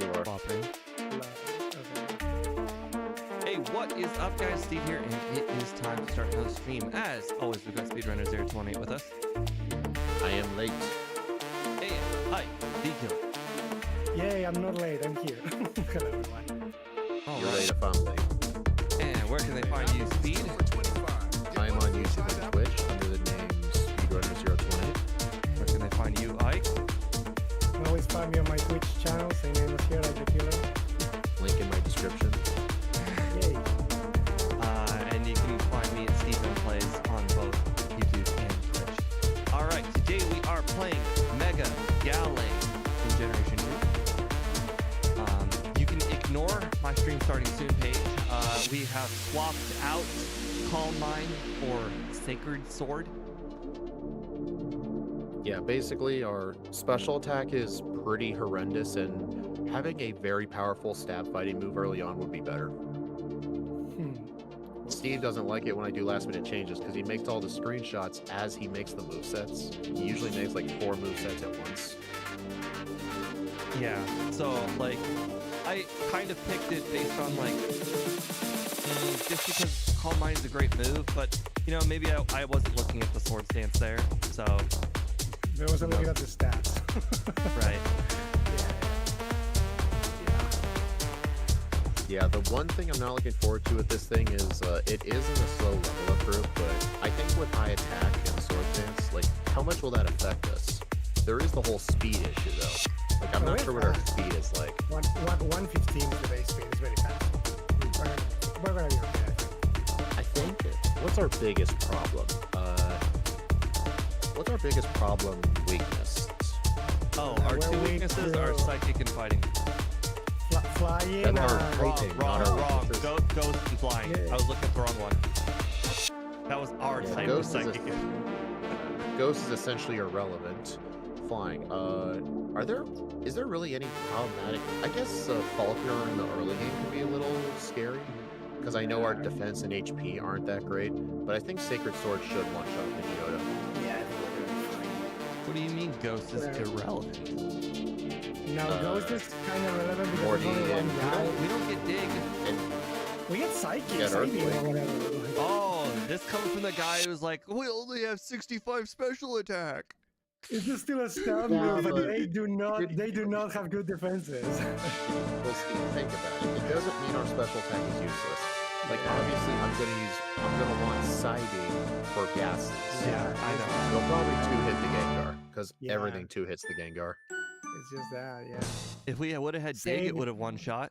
You are. Bopping. Okay. Hey, what is up, guys? Steve here, and it is time to start another stream. As always, we've got Speedrunner028 with us. I am late. Hey, hi, D-Kill. Yay, I'm not late. I'm here. Hello, everyone. All You're right. late if I'm late. And where can they find you, Speed? I'm on YouTube and Twitch under the name Speedrunner028. Where can they find you, Ike? You can always find me on my Twitch channel. Same name as here, like the killer. Link in my description. Yay. And you can find me at Stephen Plays on both YouTube and Twitch. All right, today we are playing Mega Gallade in Generation 2. You can ignore my stream starting soon page. We have swapped out Calm Mind for Sacred Sword. Yeah, basically our special attack is pretty horrendous, and having a very powerful stab fighting move early on would be better. Steve doesn't like it when I do last minute changes because he makes all the screenshots as he makes the movesets. He usually makes like 4 movesets at once. Yeah, so like I kind of picked it based on like just because Calm Mind is a great move, but you know, maybe I wasn't looking at the sword stance there, so I wasn't looking at the stats. right. Yeah, the one thing I'm not looking forward to with this thing is it is in a slow level up group, but I think with high attack and sword stance, like how much will that affect us? There is the whole speed issue though. Like I'm not sure what our speed is like. 115 is the base speed. It's very fast. We're gonna be okay. I think what's our biggest problem? What's our biggest problem weakness? Oh, our well, two we weaknesses do- are psychic and fighting. Flying. And our Wrong, fighting, wrong, not our wrong. weaknesses. Ghost and flying. Yeah. I was looking at the wrong one. That was our Yeah, type of Ghost is a- psychic. Ghost is essentially irrelevant. Flying. Is there really any problematic? I guess Faulkner in the early game can be a little scary because I know our defense and HP aren't that great, but I think Sacred Sword should one-shot the Yoda. Yeah, I think we're gonna be fine. What do you mean Ghost is irrelevant? Now, Ghost is kind of relevant because Morty there's only one and- guy. We don't get dig. And We get Psychic, Yeah, Psychic or Earthquake. whatever. Oh, this comes from the guy who's like, we only have 65 special attack. It's just still a stab Yeah, move, but but- they do not have good defenses. well, Steve, think about it. It doesn't mean our special attack is useless. Like obviously, I'm gonna want side beam for gases. Yeah, I know. They'll probably 2-hit the Gengar because Yeah. everything 2-hits the Gengar. It's just that, yeah. If we would have had dig, Same. it would have one shot.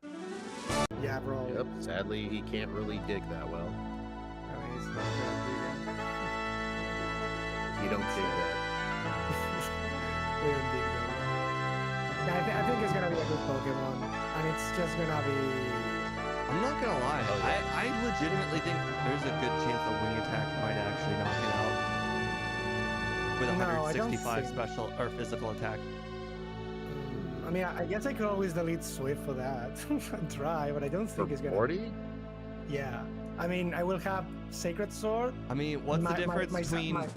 Yeah, bro. Yep. Sadly, he can't really dig that well. I mean, it's not gonna You don't dig that. be we don't dig them. I think it's gonna be a good Pokemon, and it's just gonna be. I'm not gonna lie. Oh, yeah. I legitimately think there's a good chance a wing attack might actually knock it out. With No, I don't 165 think- special or physical attack. I mean, I guess I could always delete Swift for that and try, but I don't For think it's gonna. 40? Yeah. I mean, I will have Sacred Sword. I mean, what's the difference between my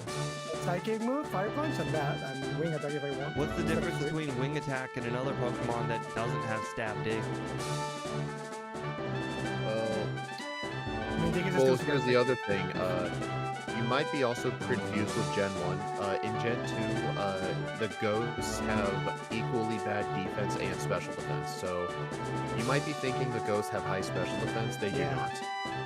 Psychic move, Fire Punch, and that, and Wing Attack if I want. what's the Instead of difference Swift. between wing attack and another Pokemon that doesn't have stab dig? I mean, Dig is Well, still here's the other thing. You might be also confused with Gen 1. In Gen 2, the Ghosts have equally bad defense and special defense. So you might be thinking the Ghosts have high special defense. They do Yeah. not.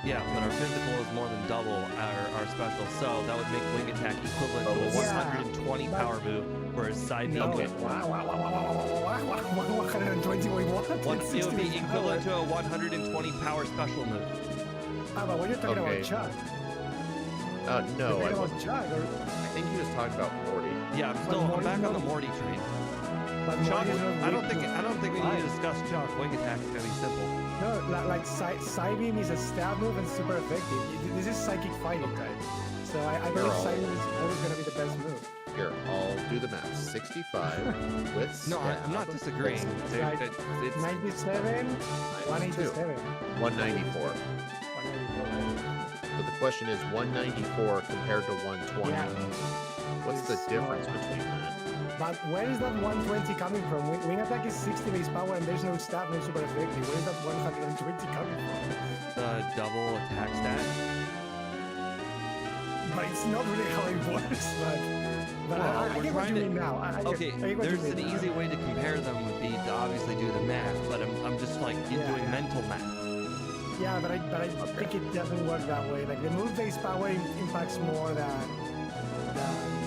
Yeah, but our physical is more than double our special, so that would make wing attack equivalent to a Yeah. 120 power move, whereas side beam No. Okay. Wow, 120, wait, what? it would be 16 equivalent to power. a 120 power special move. Ah, but when you're talking Okay. about Chuck, No, you're I talking about Chuck, or, I think he was talking about 40. Yeah, I'm back on the Morty train. but Chuck, Morty's not I don't weak think we to need to fire. discuss Chuck. Wing attack is gonna be simple. No, like Psybeam is a stab move and super effective. This is Psychic Fighting type. So I believe all- Psybeam is always going to be the best move. Here, I'll do the math. 65 with No, I'm not stab. disagreeing. Like It's 97, 187, 194. 184. But the question is 194 compared to 120. Yeah. What's the It's difference smaller. between that? But where is that 120 coming from? Wing attack is 60 base power and there's no stab, no super effective. Where is that 120 coming from? The double attack stat. But it's not really how it works. But Well, I we're get what trying you to- mean now. Okay, I get what you there's mean an now. easy way to compare them would be to obviously do the math, but I'm just like Yeah, doing yeah. mental math. Yeah, but I think it doesn't work that way. Like the move base power impacts more than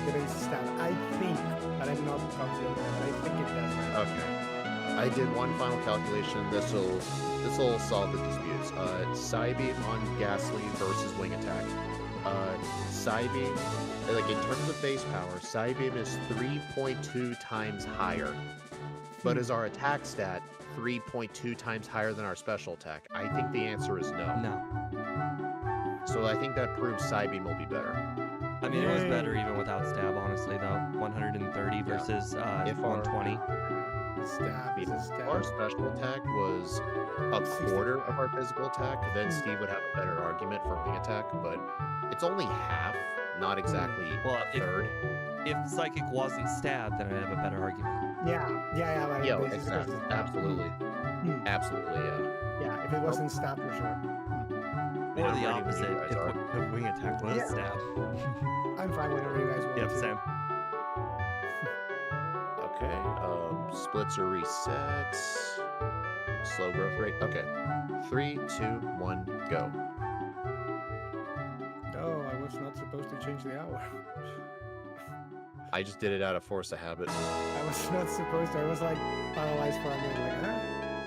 the base stat. I think, but I'm not confident. But I think it does. Okay. I did one final calculation. This'll solve the disputes. Psybeam on Ghastly versus Wing Attack. Psybeam, like in terms of base power, Psybeam is 3.2 times higher. But is our attack stat 3.2 times higher than our special attack? I think the answer is no. No. So I think that proves Psybeam will be better. I mean, it was Yay. better even without stab, honestly, though. 130 versus If our- 120. Stab is a If stab. our special attack was a quarter of our physical attack, then Steve would have a better argument for Wing Attack, but it's only half, not exactly Well, a third. If Psychic wasn't stab, then I'd have a better argument. Yeah. But Yeah, this is exactly. just- Absolutely. Absolutely, yeah. Yeah, if it wasn't stab for sure. Or I'm the ready when you opposite, guys if are. Wing Attack was Yeah. stab. I'm fine whenever you guys want Yep, to. same. Okay, splits are reset. Slow growth rate. Okay. 3, 2, 1, go. Oh, I was not supposed to change the hour. I just did it out of force of habit. I was not supposed to. I was like paralyzed for a minute, like, huh?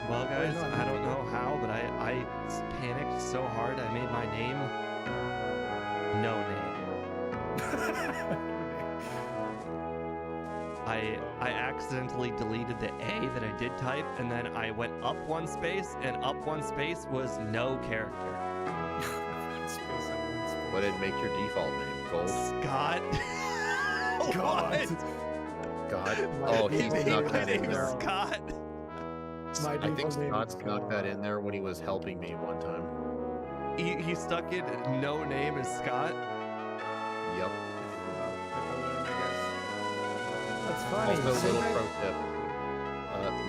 Well, guys, not? I don't know how, but I panicked so hard I made my name no name. I accidentally deleted the A that I did type, and then I went up one space, and up one space was no character. One space on one space. What did make your default name? Gold? Scott. God. What? God. My Oh, he default snuck name that is in there. Scott. My I think default name Scott is snuck that in Scott. there when he was helping me one time. He stuck it. No name is Scott. Yep. That's funny. Also, little Sentry- pro tip.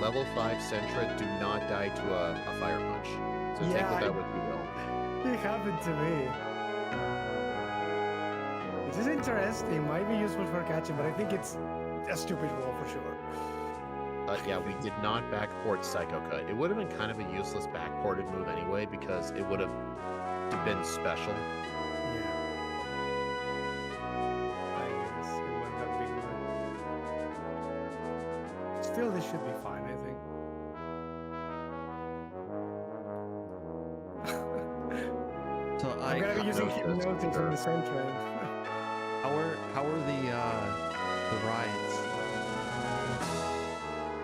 Level 5 Sentra do not die to a fire punch. So take Yeah, with that what you will. It happened to me. This is interesting. Might be useful for catching, but I think it's a stupid roll for sure. Yeah, we did not backport Psycho Cut. It would have been kind of a useless backported move anyway because it would have been special. Yeah. I guess it wasn't that big one. Still, this should be fine, I think. So I'm gonna be using Hypnosis, Hypnosis in the center. how are the rides?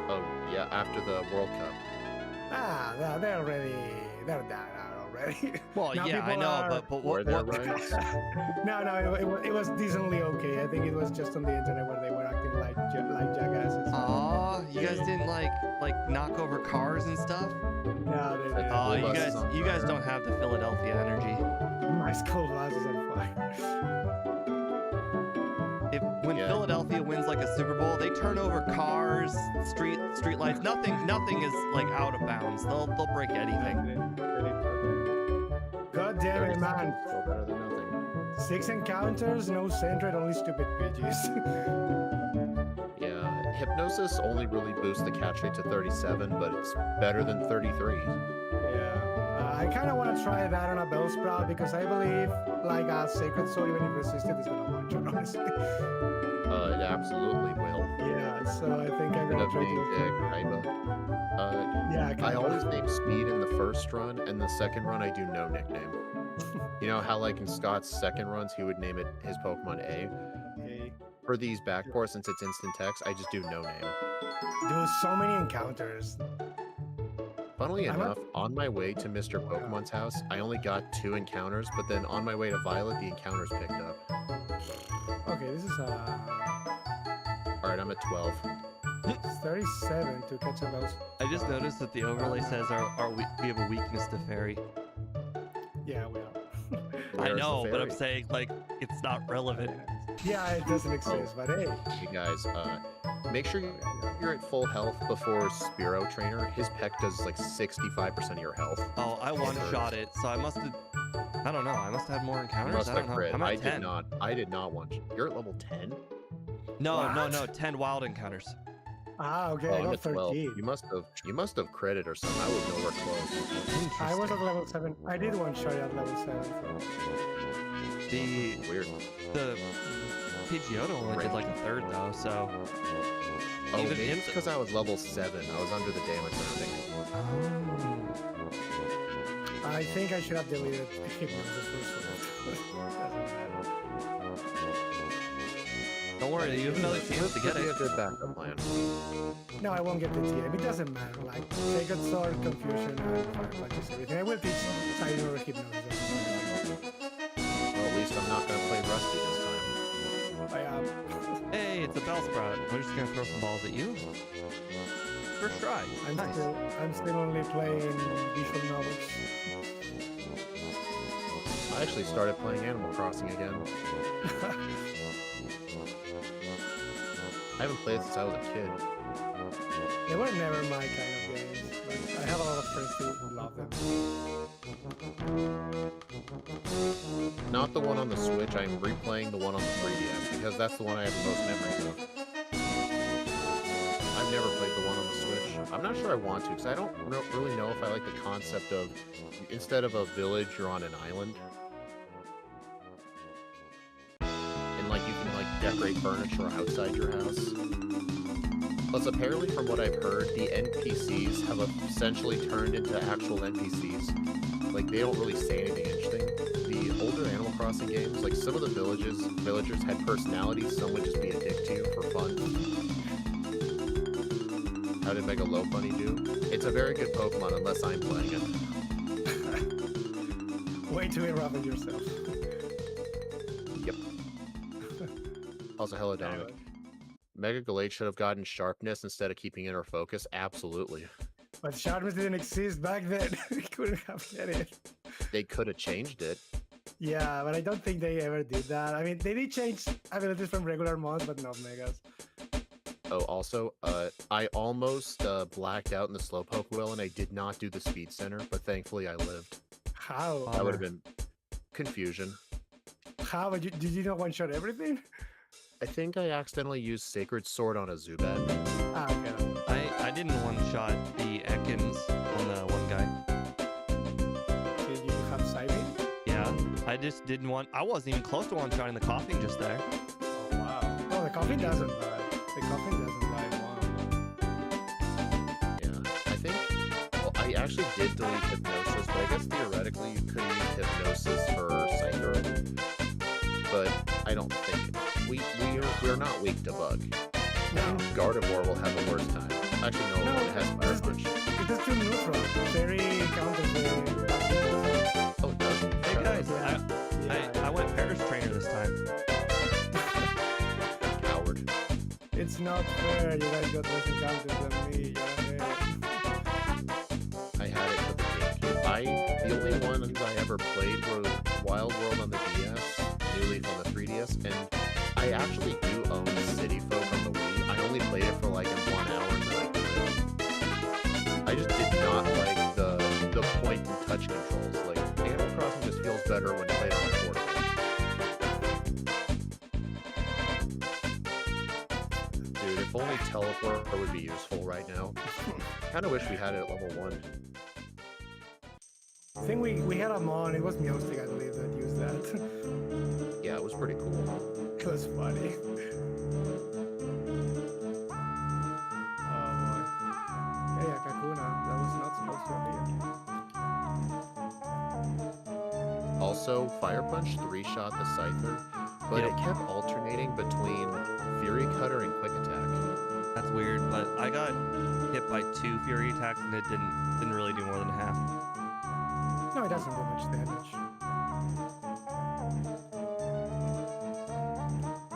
Oh, yeah, after the World Cup. They're done out already. Well, Now yeah, I people know, are- but Were what? there what rides? No, it was decently okay. I think it was just on the internet where they were acting like jackasses. Aw, you guys didn't like knock over cars and stuff? No, they didn't. Oh, School buses on you guys fire. don't have the Philadelphia energy. My school bus is on fire. When Yeah. Philadelphia wins like a Super Bowl, they turn over cars, street lights. Nothing is like out of bounds. They'll break anything. God damn it, man. Still better than nothing. 6 encounters, no centered, only stupid PGs. Yeah, Hypnosis only really boosts the catch rate to 37, but it's better than 33. Yeah. I kind of want to try that on a Bellsprout because I believe like a Sacred Sword, even if resisted, is going to launch it, honestly. It absolutely will. Yeah, so I think I'm End going up to try being to... Yeah, I kind of. always name Speed in the first run, and the second run I do no nickname. You know how like in Scott's second runs he would name it his Pokemon A? Okay. For these backports, since it's instant text, I just do no name. Dude, so many encounters. Funnily I'm enough, on my way to Mr. Pokemon's house, I only got 2 encounters, but then on my way to Violet, the encounters picked up. Okay, this is Alright, I'm at 12. 37 to catch a those. I just noticed that the overlay says we have a weakness to fairy. Yeah, we are. I Where's the know, but I'm fairy? saying like it's not relevant. Yeah, it doesn't exist, but hey. Hey guys, Make sure you're at full health before Spiro Trainer. His peck does like 65% of your health. Oh, I one-shot it, so I must have... I don't know. I must have had more You encounters. must I have don't know. crit. I'm I at 10. did not. I did not want. You're at level 10. No. 10 wild encounters. Ah, okay, Oh, I I'm got at 12. 13. You must have critted or something. I was nowhere close. I was at level 7. I did one shot at level 7. So. Weird. The Pidgeotto only did like a third though, so... Oh, Even maybe if it's because I was level 7. I was under the damage rounding. Oh. I think I should have deleted Hypnosis first. Don't worry, you have another chance to get Be a it. good backup plan. No, I won't get the TM. It doesn't matter. Like, Sacred Sword, Confusion, and Fire Punches, everything. I will teach Cyber Hypnosis. Well, at least I'm not going to play Rusty this time. I am. Hey, it's a Bellsprout. I'm just gonna throw some balls at you. First try. Nice. I'm still only playing visual novels. I actually started playing Animal Crossing again. I haven't played since I was a kid. They were never my kind of games, but I have a lot of friends who love them. Not the one on the Switch, I'm replaying the one on the 3DS, because that's the one I have the most memories of. I've never played the one on the Switch. I'm not sure I want to, because I don't really know if I like the concept of, instead of a village, you're on an island. And like, you can like decorate furniture outside your house. Plus, apparently from what I've heard, the NPCs have essentially turned into actual NPCs. Like, they don't really say anything interesting. The older Animal Crossing games, like some of the villagers had personalities, some would just be a dick to you for fun. How did Mega Lopunny do? It's a very good Pokemon unless I'm playing it. Way to interrupt yourself. Yep. Also, hello, Dominic. Anyway. Mega Gallade should have gotten sharpness instead of keeping inner focus. Absolutely. But sharpness didn't exist back then. We couldn't have get it. They could have changed it. Yeah, but I don't think they ever did that. I mean, they did change abilities from regular mons, but not Megas. Oh, also, I almost blacked out in the Slowpoke Will, and I did not do the Speed Center, but thankfully I lived. How? That would have been confusion. How? But did you not one-shot everything? I think I accidentally used Sacred Sword on a Zubat. Ah, okay. I didn't one-shot the Ekans on the one guy. Did you have Psybeam? Yeah, I just didn't want... I wasn't even close to one-shotting the coughing just there. Oh, wow. No, the coffin doesn't die. The coffin doesn't die. Wow. Yeah, I think... Well, I actually did delete Hypnosis, but I guess theoretically you could use Hypnosis for Psycho. But I don't think... We're not weak to Bug. No. Gardevoir will have a worse time. Actually, no, it has Fire Punch. It does do neutral. Very counter. Oh, it does? Hey guys, Yeah. I went Paris trainer this time. Coward. It's not fair. You guys got less encounters than me. I had it for the GameCube. The only ones I ever played were Wild World on the DS, New Leaf on the 3DS, and I actually do own City Folk on the Wii. I only played it for like 1 hour and then I quit. I just did not like the point and touch controls. Like, Animal Crossing just feels better when played on a portable. Dude, if only Teleport would be useful right now. Kinda wish we had it at level 1. I think we had a mon. It was Meowstic, I believe, that used that. Yeah, it was pretty cool. It was funny. Oh boy. Hey, Kakuna. That was not supposed to appear. Also, Fire Punch 3-shot the Scyther, but Yep. it kept alternating between Fury Cutter and Quick Attack. That's weird, but I got hit by 2 Fury attacks and it didn't really do more than half. No, it doesn't do much damage.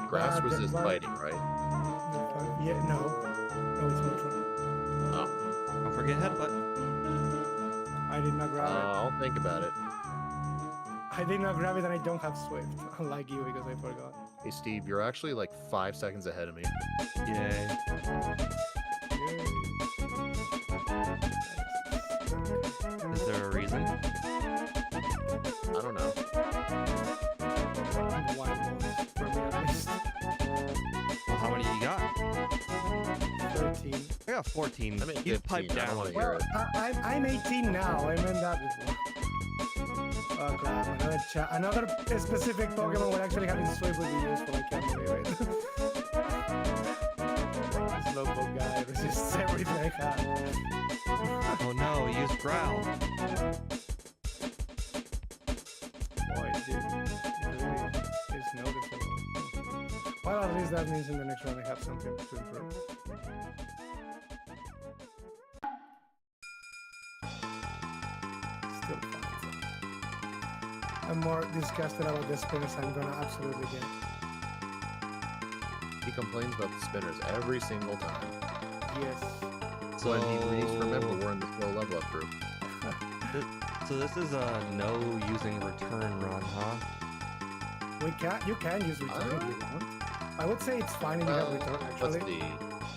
Grass that's resist why- fighting, right? Yeah, no. No, it's neutral. Oh, Don't forget headbutt. I did not grab it. I'll think about it. I did not grab it and I don't have Swift. Unlike you because I forgot. Hey, Steve, you're actually like 5 seconds ahead of me. Yay. Is there a reason? I don't know. One more for me at least. Well, how many you got? 13. I got 14. I'm at You 15. pipe I don't down. wanna hear Well, it. I'm 18 now. I meant that before. Oh crap! Another specific Pokemon would actually have been swift would be useful. I can't believe it. This Slowpoke guy resists everything I have. Oh no, use growl. Boy, dude, it really is noticeable. Well, at least that means in the next round I have something to improve. Still fun. I'm more disgusted about the spinners I'm gonna absolutely get. He complains about the spinners every single time. Yes. So, When he needs to remember we're in the slow level up group. so this is a no using return run, huh? You can use return if you want. I would say it's fine if you have return Let's actually. see.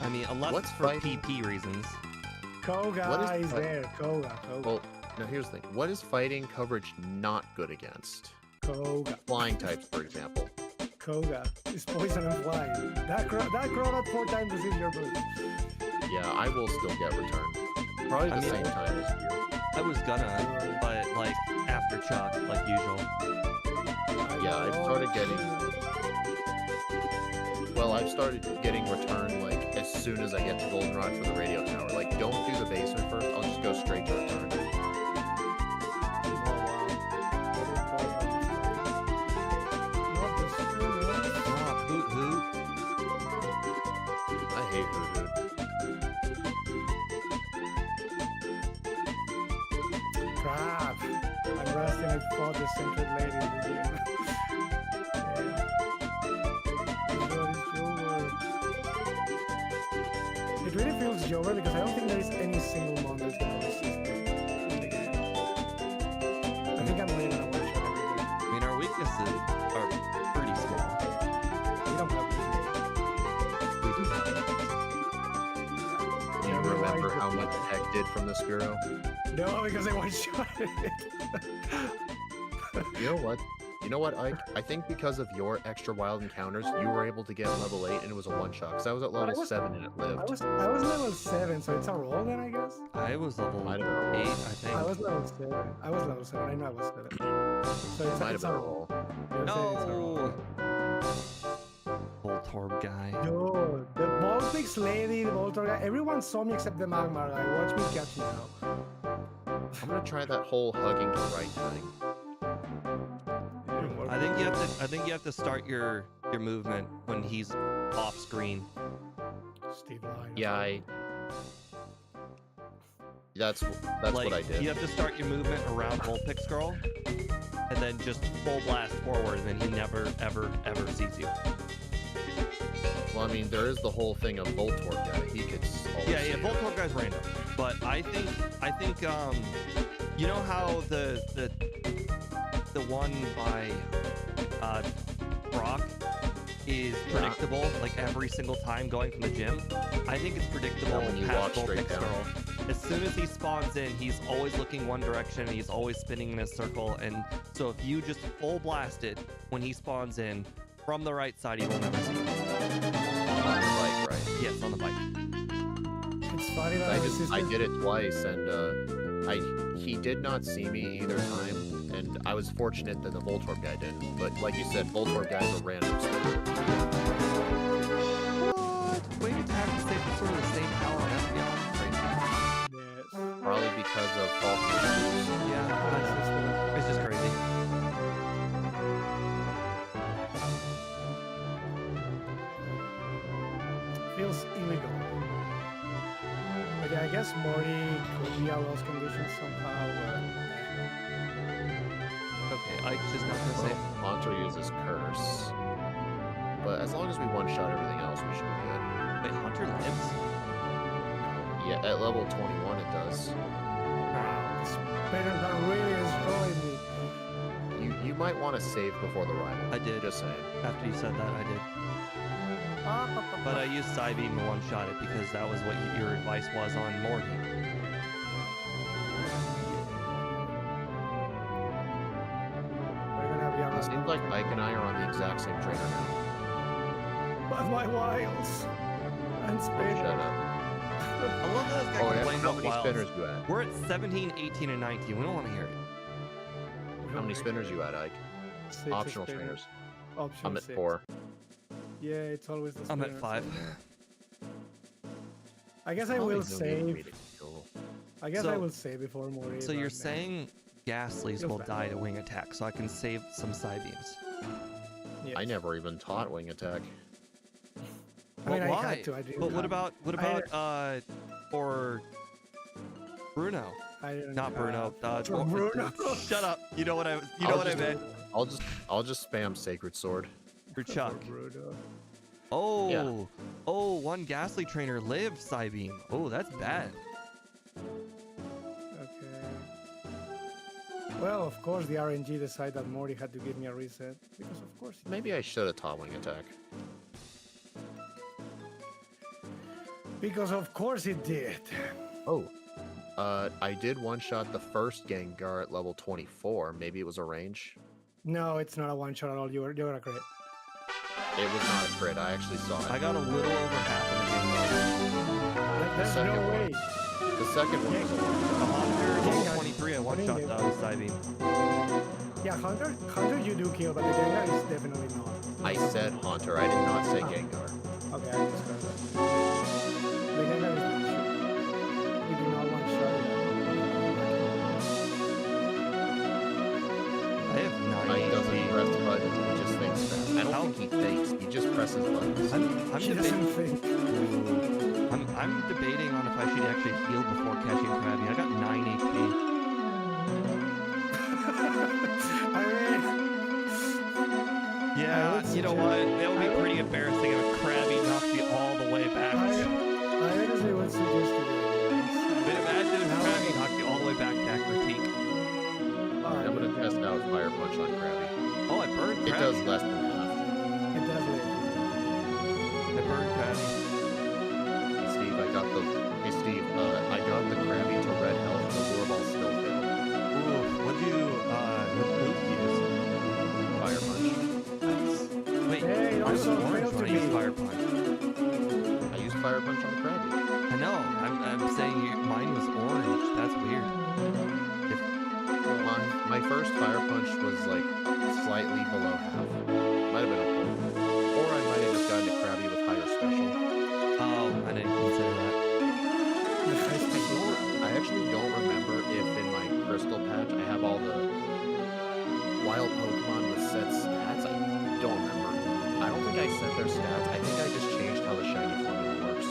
I mean, unless What's for fighting? PP reasons. Koga What is is fight- there. Koga. Well, now here's the thing. What is fighting coverage not good against? Koga. Flying types, for example. Koga is poison and flying. That crawl out 4 times to see your move. Yeah, I will still get return. Probably the I mean- same time as you. I was gonna, but like after Chuck, like usual. Yeah, I've started getting... Well, I've started getting return, like, as soon as I get to Goldenrod for the radio tower. Like, don't do the basement first, I'll just go straight to return. Ah, hoot hoot. I hate Hoot Crap. I'm rusting. I fought the centered lady in the game. It really feels Jover because I don't think there is any single mon that's gonna resist it in the game. I think I'm really gonna one shot everything. I mean, our weaknesses are pretty small. We don't have this. We do. Do you remember how much Tech did from the Spearow? No, because I one shot it. You know what? You know what, Ike? I think because of your extra wild encounters, you were able to get level 8 and it was a one-shot. Because I was at But I level was- 7 and it lived. I was level 7, so it's a roll then, I guess. I was level Might 8, have been a I roll. think. I was level 7. I was level 7. I know I was 7. So Might have it's been a a roll. roll. It's a roll. No! Voltorb guy. Dude, the Baltics lady, the Voltor guy, everyone saw me except the Magmar guy. Watch me catch him now. I'm gonna try that whole hugging to right thing. It didn't work. I think you have to start your movement when he's off screen. Steve Lyon. Yeah, that's Like, what I did. you have to start your movement around Vulpix Girl, and then just full blast forward, and then he never, ever, ever sees you. Well, I mean, there is the whole thing of Voltorb guy. He could always Yeah, see it. Voltorb guy's random. But I think, you know how the one by Brock is predictable, like every single time going from the gym? I think it's predictable Yeah, when you past walk straight Vulpix down. Girl. As soon as he spawns in, he's always looking one direction, and he's always spinning in a circle, and so if you just full blast it when he spawns in from the right side, he will never see you. On the bike, right? Yes, on the bike. It's funny that I did it twice, and he did not see me either time, and I was fortunate that the Voltorb guy didn't. But like you said, Voltorb guys are random. What? Wave attack and safe sort of the same power as Espeon? Crazy. Yes. Probably because of false reviews. Yeah, it's just crazy. Feels illegal. But yeah, I guess Mori could be a lost condition somehow. Okay, Ike's just not gonna say. Haunter uses Curse. But as long as we one-shot everything else, we should be good. Wait, Hunter lives? Yeah, at level 21 it does. Wow, this Spinner that really destroyed me. You You might want to save before the rival. I did. Just saying. After you said that, I did. But I used Psybeam to one-shot it because that was what your advice was on Morty. We're gonna have It seems like Ike and I are on the exact same trainer now. But my wilds and Oh, spin. shut up. I love that this guy Oh, yeah. complains How about many wilds. spinners you at? We're at 17, 18, and 19. We don't want to hear it. How many spinners you at, Ike? Six Optional spinners. trainers. Optional I'm at 6. 4. Yeah, it's always the I'm at spinners. 5. I guess I Probably will no need for me save. to heal. I guess So- I will save before Mori. So you're but, saying Ghastlies Feels will bad. die to wing attack, so I can save some Psybeams. yes. I never even taught wing attack. I mean, But I why? had to. I didn't But what have- about for Bruno? I didn't Not Bruno. have- For or- Bruno. Shut up. You know what I just- meant. I'll just spam Sacred Sword. For Chuck. Bruno. Oh. Yeah. Oh, one Ghastly trainer lived Psybeam. Oh, that's bad. Okay. Well, of course, the RNG decided that Morty had to give me a reset because, of course, Maybe I should have taught wing attack. it did. Oh. I did one-shot the first Gengar at level 24. Maybe it was a range. No, it's not a one shot at all. You're a crit. It was not a crit. I actually saw it. I got a little over half of the game. There's second no one. way. The second one was a The one-shot. Haunter, level Gengar. 23, I one-shot Gengar. Psybeam. Yeah, Hunter, you do kill, but the Gengar is definitely not. I said Haunter. I did not say Oh. Gengar. Okay, I just got that. The Gengar is not sure. We do not one shot it. I have 9 Mike doesn't HP. press buttons. He just thinks fast. I don't How- think he thinks. He just presses buttons. I'm She debating. doesn't think. I'm debating on if I should actually heal before catching Krabby. I got 9 HP. I mean, Yeah, would you know suggest- what? That would be pretty embarrassing if Krabby knocked you all the way back. I honestly would suggest to do But imagine if Krabby knocked you all the way back to Critique. it. I'm gonna test out Fire Punch on Krabby. Oh, I burned It Krabby. does less than half. It does it. I burned Krabby. Hey Steve, I got the Krabby to red health. The lure ball still failed. Ooh, what move you use? Fire Punch. Wait, Hey, it mine was also orange failed when to I used be. Fire Punch. I used Fire Punch on the Krabby. I know. I'm saying mine was orange. That's weird. My first Fire Punch was like slightly below half. Might have been a full. Or I might have just gotten a Krabby with higher special. Oh, I didn't consider that. I actually don't remember if in my crystal patch I have all the wild Pokemon with set stats. I don't remember. I don't think I set their stats. I think I just changed how the shiny formula works.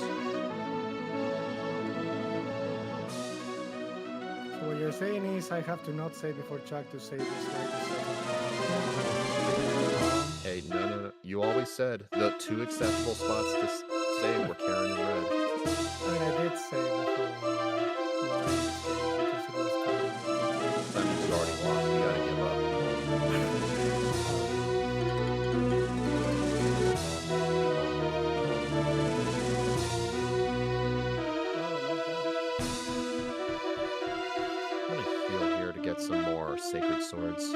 So what you're saying is I have to not save before Chuck to save this guy to Hey, no. You always said the 2 acceptable spots to save were Karen and Red. I mean, I did save before. That means you already lost. You gotta give up. I'm gonna heal here to get some more Sacred Swords.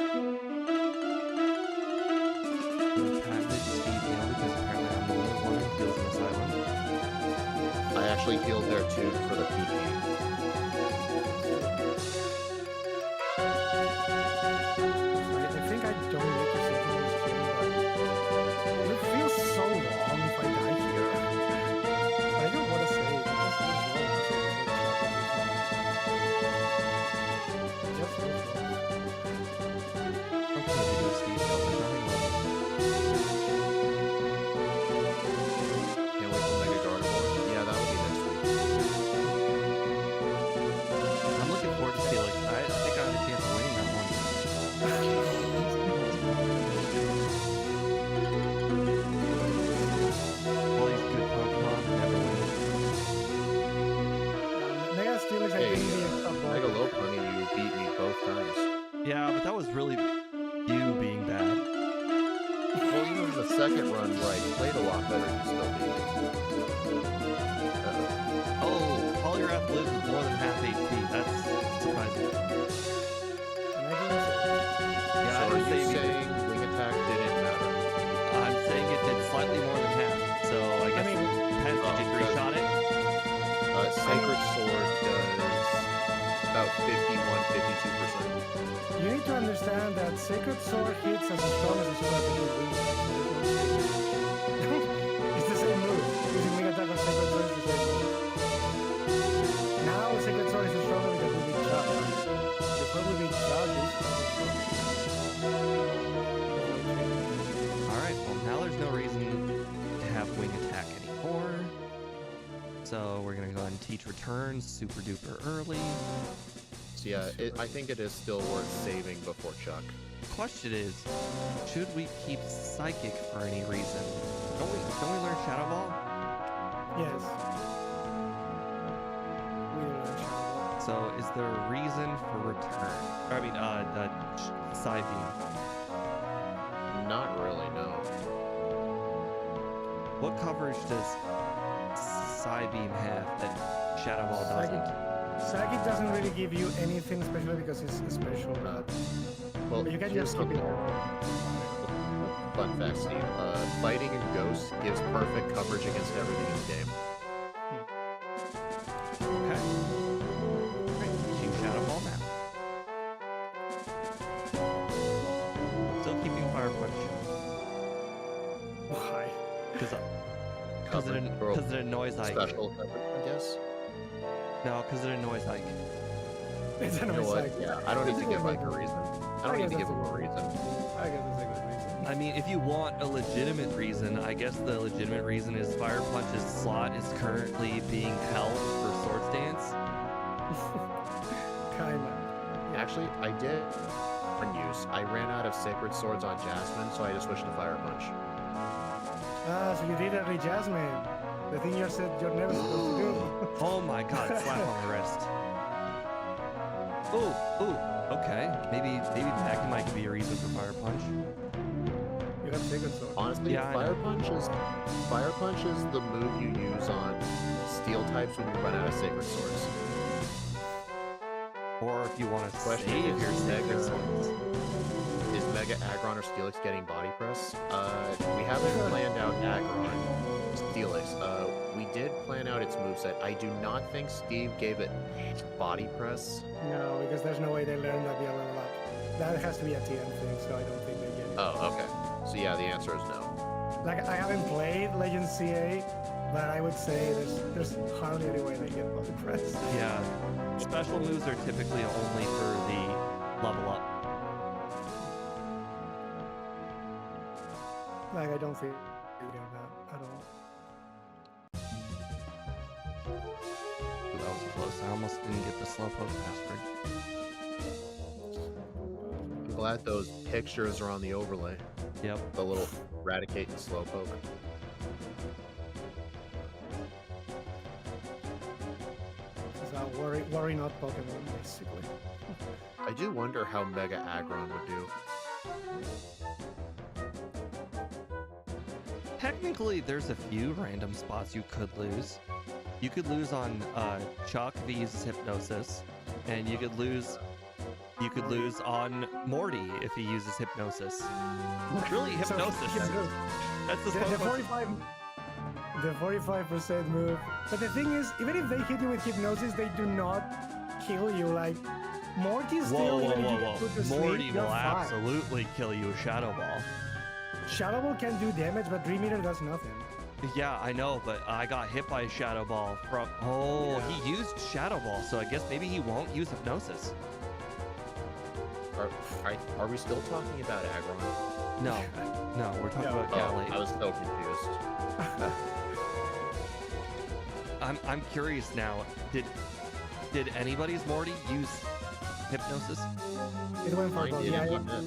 Patented Steve Neal because apparently I'm the only one who deals in this island. I actually healed there too for the PP. I think I don't need to save this game, but it feels so long if I die here. But I don't want to save. Because it's long, just feels long. How could you do Steve Neal? There's nothing left. Can't wait till Mega Gardevoir. Yeah, that'll be next week. I'm looking forward to see, like, I think I have a chance of winning that one. All these good Pokemon and never win. Mega Steel is, I Hey, think, the Mega Lopunny, you beat me both times. Yeah, but that was really you the second run where I played a lot better, you still beat me. Oh, Polygraph lives with more than half HP. That's surprising. And I didn't say. Yeah, So I are didn't say you we- saying wing attack didn't matter? I'm saying it did slightly more than half. So I guess mean- depends. Did you three-shot it? Sacred Sword does about 51-52%. You need to understand that Sacred Sword hits as strong as a Scorpion wing. It's the same move. Using wing attack on Sacred Sword is the same move. Now Sacred Sword is stronger because we beat Chuck. Before we beat Chuck, Alright, well now there's no reason to have wing attack anymore. So we're gonna go ahead and teach returns super duper early. So yeah, I think it is still worth saving before Chuck. Question is, should we keep psychic for any reason? Don't we learn Shadow Ball? yes. We will learn Shadow Ball. So is there a reason for return? Or, I mean, the side beam. Not really, no. What coverage does side beam have that Shadow Ball doesn't? Psychic doesn't really give you anything special because it's special, but Well, you can here's just keep it. something. Fun fact, Steve. Fighting a ghost gives perfect coverage against everything in the game. Okay. Teaching Shadow Ball now. Still keeping Fire Punch. Why? Because Coverage for it annoys Ike. special coverage, I guess. No, because it annoys Ike. It's You an know what? Psychic. Yeah, I don't need to give like Mike a reason. I don't I need guess to give that's him a reason. I guess that's a good reason. I mean, if you want a legitimate reason, I guess the legitimate reason is Fire Punch's slot is currently being held for Swords Dance. Kinda. Actually, I did use. I ran out of Sacred Swords on Jasmine, so I just switched to Fire Punch. Ah, so you did every Jasmine. The thing you said you're never supposed to do. Oh my god, slap on the wrist. Ooh, okay. Maybe Magnemite could be a reason for Fire Punch. You have Sacred Sword. Honestly, Yeah, I Fire Punch is the move you use on Steel types when you run out of Sacred Swords. Or if you want to Question save is, your Sacred Mega- Swords. Is Mega Aggron or Steelix getting body press? We haven't planned out Aggron. Steelix. We did plan out its moveset. I do not think Steve gave it body press. No, because there's no way they learn that via level up. That has to be a TM thing, so I don't think they get it. Oh, okay. So yeah, the answer is no. Like, I haven't played Legend CA, but I would say there's hardly any way they get body press. Yeah. Special moves are typically only for the level up. Like, I don't think they get that at all. Ooh, that was close. I almost didn't get the Slowpoke password. I'm glad those pictures are on the overlay. Yep. The little Eradicate and Slowpoke. It's a worry not Pokemon, basically. I do wonder how Mega Aggron would do. Technically, there's a few random spots you could lose. You could lose on Chuck if he uses Hypnosis, and you could lose on Morty if he uses Hypnosis. Really, So, Hypnosis. That's the the Slowpoke. 45% move. But the thing is, even if they hit you with Hypnosis, they do not kill you. Like, Morty still, even if you get put to sleep, Morty you're will fine. absolutely kill you with Shadow Ball. Shadow Ball can do damage, but Dream Eater does nothing. Yeah, I know, but I got hit by a Shadow Ball from... Oh, Yeah. he used Shadow Ball, so I guess maybe he won't use Hypnosis. Are we still talking about Aggron? No, we're talking No. about Oh, Gallade. I was so confused. I'm curious now. Did anybody's Morty use Hypnosis? It went for Mine both. didn't, Yeah, didn't it?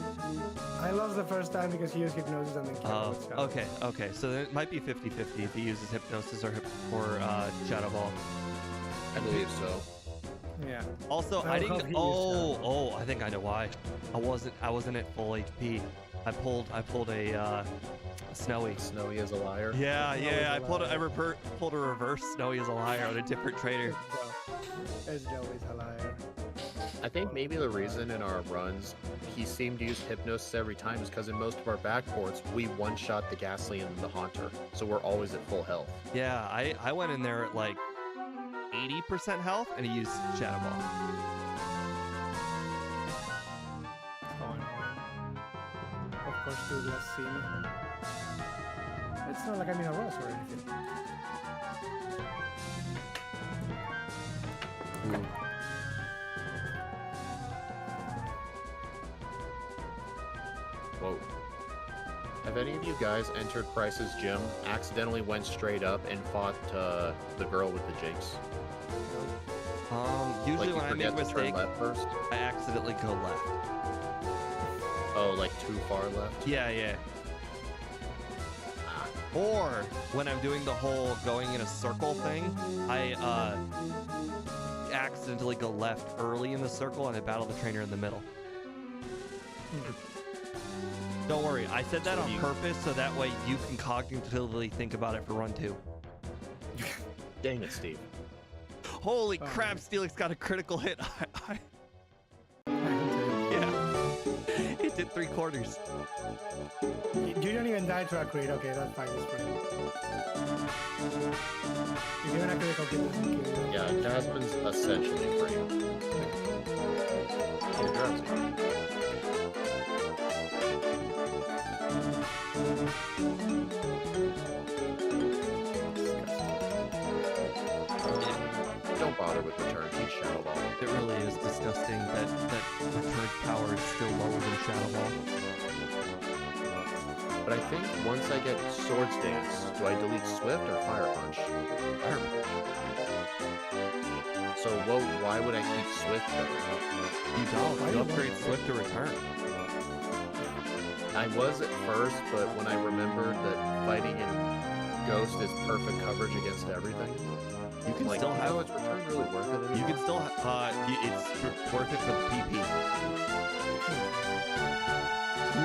I lost the first time because he used Hypnosis and then killed with Shadow. Okay. So then it might be 50-50 if he uses Hypnosis or Shadow Ball. I believe so. Yeah. Also, I I hope didn't. he used Shadow. I think I know why. I wasn't at full HP. I pulled a Snowy. Snowy is a liar. Yeah, Snowy yeah. I is a pulled a, liar. pulled a reverse Snowy as a liar on a different trader. There's always a liar. I think maybe the reason in our runs he seemed to use Hypnosis every time is because in most of our backports we one-shot the Ghastly and the Haunter, so we're always at full health. Yeah, I went in there at like 80% health and he used Shadow Ball. Of course, do let's see. It's not like I'm in a rush or anything. Whoa. Have any of you guys entered Price's gym, accidentally went straight up, and fought the girl with the Jakes? Usually Like you when I make a forget to turn mistake, left first? I accidentally go left. Oh, like too far left? Yeah, yeah. Ah. Or when I'm doing the whole going in a circle thing, I accidentally go left early in the circle and I battle the trainer in the middle. Don't worry, I said that So on you- purpose so that way you can cognitively think about it for run 2. Dang it, Steve. Holy crap, Steelix got a critical hit. Yeah. It did 3/4. You don't even die to a crit. Okay, that's fine. It's pretty. If you're not critical, it doesn't kill you. Yeah, Jasmine's essentially free. Yeah, drowsy. Don't bother with return. He's Shadow Ball. It really is disgusting that return power is still lower than Shadow Ball. But I think once I get Swords Dance, do I delete Swift or Fire Punch? So why would I keep Swift though? You don't. You upgrade Swift to return. I was at first, but when I remembered that fighting in Ghost is perfect coverage against everything, You can like, still have. is return really worth it anymore? You can still. It's worth it for the PP.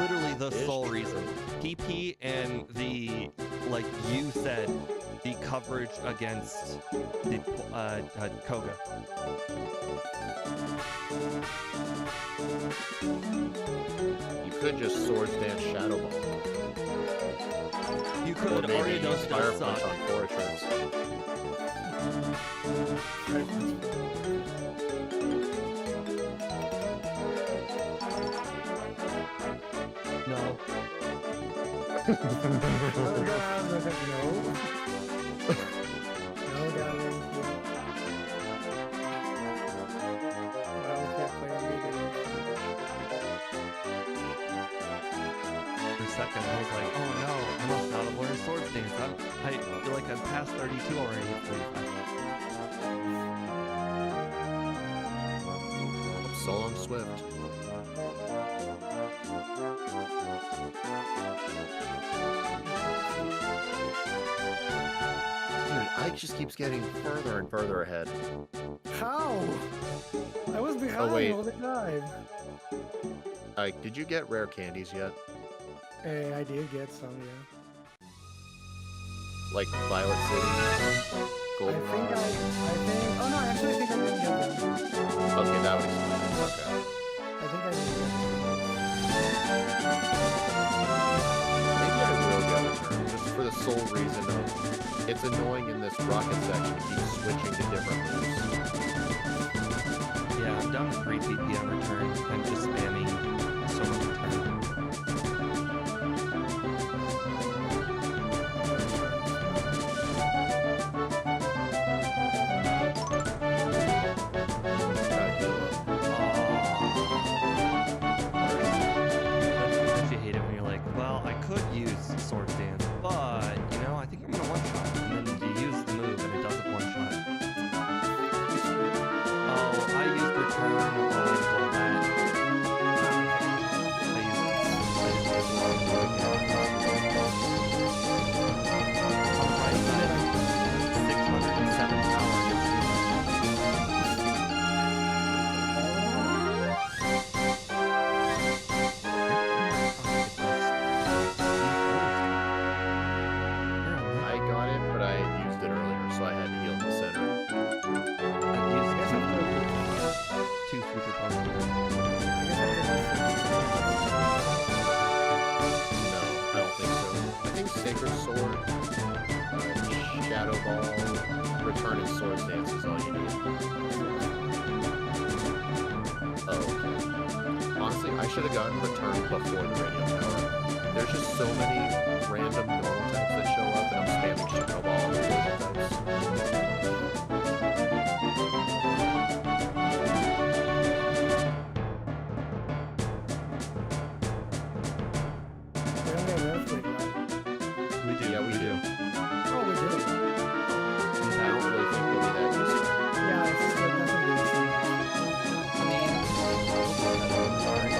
Literally the sole reason. PP and the, like you said, the coverage against the Koga. You could just Swords Dance Shadow Ball. You Or could. maybe Already use Fire does Punch suck. on Fortress. No. I was gonna ask, but no. No, darling. But I was here playing video games. For a second, I was like, oh no, I must not have learned Swords Dance. I feel like I'm past 32 already at 35. So long, Swift. Dude, Ike just keeps getting further and further ahead. How? I was behind wait. all the time. Ike, did you get rare candies yet? I did get some, yeah. Like Violet City? I Golden think oh no, actually I think I didn't get them. Okay, that would explain it. Okay. I think I didn't get them. Maybe I will get a turn, just for the sole reason of it's annoying in this rocket section to keep switching to different moves. Yeah, I'm down to 3 PP on return. I'm just spamming so much return. Don't you hate it when you're like, well, I could use Swords Dance, but, you know, I think I'm gonna one-shot. And then you use the move and it doesn't one-shot. Oh, I used return on Gallade. should have gotten returned before the radio tower. There's just so many random normal types that show up, and I'm spamming Shadow Ball on the poison types. We don't get earthquake, right? We do. Yeah, we do. Oh, we do. I don't really think they'll be that useful. Yeah, it doesn't really seem. I mean, sorry.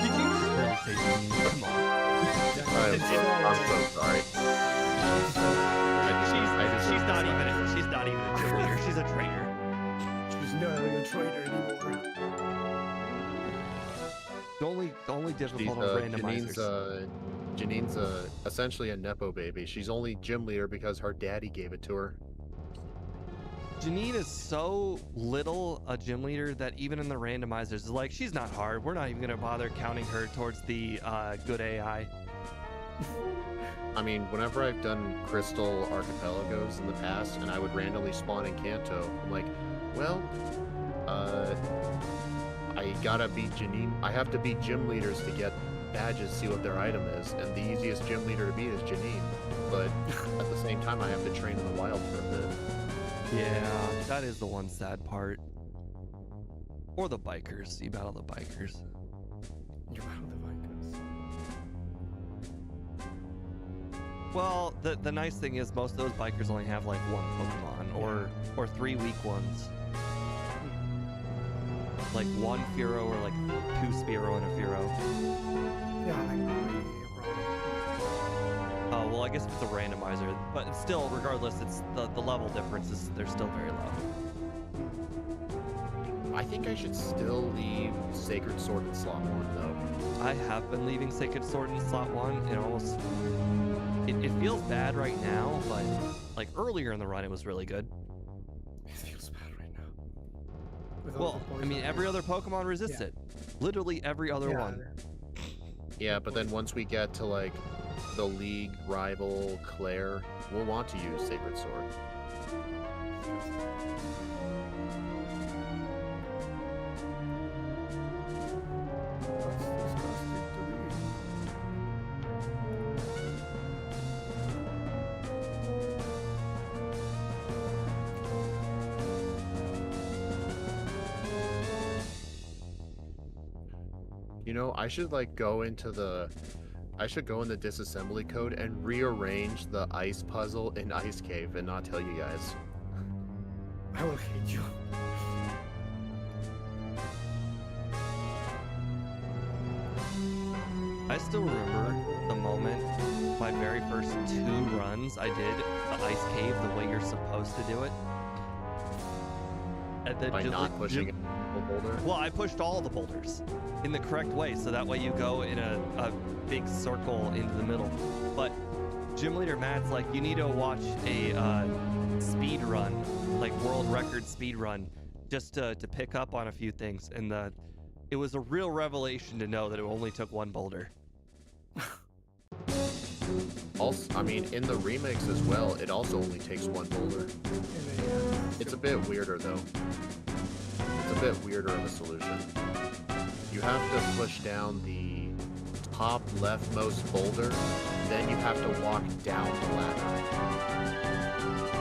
Did you just really say come on? I'm so sorry. She's not even a gym leader. She's a trainer. She's not even a trader anymore. The only difficult on randomizers. Janine's essentially a nepo baby. She's only gym leader because her daddy gave it to her. Janine is so little a gym leader that even in the randomizers, it's like, she's not hard. We're not even going to bother counting her towards the good AI. I mean, whenever I've done Crystal Archipelagos in the past, and I would randomly spawn in Kanto, I'm like, well, I gotta beat Janine. I have to beat gym leaders to get badges, see what their item is, and the easiest gym leader to beat is Janine. But at the same time, I have to train in the wild for a bit. Yeah, that is the one sad part. Or the bikers. You battle the bikers. You battle the Vikings. Well, the nice thing is most of those bikers only have like one Pokemon or 3 weak ones. Like 1 Fearow or like 2 Spearow and a Fearow. Yeah, like really Oh, well, I guess it's a randomizer, but still, regardless, it's the level differences, they're still very low. I think I should still leave Sacred Sword in slot 1, though. I have been leaving Sacred Sword in slot 1. It feels bad right now, but like earlier in the run, it was really good. It feels bad right now. With all Well, the I poison. mean, every other Pokemon resists Yeah. it. Literally every other one. Yeah, but then once we get to, like, the league rival Claire, we'll want to use Sacred Sword. You know, I should like go into the disassembly code and rearrange the ice puzzle in Ice Cave and not tell you guys. I will hate you. I still remember the moment, my very first 2 runs, I did the Ice Cave the way you're supposed to do it. And then By just, not like, pushing a boulder. Well, I pushed all the boulders in the correct way, so that way you go in a big circle into the middle. But Gym Leader Matt's like, you need to watch a speed run, like world record speed run, just to pick up on a few things. And it was a real revelation to know that it only took 1 boulder. Also, I mean, in the remix as well, it also only takes 1 boulder. It's a bit weirder though. It's a bit weirder of a solution. You have to push down the top leftmost boulder, then you have to walk down the ladder.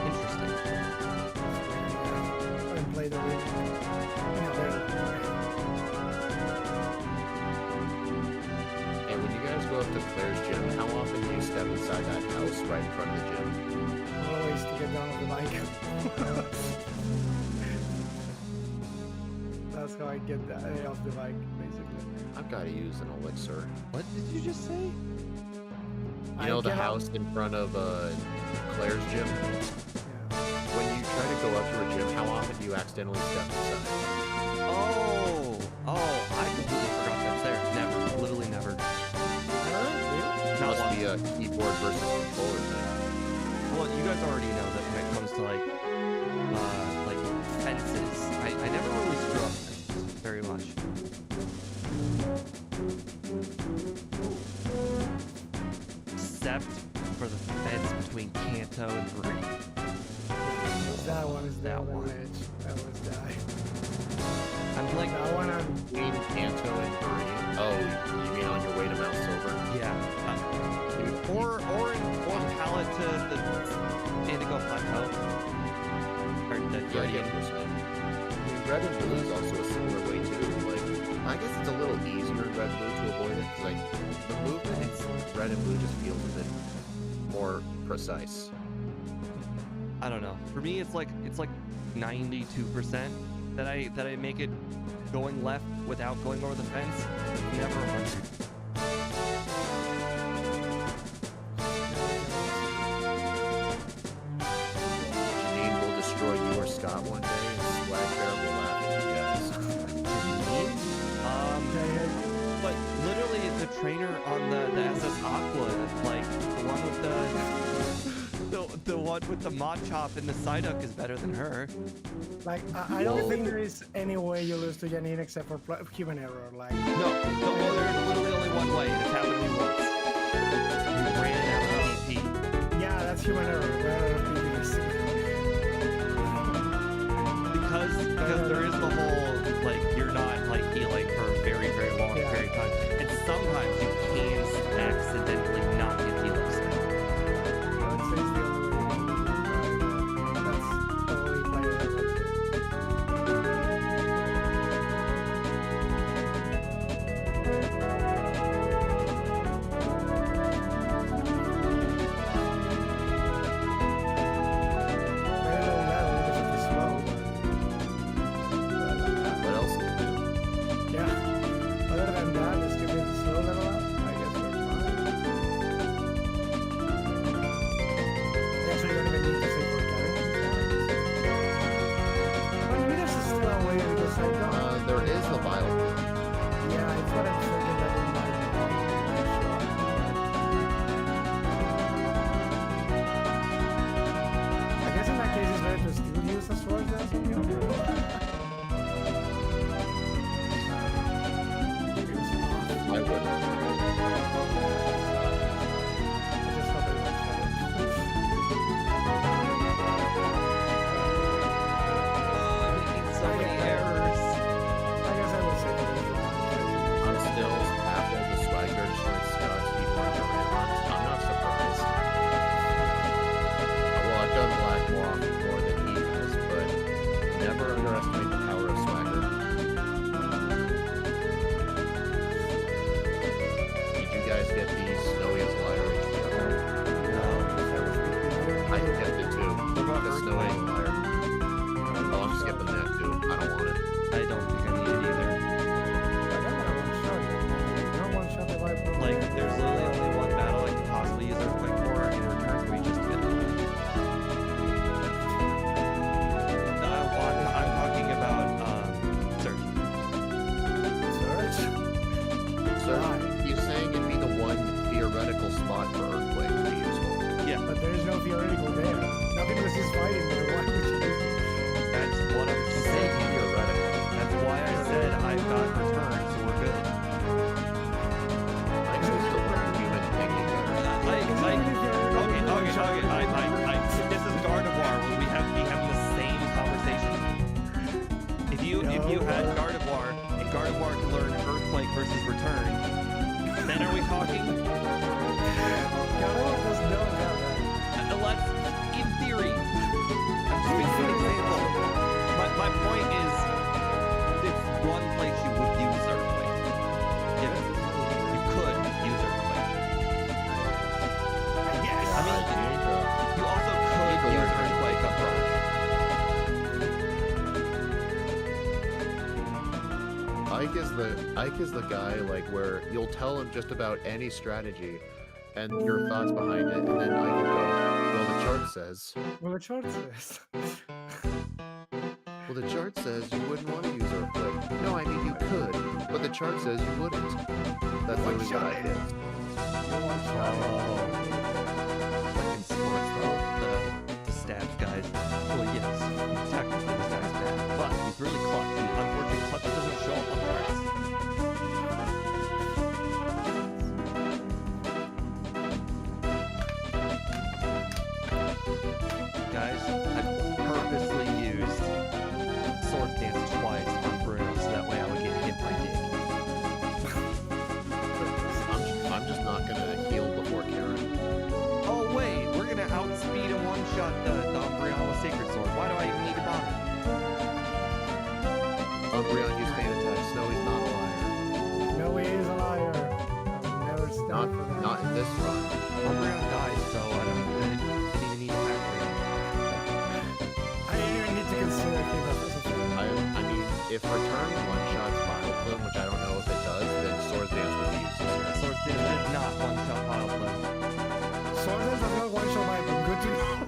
Interesting. And play the And when you guys go up to Claire's gym, how often do you step inside that house right in front of the gym? always to get down on the bike. That's how I get off the bike, basically. I've got to use an elixir. What did you just say? You know the house in front of Claire's gym? Yeah. When you try to go up to her gym, how often do you accidentally step inside? I completely forgot that's there. Never, literally never. It Not must once. be a keyboard versus controller thing. Well, you guys already know that when it comes to like fences, I never really screw up fences very much. Except for the fence between Kanto Kanto and Bree. That one is the That other one. edge. That was die. I'm like, That one I'm Queen, Kanto, and Green. Oh, you mean on your way to Mount Silver? yeah. Or palette to the Indigo Plateau. Or the Yeah, I get Guardian. what you're saying. I mean, Red and Blue is also a similar way too. Like, I guess it's a little easier in Red and Blue to avoid it. 'Cause, like, the movement in Red and Blue just feels a bit more precise. I don't know. For me, it's like 92% that I make it going left without going over the fence. Never 100. Janine will destroy you or Scott one day, and Swag Bear will laugh at you guys. But literally, the trainer on the SS Aqua, like the one with the one with the Machop and the Psyduck is better than her. like I don't think there is any way you lose to Janine except for human error. Like No, well, there's literally only one way. It's happened to me once. You ran out of PP. yeah, that's human error. Because there is the whole, like, you're not, like, healing for a very, very long Yeah. period of time. And sometimes you can accidentally not get healed. I would say it's the only way you can do it. That's totally player error. Maybe they'll level because of the slow, What else can you do? but yeah. Other than that, just give it the slow level up. I guess we're fine. Yeah, so you don't even need to say for characters. But maybe there's still a way because I don't. There is the Violet. Yeah, it's what I'm thinking that it might be. I guess in that case it's better to still use a sword than something else. I would. So many errors. I'm still baffled the Swag Bear destroyed Scott to be part of the Ramrod. I'm not surprised. Well, I've done Black more than he has, but never underestimate the power of Swagger. Did you guys get the Snowy as Liar HBO? I kept it too. about The Snowy as Liar. Oh, I'm skipping that too. I don't want it. I don't think I need it either. Like, there's literally only one battle I could possibly use Earthquake for, in return for me just to get it. I'm talking about, Surge. So he's saying it'd be the one theoretical spot for Earthquake to be useful. Yeah, But there is no theoretical there. Nothing was just fighting there. Why would you use it? that's what I'm Saying saying. theoretical. That's why I said I've got return, so we're good. I think it's the human thinking better. This is Gardevoir where we have the same conversation. If you had Gardevoir and Gardevoir can learn Earthquake versus Return, then are we talking? Gallade does not have that. Let's, in theory, I'm just making an example. My point is, it's one place you would use Earthquake. If you could use Earthquake. Yes. I mean, you also could use Earthquake up rock. Ike is the guy like where you'll tell him just about any strategy and your thoughts behind it, and then Ike will go, well, the chart says. Well, the chart says. Well, the chart says you wouldn't want to use Earthquake. No, I mean you could, but the chart says you wouldn't. That's literally what Ike is. Fucking sports though, the stats guys. Well, yes, technically this guy's bad, but he's really clutch. And unfortunately, clutch doesn't show up on charts. Umbreon used fan attack. Snowy's not a liar. No, he is a liar. I'll never Not, stand for that. not in this run. Umbreon died, so I don't even need to factor it. I didn't even need to consider him as a thing. I mean, if Return one-shots Bile Plume, which I don't know if it does, then Swords Dance would be useless here. Source did not one-shot Pile Plume. Swords are not one shot by him. Good to know.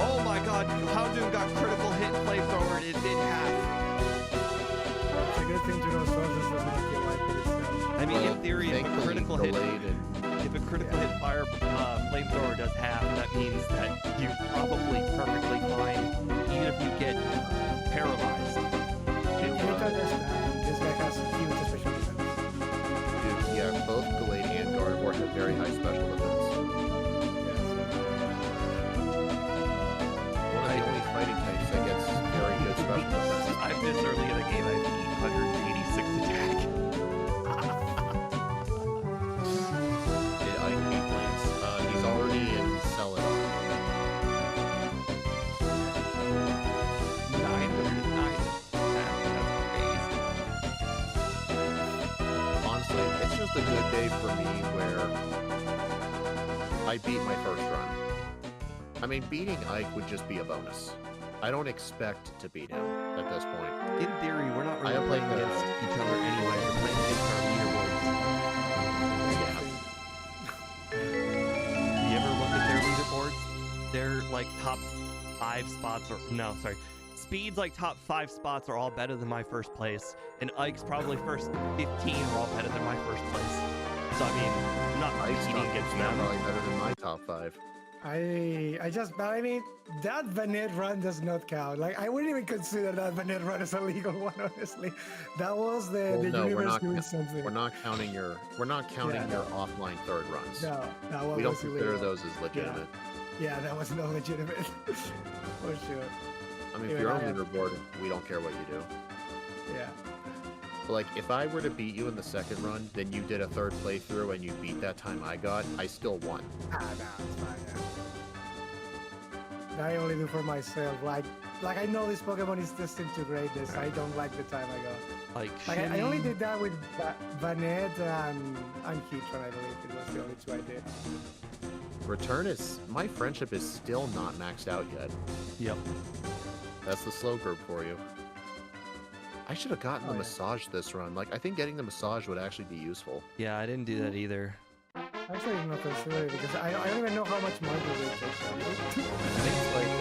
Oh my god, Howdoom got critical hit flamethrower and it did half. It's a good thing to know Swords does not get wiped with itself. I mean, Well, in theory, if a thankfully, critical hit Gallade and fire flamethrower does half, that means that you're probably perfectly fine, even if you get paralyzed. You need to understand, this guy has huge special defense. Dude, yeah, both Gallade and Gardevoir have very high special defense. One of the only fighting types that gets very good special defense. I'm this early in the game, I have 886 attack. I hate Lance. He's already in Celadon. 909 attack, that's Honestly, it's just a good day for me where I beat my first run. I mean, beating Ike would just be a bonus. I don't expect to beat him at this point. crazy. In theory, we're not I really am playing playing against each other anyway, we're playing against our leaderboards. Yeah. You ever look at their leaderboards? They're like top 5 spots, or no, sorry. Speed's like top 5 spots are all better than my first place, and Ike's probably first 15 are all better than my first place. So I mean, I'm not Ike's competing top against 15 are them. probably better than my top 5. But I mean, that Vanet run does not count. Like, I wouldn't even consider that Vanet run as a legal one, honestly. That was the Well, no, we're universe not, doing something. we're not counting your offline third runs. No, that one We don't was consider illegal. those as legitimate. Yeah, that was no legitimate. For sure. I mean, if Even you're I on have- leaderboard, we don't care what you do. Yeah. But like, if I were to beat you in the second run, then you did a third playthrough and you beat that time I got, I still won. Ah, no, it's fine. Yeah. That I only do for myself. Like I know this Pokemon is destined to greatness. I don't like the time I got. Like I only shitty- did that with Vanet and Heatran, I believe. It was the only two I did. Return is... My friendship is still not maxed out yet. Yep. That's the slow group for you. I should have gotten Oh, the yeah. massage this run. Like, I think getting the massage would actually be useful. Yeah, I didn't do that either. Actually, I'm not considering it because I don't even know how much money it takes. I think it's like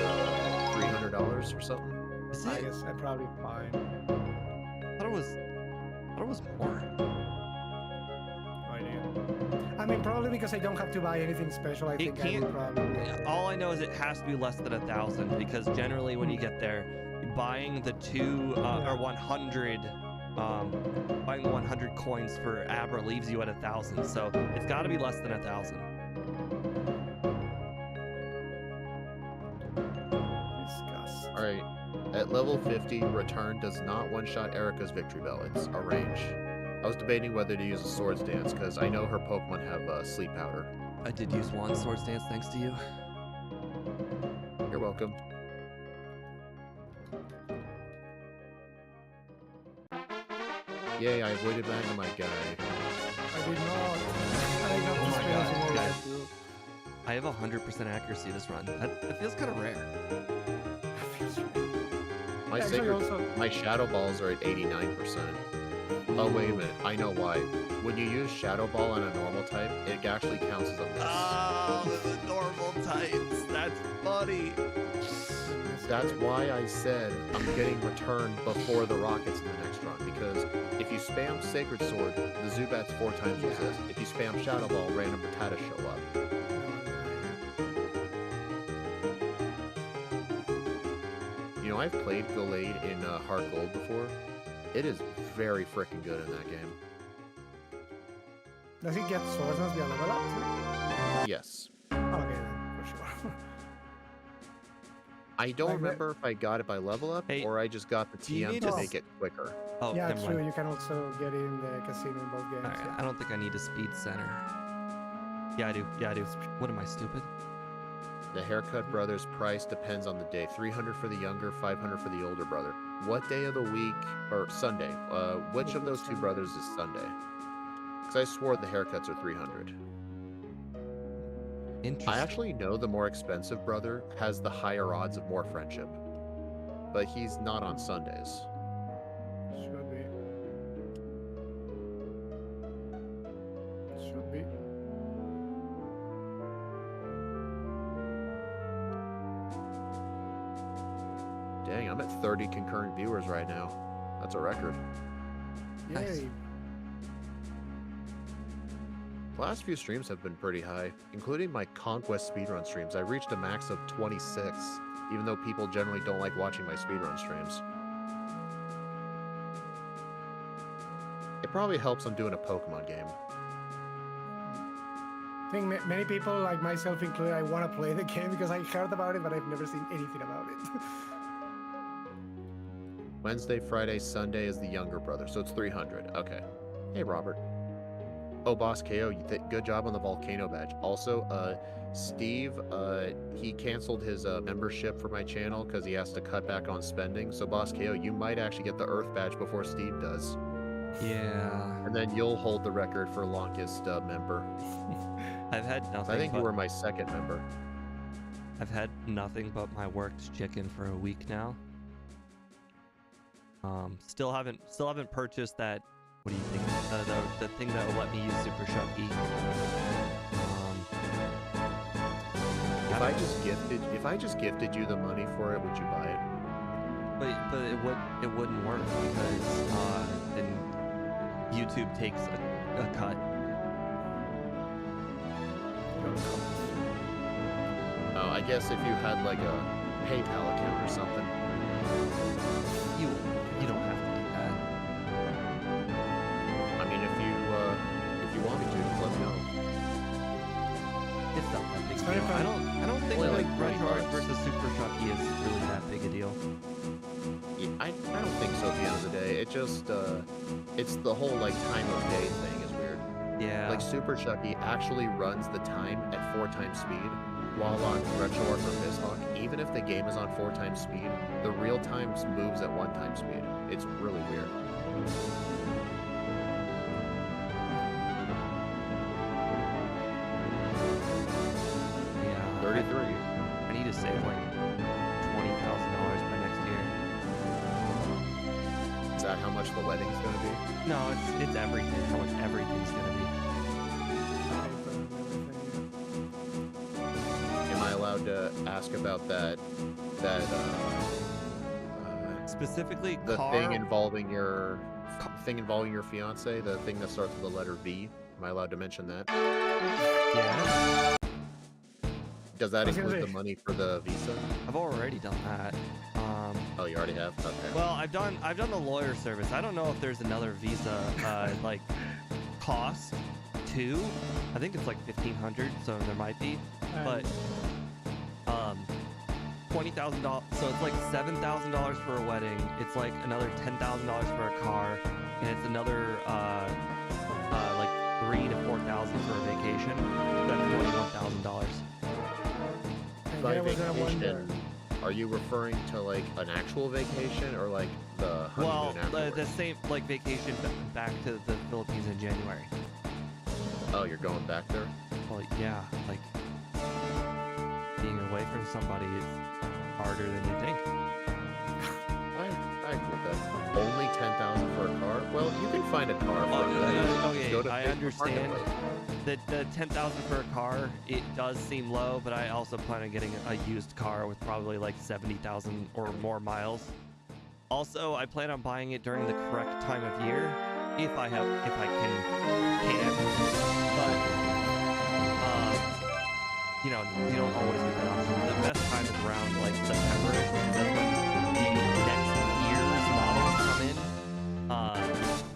$300 or something. Is I it? guess I'm probably fine. I thought it was more. No idea. I mean, probably because I don't have to buy anything special. I think I can't- would probably. All I know is it has to be less than 1,000 because generally when you get there, buying the 100 buying the 100 coins for Abra leaves you at 1,000, so it's got to be less than 1,000. Disgust. Alright, at level 50, Return does not one-shot Erica's Victory Bell. It's a range. I was debating whether to use a Swords Dance, because I know her Pokemon have Sleep Powder. I did use one Swords Dance thanks to you. You're welcome. Yay, I avoided Magnemite guy. I did not. I got Oh this my fancy God, one guys. too. I have 100% accuracy this run. That feels kind of rare. My Actually, Sacred... also, My Shadow Balls are at 89%. Oh, wait a minute. I know why. When you use Shadow Ball on a normal type, it actually counts as a miss. Oh, the normal types. That's funny. That's why I said I'm getting Return before the Rockets in the next run, because if you spam Sacred Sword, the Zubats 4 times Yeah. resist. If you spam Shadow Ball, random Rattata show up. You know, I've played Gallade in Heart Gold before. It is very freaking good in that game. does he get swords as via level up? Yes. Okay, then, for sure. I don't Like that- remember if I got it by level up Hey, or I just got the do you TM need to to make it quicker. Oh, Yeah, never true. mind. You can also get in the casino in both games. Alright, Yeah. I don't think I need a speed center. Yeah, I do. Yeah, I do. What am I, stupid? The haircut brother's price depends on the day. 300 for the younger, 500 for the older brother. What day of the week or Sunday? Which of those two brothers is Sunday? Because I swore the haircuts are 300. Interesting. I actually know the more expensive brother has the higher odds of more friendship, but he's not on Sundays. Should be. Should be. Dang, I'm at 30 concurrent viewers right now. That's a record. Yay. Nice. The last few streams have been pretty high, including my Conquest speedrun streams. I reached a max of 26, even though people generally don't like watching my speedrun streams. It probably helps I'm doing a Pokemon game. I think many people, like myself included, I want to play the game because I heard about it, but I've never seen anything about it. Wednesday, Friday, Sunday is the younger brother, so it's 300. Okay. Hey, Robert. Oh, Boss KO, good job on the volcano badge. Also, Steve, he canceled his membership for my channel because he has to cut back on spending. So, Boss KO, you might actually get the Earth badge before Steve does. Yeah. And then you'll hold the record for longest member. I've had nothing. I think but, you were my second member. I've had nothing but my worked chicken for a week now. Still haven't purchased that. What do you think? The thing that will let me use Super Shucky. If I just gifted you the money for it, would you buy it? But it wouldn't work because then YouTube takes a cut. Oh, I guess if you had like a PayPal account or something. You don't have to do that. I mean, if you want me to, just let me know. It's not that big a very deal. fun. I don't think Only like like Retro $20. versus Super Shucky is really that big a deal. Yeah, I don't think so at the end of the day. It just, it's the whole, like, time of day thing is weird. Yeah. Like, Super Chucky actually runs the time at 4 times speed, while on RetroArch or Mishawk, even if the game is on 4 times speed, the real time moves at 1 time speed. It's really weird. Yeah. 33. I need to save like $20,000 by next year. Is that how much the wedding's gonna be? No, it's everything. How much everything's gonna be. Am I allowed to ask about that Specifically, the car. thing involving your fiance, the thing that starts with the letter V? Am I allowed to mention that? Yeah. Does that I was gonna include the say- money for the visa? I've already done that. Oh, you already have? Okay. Well, I've done the lawyer service. I don't know if there's another visa like cost too. I think it's like $1,500, so there might be. But $20,000. So it's like $7,000 for a wedding. It's like another $10,000 for a car, and it's another like $3,000 to $4,000 for a vacation. That's $21,000. By I was gonna wonder. vacation, are you referring to like an actual vacation or like the Well, honeymoon afterwards? the same like vacation back to the Philippines in January. Oh, you're going back there? Well, yeah, like being away from somebody is harder than you think. I agree with that. Only 10,000 for a car? Well, you can find a car for Okay, go to I Facebook understand. Marketplace. The $10,000 for a car, it does seem low, but I also plan on getting a used car with probably like 70,000 or more miles. Also, I plan on buying it during the correct time of year, if I can. But you know, you don't always get that option. The best time is around like September, because that's when the next year's models come in,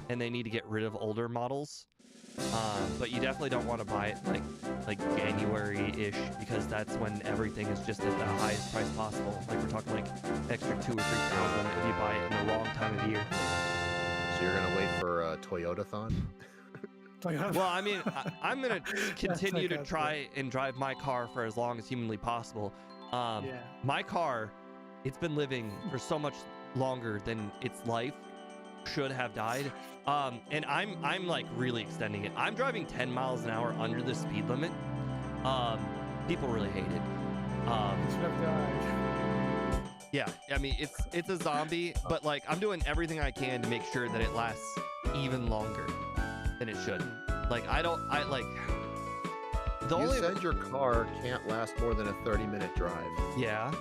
and they need to get rid of older models. But you definitely don't want to buy it like January-ish, because that's when everything is just at the highest price possible. Like we're talking like extra $2,000 or $3,000 if you buy it in the wrong time of year. So you're gonna wait for Toyotathon? Toyota. Well, I mean, I'm gonna continue to Toyota. try and drive my car for as long as humanly possible. Yeah. My car, it's been living for so much longer than its life should have died. And I'm like really extending it. I'm driving 10 miles an hour under the speed limit. People really hate it. It should have died. Yeah, I mean, it's a zombie, but like I'm doing everything I can to make sure that it lasts even longer than it should. Like the You only said your car can't last more than a 30-minute drive. yeah,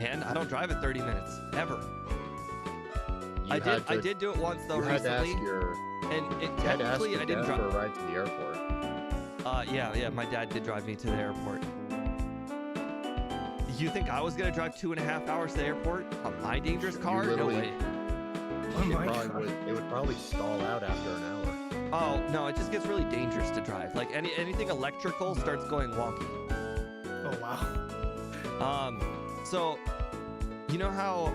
and I don't drive it 30 minutes ever. I did do it once though You had to ask recently, your, and you had to ask technically your I didn't dad for drive. a ride to the airport. Yeah, my dad did drive me to the airport. You think I was gonna drive 2.5 hours to the airport on my dangerous car? No literally- way. Oh It my probably god. it would probably stall out after an hour. Oh no, it just gets really dangerous to drive. Like anything electrical starts going wonky. Oh wow. So you know how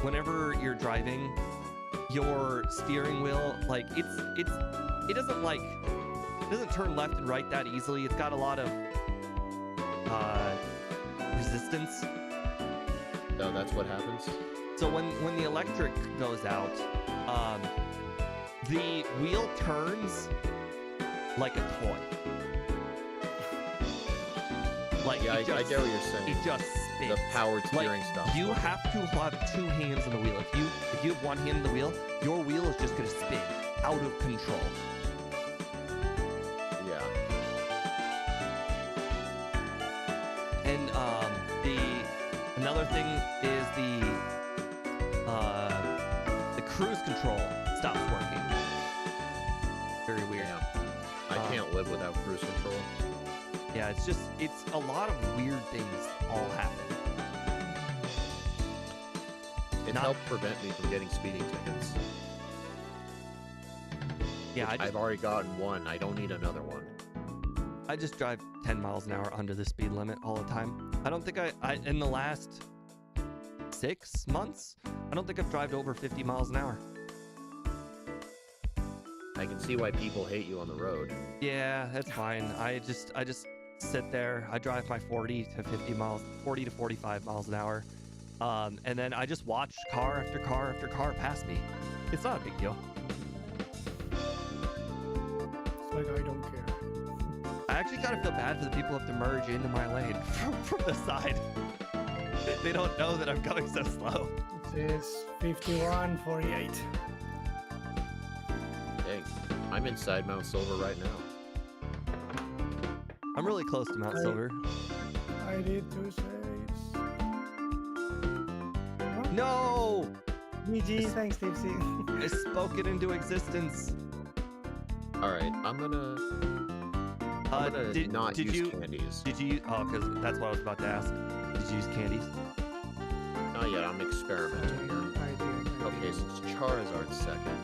whenever you're driving, your steering wheel like it doesn't turn left and right that easily. It's got a lot of resistance. No, that's what happens. So when the electric goes out, the wheel turns like a toy. Like Yeah, I it get just, what you're saying. it just spins. The powered Like, steering stuff. you have to have 2 hands on the wheel. If you have 1 hand on the wheel, your wheel is just gonna spin out of control. Yeah. And another thing is the cruise control stops working. Very weird. I can't live without cruise control. Yeah, it's a lot of weird things all happen. It Not- helped prevent me from getting speeding tickets. Yeah, I've already gotten one. I don't need another one. I just drive 10 miles an hour under the speed limit all the time. I don't think I in the last 6 months, I don't think I've driven over 50 miles an hour. I can see why people hate you on the road. Yeah, that's fine. I just sit there. I drive my 40 to 45 miles an hour. And then I just watch car after car after car pass me. It's not a big deal. It's like I don't care. I actually kind of feel bad for the people who have to merge into my lane from the side. They don't know that I'm going so slow. It is 51:48. Hey, I'm inside Mount Silver right now. I'm really close to Mount I- Silver. I did 2 saves. No! GG, thanks, Tipsy. I spoke it into existence. All right, I'm gonna not did use you candies. did you oh because that's what I was about to ask. Did you use candies? Not yet. I'm experimenting here. I did. Okay, so it's Charizard second.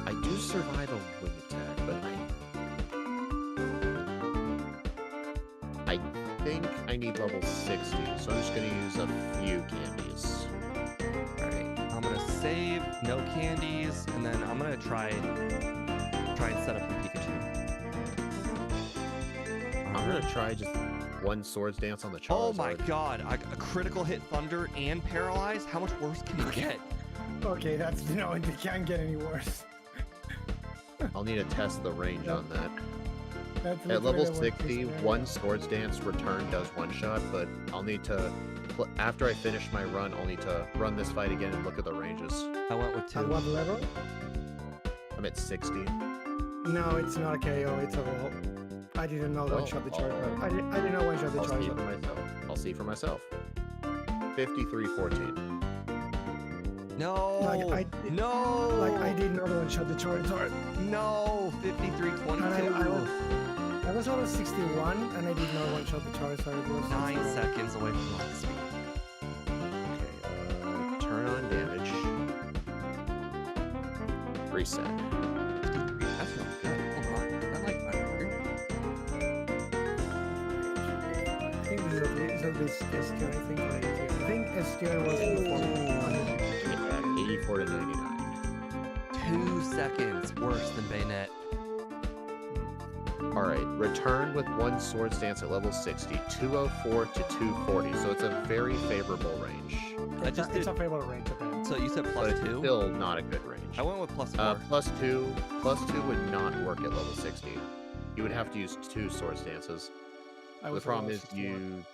I do survive a wing attack, but I think I need level 60, so I'm just gonna use a few candies. Alright. I'm gonna save, no candies, and then I'm gonna try and set up the Pikachu. I'm gonna try just one Swords Dance on the Charizard. Oh my god, a critical hit Thunder and Paralyze? How much worse can you get? Okay, that's it can't get any worse. I'll need to test the range on that. That's At level literally the worst 60, scenario. one Swords Dance return does one shot, but I'll need to, after I finish my run, I'll need to run this fight again and look at the ranges. I went with At 2. what level? I'm at 60. No, it's not a KO, it's a roll. I didn't know one shot the Charizard. I didn't know one shot the I'll see for Charizard. myself. I'll see for myself. 53-14. No! No! I did not one shot the Charizard. No! 53-22. I was almost 61 and I did not one shot the Charizard. It was 9 seconds away from lock speed. Okay, turn on damage. Reset. 53. That's really good. Hold on. I like my record. I think this is SQL. I think SQL was before. 84 to 99. 2 seconds worse than Bayonet. All right, return with 1 Swords Dance at level 60, 204 to 240. So it's a very favorable range. It's a favorable range. Okay. So you said But plus it's 2? still not a good range. I went with plus 4. Plus two would not work at level 60. You would have to use 2 Swords Dances. The problem is you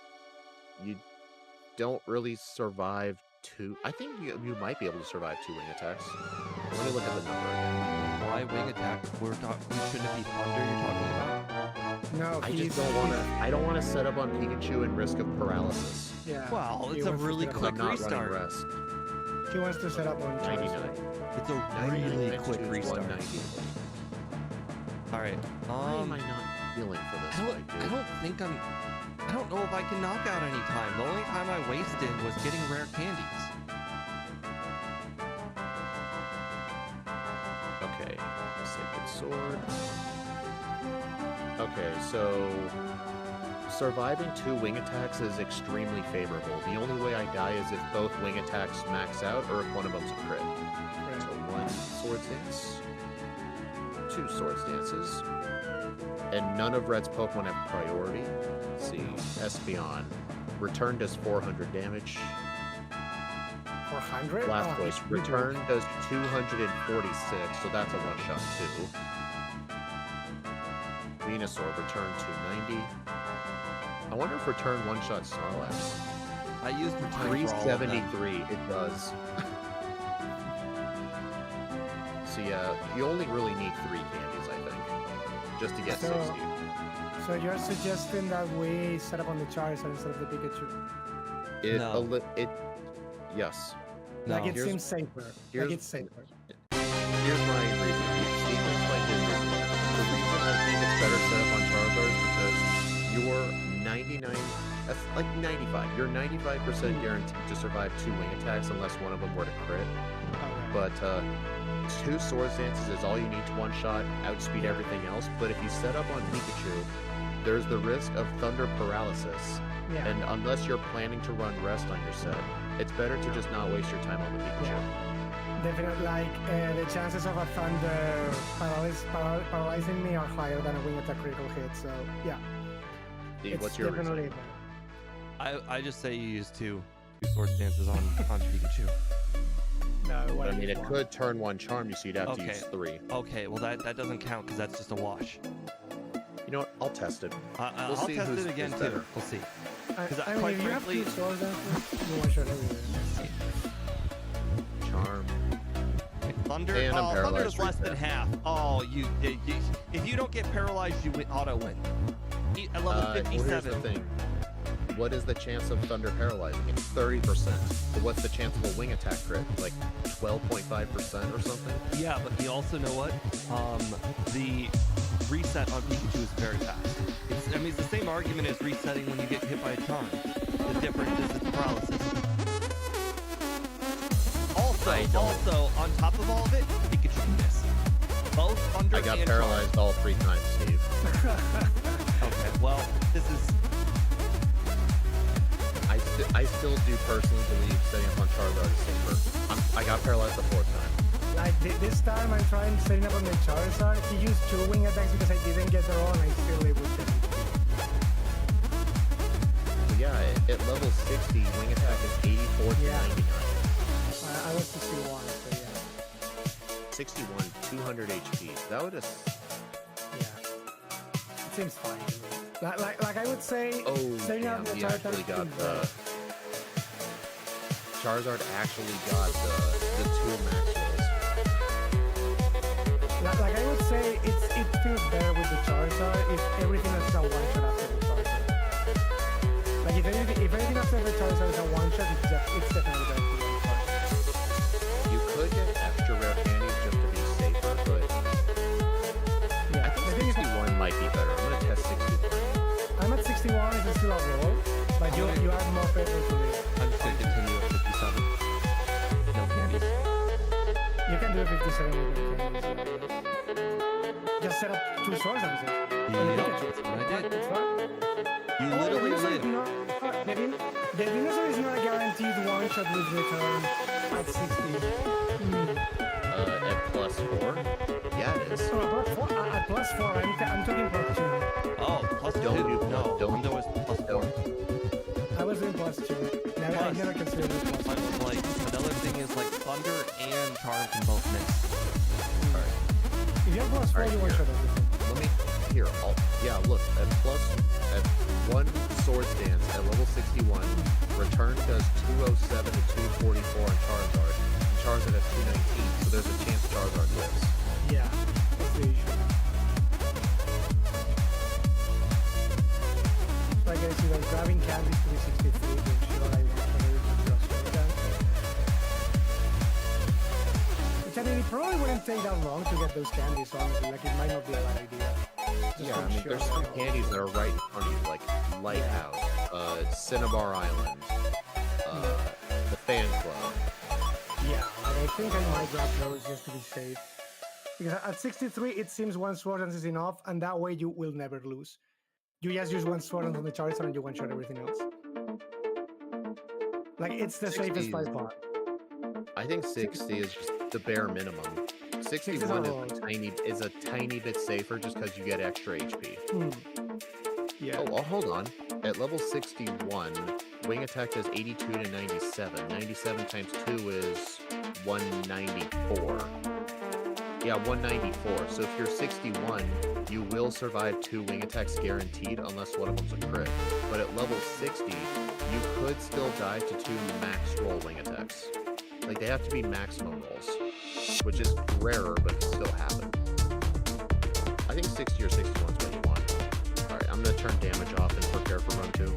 don't really survive 2. I think you might be able to survive 2 wing attacks. Let me look at the number again. Why wing attack? Shouldn't it be thunder you're talking about? No, I just don't want to. I don't want to set up on Pikachu and risk of paralysis. Yeah. Well, he it's a wants to really set up- quick I'm not restart. running rest. He wants to set up on 99. Charizard. It's a 99 really times quick 2 is restart. 190. All right. Why am I not feeling for this fight, dude? I don't know if I can knock out any time. The only time I wasted was getting rare candies. Okay, Sacred Sword. Okay, so surviving 2 wing attacks is extremely favorable. The only way I die is if both wing attacks max out or if one of them's a crit. So 1 Swords Dance, 2 Swords Dances, and none of Red's Pokemon have priority. Let's see, Espeon. Return does 400 damage. 400? Blastoise. Return does 246, so that's a one-shot too. Venusaur, return 290. I wonder if return one-shot Snorlax. I used return for all of them. 373, it does. So yeah, you only really need 3 candies, I think, just to get So- 60. So you're suggesting that we set up on the Charizard instead of the Pikachu? No. Yes. No. Like it Here's- seems safer. here's- Like it's safer. Here's my reason. Steve will explain his reason. The reason I think it's better set up on Charizard is because you're 99, that's like 95. You're 95% guaranteed to survive 2 wing attacks unless one of them were to crit. Okay. But 2 Swords Dances is all you need to one-shot, outspeed everything else. But if you set up on Pikachu, there's the risk of Thunder Paralysis. Yeah. And unless you're planning to run rest on your set, it's better to just not waste your time on the Pikachu. Definitely, like the chances of a Thunder paralyzing me are higher than a wing attack critical hit. So yeah, Steve, it's what's your reason? definitely I just say you use two Swords Dances on Pikachu. no. But I mean, it could turn 1 charm you, so you'd have to Okay. use 3. Okay, well that doesn't count because that's just a wash. You know what? I'll test it. I'll see test who's- it again who's too. better. We'll see. I 'Cause mean, quite if you have frankly- 2 swords, then you one shot everywhere. Charm. Thunder. And I'm Oh, Thunder paralyzed is less than reset. half. Oh, if you don't get paralyzed, you auto win. At level Well, here's 57. the thing. What is the chance of Thunder paralyzing? It's 30%. But what's the chance of a wing attack crit? Like 12.5% or something? Yeah, but you also know what? The reset on Pikachu is very fast. It's the same argument as resetting when you get hit by a charm. The difference is it's paralysis. Also, on top of all of it, Pikachu can miss. Both Thunder I got and paralyzed all 3 times, Steve. Charm. Okay, well, this is... I still do personally believe setting up on Charizard is safer. I got paralyzed the 4th time. Like this time, I'm trying setting up on the Charizard. He used 2 wing attacks because I didn't get the roll, and I still able to. But yeah, at level 60, wing attack is 84 to Yeah. 99. I was 61, so yeah. 61, 200 HP. That would have... Yeah. It seems fine to me. Like I would say, Oh, setting up damn, the he actually Charizard got is the... Charizard actually got the 2 max rolls. Like I would say, it feels better with the Charizard if everything else is a one shot after the Charizard. Like if everything after the Charizard is a one shot, it's definitely better to one Charizard. You could get extra rare candies just to be safer, but Yeah, I think 61 might be better. I'm gonna test 61. I'm at 61. It's still a roll, but you have more favor to it. I'm just going to continue at 57. No candies. You can do a 57 with the candies. Just set up 2 swords and Yeah, that's what I did. It's fine. You Oh, literally the live. Venusaur is not a guaranteed one shot with return at 60. At +4? Yeah, it is. So at +4, I'm talking +2. Oh, +2. Don't do No, don't- there was +4. I was doing +2. I Plus. never considered it +2. Like another thing is like Thunder and Charm can both mix. If you have +4, Alright, you one here. shot everything. Let me here. Yeah, look at 1 Swords Dance at level 61. Return does 207 to 244 on Charizard. And Charizard has 219, so there's a chance Charizard lives. Yeah, that's the issue. So I guess either grabbing candies to be 63 to ensure I which I mean, it probably wouldn't take that long to get those candies, honestly. Like, it might not be a bad idea. Just Yeah, to I mean, ensure there's that some I- candies that are right in front of you, like Lighthouse, Cinnabar Island, the Fan Club. Yeah, like, I think I might grab those just to be safe. Because at 63, it seems one sword dance is enough, and that way you will never lose. You just use one sword dance on the Charizard and you one-shot everything else. Like, it's the 60 safest by far. I think 60 is just the bare minimum. 61 is a tiny bit safer just because you get extra HP. Yeah. Oh, hold on. At level 61, Wing Attack does 82 to 97. 97 times 2 is 194. Yeah, 194. So if you're 61, you will survive 2 Wing Attacks guaranteed unless one of them's a crit. But at level 60, you could still die to 2 max roll Wing Attacks. Like, they have to be maximum rolls, which is rarer, but it can still happen. I think 60 or 61 is what you want. Alright, I'm going to turn damage off and prepare for run 2.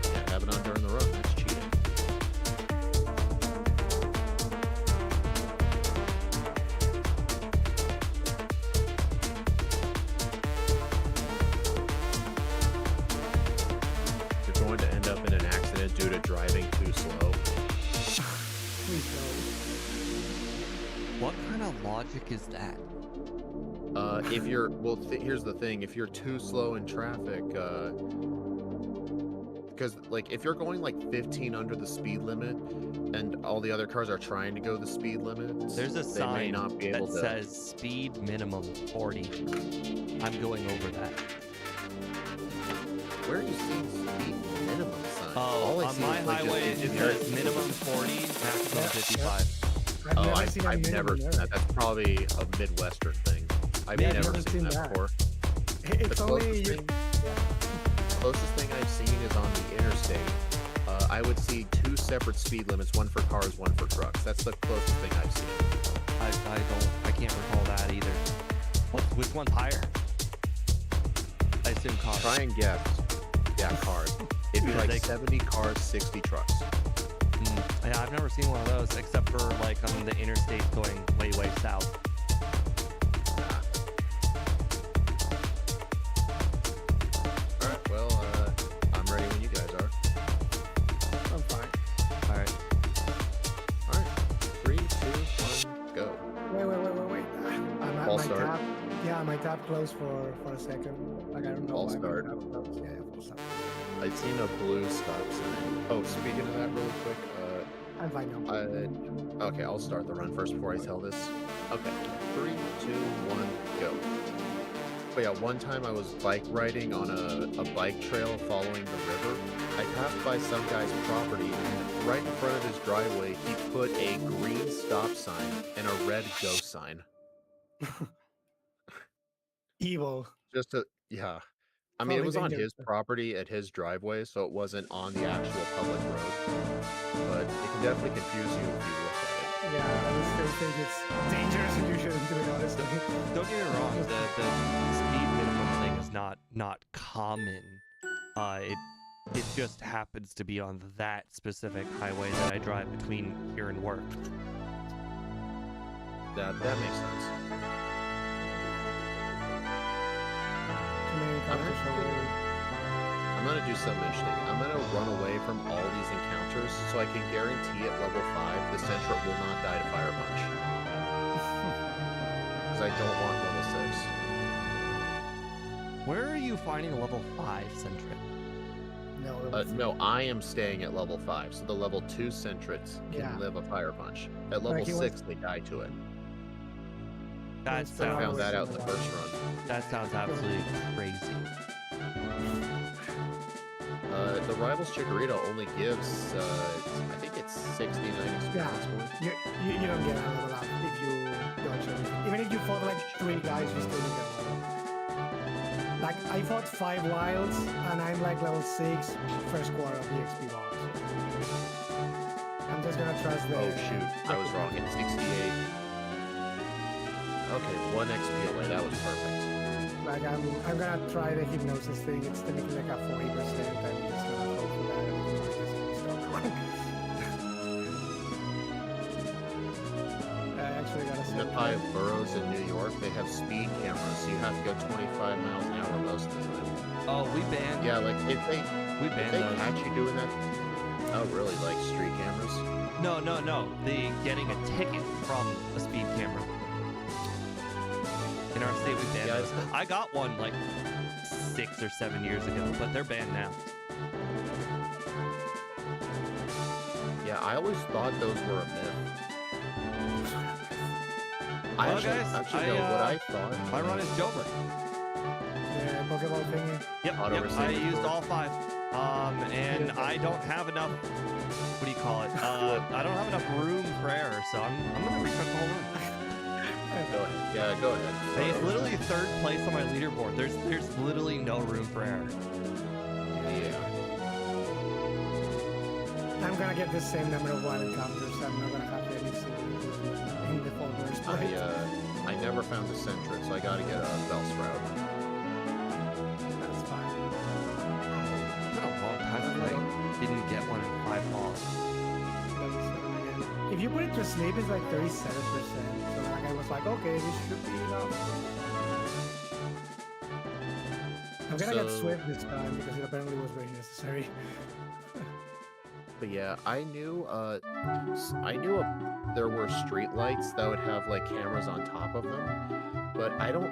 Can't have it on during the run. That's cheating. You're going to end up in an accident due to driving too slow. Please no. What kind of logic is that? If you're, well, here's the thing. If you're too slow in traffic, because, like, if you're going, like, 15 under the speed limit, and all the other cars are trying to go the speed limit, There's a they may sign not be that able to. says speed minimum 40. I'm going over that. Where are you seeing speed minimum sign? Oh, All I on see my is, like, just highway it generic- says minimum 40, maximum Yeah, 55. I've Oh, never seen a I've never minimum seen error. that. That's probably a Midwestern thing. I've Yeah, I've never never seen seen that that. before. It's The only closest you. thing, closest thing I've seen is on the interstate. I would see 2 separate speed limits, one for cars, one for trucks. That's the closest thing I've seen. I can't recall that either. Which one's higher? I assume cars. Try and guess. Yeah, cars. It'd be Yeah, like they- 70 cars, 60 trucks. Yeah, I've never seen one of those except for like on the interstate going way south. Alright, well, I'm ready when you guys are. I'm fine. All right. Alright, 3, 2, 1, go. Wait. I'm at False my start. tab. Yeah, my tab closed for a second. Like, I don't know False why my start. tab closed. Yeah, full start. I'd seen a blue stop sign. Oh, speaking of that really quick, I'm fine now. okay, I'll start the run first before I tell this. Okay, 3, 2, 1, go. But yeah, one time I was bike riding on a bike trail following the river. I passed by some guy's property, and right in front of his driveway, he put a green stop sign and a red go sign. Evil. Just to, yeah. I mean, it Probably was on dangerous. his property at his driveway, so it wasn't on the actual public road. But it can definitely confuse you if you look at Yeah, I still think it's dangerous and you shouldn't do it, honestly. Don't get me wrong. The speed minimum thing is not common. It just happens to be on that specific highway that I drive between here and work. it. That makes sense. Too many encounters already. I'm gonna do something interesting. I'm gonna run away from all these encounters so I can guarantee at level 5 the Sentret will not die to Fire Punch. Because I don't want level 6. Where are you finding a level 5 Sentret? No, level 3. No, I am staying at level 5, so the level 2 Centrets can Yeah. live a fire punch. At level he 6, they die to it. That I sounds found that out in the first run. that sounds absolutely crazy. The Rivals Chikorita only gives, I think it's 69 experience points. You don't get a level up if you dodge everything. Even if you fought like 3 guys, you still don't get a level up. Like, I fought 5 wilds, and I'm like level 6, first quarter of the XP box. I'm just gonna trust the... Oh shoot, I was wrong. It's 68. Okay, 1 XP away. That was perfect. Like, I'm gonna try the hypnosis thing. It's technically like a 40%. I'm just gonna hope for that. I actually gotta In say... the 5 boroughs in New York, they have speed cameras, so you have to go 25 miles an hour most of the time. Oh, we banned. Yeah, like if they banned those. catch you doing that. Oh, really? Like street cameras? No. The getting a ticket from a speed camera. In our state, we banned Yeah, those. I got one like 6 or 7 years ago, but they're banned now. Yeah, I always thought those were a myth. I Well, actually, guys, know what I thought. My run is Jover. The Pokeball thingy. Yep, Auto I receiver used cord. all 5. And I don't have enough. What do you call it? I don't have enough room for error, so I'm gonna restart the whole room. Go ahead. Yeah, go ahead. Hey, it's literally 3rd place on my leaderboard. There's literally no room for error. Yeah. I'm gonna get the same number of wild encounters. I'm not gonna have any single improvement in the folders. I never found the Centret, so I gotta get a Bellsprout. That's fine. It's been a long time since I didn't get one in 5 balls. 37 again. If you put it to sleep, it's like 37%. So like I was like, okay, this should be enough. I'm gonna get So- Swift this time because it apparently was very necessary. But yeah, I knew there were street lights that would have like cameras on top of them, but I don't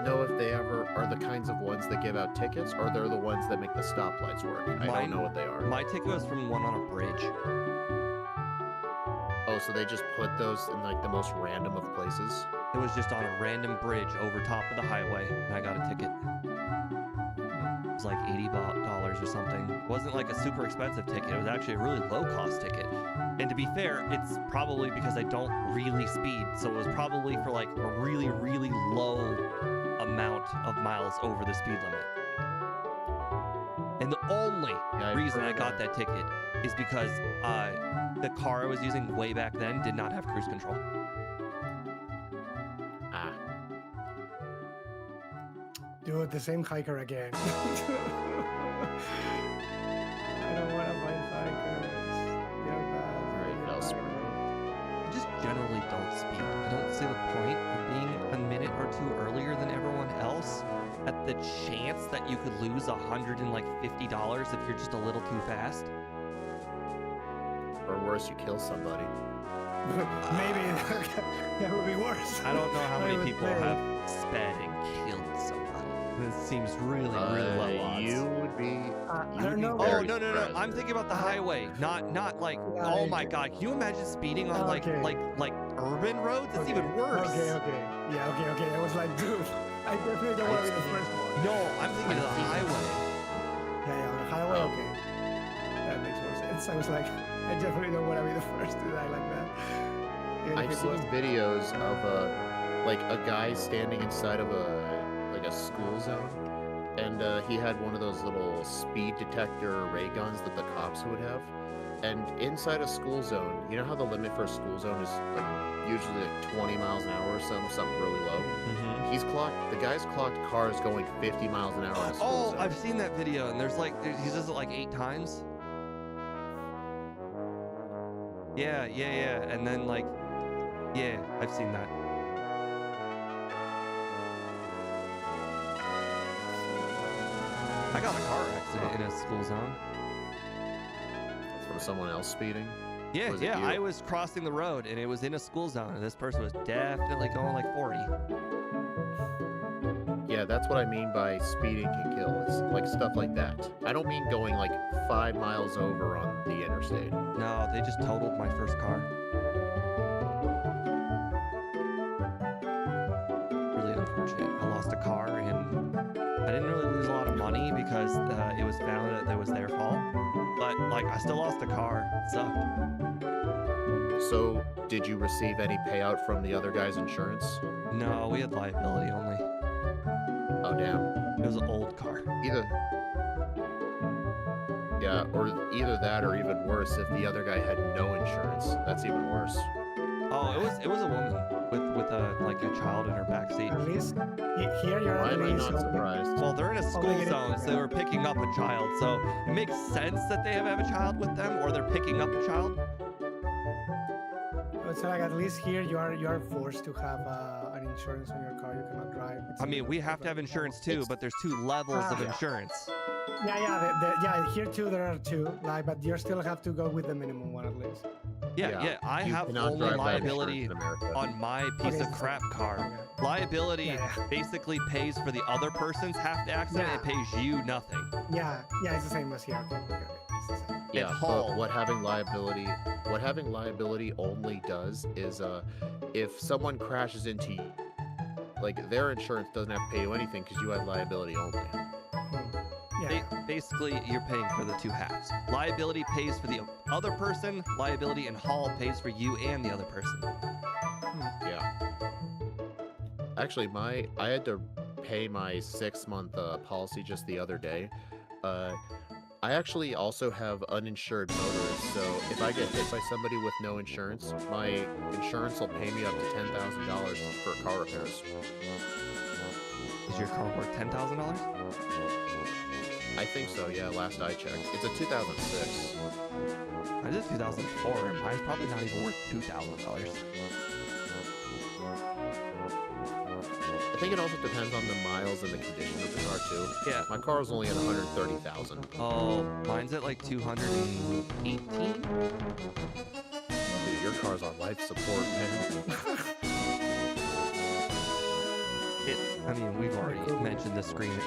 know if they ever are the kinds of ones that give out tickets or they're the ones that make the stoplights work. I don't know what they are. My ticket was from one on a bridge. Oh, so they just put those in like the most random of places? It was just on a random bridge over top of the highway, and I got a ticket. It was like $80 or something. It wasn't like a super expensive ticket. It was actually a really low-cost ticket. And to be fair, it's probably because I don't really speed, so it was probably for like a really, really low amount of miles over the speed limit. And the only reason I got that ticket is because the car I was using way back then did not have cruise control. Ah. Dude, the same hiker again. I don't want to find hikers. They're bad. Alright, Bellsprout. I just generally don't speed. I don't see the point of being a minute or 2 earlier than everyone else at the chance that you could lose $150 if you're just a little too fast. Or worse, you kill somebody. Maybe that would be worse. I don't know how many I would people say. have sped and killed somebody. This seems really low odds. You would be. I you would don't be know. Oh, very no. surprised. I'm thinking about the highway, not like, Yeah, oh my God. Can you imagine speeding on like urban roads? It's even worse. Okay. Yeah, okay. I was like, dude, I definitely don't want to be the first one. No, I'm thinking of the highway. Yeah, on the highway, Oh. okay. That makes more sense. I was like, I definitely don't want to be the first to die like that. Even if I've it seen was- videos of like a guy standing inside of a school zone, and he had one of those little speed detector ray guns that the cops would have. And inside a school zone, you know how the limit for a school zone is like usually like 20 miles an hour or something really low. The guy's clocked cars going 50 miles an hour in a school Oh, zone. I've seen that video, and he does it like 8 times. Yeah, and then I've seen that. I got a car accident in a school zone. From someone else speeding. Yeah, Was it you? I was crossing the road, and it was in a school zone, and this person was definitely going like 40. Yeah, that's what I mean by speeding can kill. It's like stuff like that. I don't mean going like 5 miles over on the interstate. No, they just totaled my first car. Really unfortunate. I lost a car, and I didn't really lose a lot of money because it was found that it was their fault. But like, I still lost a car. It sucked. So, did you receive any payout from the other guy's insurance? No, we had liability only. Oh, damn. It was an old car. Either. Yeah, or either that or even worse, if the other guy had no insurance. That's even worse. Oh, it was a woman with a like a child in her backseat. At least here you're Why at am I least not surprised? Well, they're in a school they get it. zone, so they were picking up a child. So it makes sense that they have a child with them, or they're picking up a child. So like at least here you are forced to have an insurance on your car. You cannot drive. I mean, we have to have insurance too, but there's 2 levels of Yeah. insurance. Yeah. Here too there are 2, like, but you still have to go with the minimum one at least. Yeah. I You have cannot only drive that liability insurance in America. on my piece Okay, of crap car. Okay. Liability Yeah. basically pays for the other person's half the accident. Yeah. It pays you nothing. Yeah, it's the same as here. Okay. It's the same. Yeah, Hall. but what having liability only does is if someone crashes into you, like their insurance doesn't have to pay you anything because you had liability only. Yeah. Basically, you're paying for the 2 halves. Liability pays for the other person. Liability and Hall pays for you and the other person. Yeah. Actually, I had to pay my 6-month policy just the other day. I actually also have uninsured motorists, so if I get hit by somebody with no insurance, my insurance will pay me up to $10,000 for car repairs. Is your car worth $10,000? I think so, yeah, last I checked. It's a 2006. I did 2004, and mine's probably not even worth $2,000. I think it also depends on the miles and the condition of the car, too. Yeah. My car was only at 130,000. Oh, mine's at like 218. Dude, your car's on life support, man. I mean, we've already mentioned the screeching thing.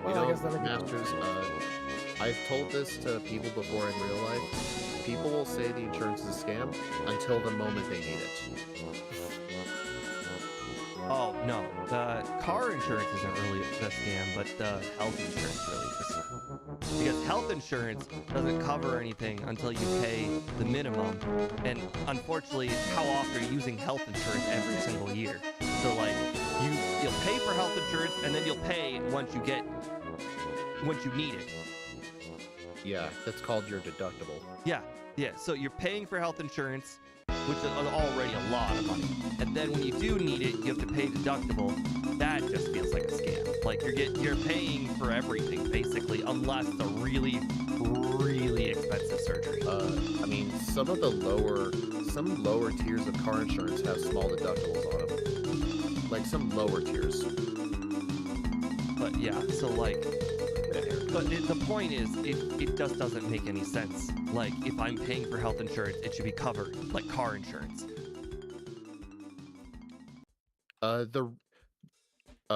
You Well, I know, guess that'll be Masters, I've told this to people before in real life. People will say the insurance is a scam until the moment they need it. Oh, no. The car insurance isn't really a scam, but the health insurance really is. Because health insurance doesn't cover anything until you pay the minimum. And unfortunately, how often are you using health insurance every single year? So like, you'll pay for health insurance and then you'll pay once you need it. Yeah, that's called your deductible. Yeah. So you're paying for health insurance, which is already a lot of money. And then when you do need it, you have to pay deductible. That just feels like a scam. Like you're paying for everything basically, unless it's a really, really expensive surgery. I mean, some lower tiers of car insurance have small deductibles on them. Like some lower tiers. But yeah, so like, the point is, it just doesn't make any sense. Like, if I'm paying for health insurance, it should be covered, like car insurance.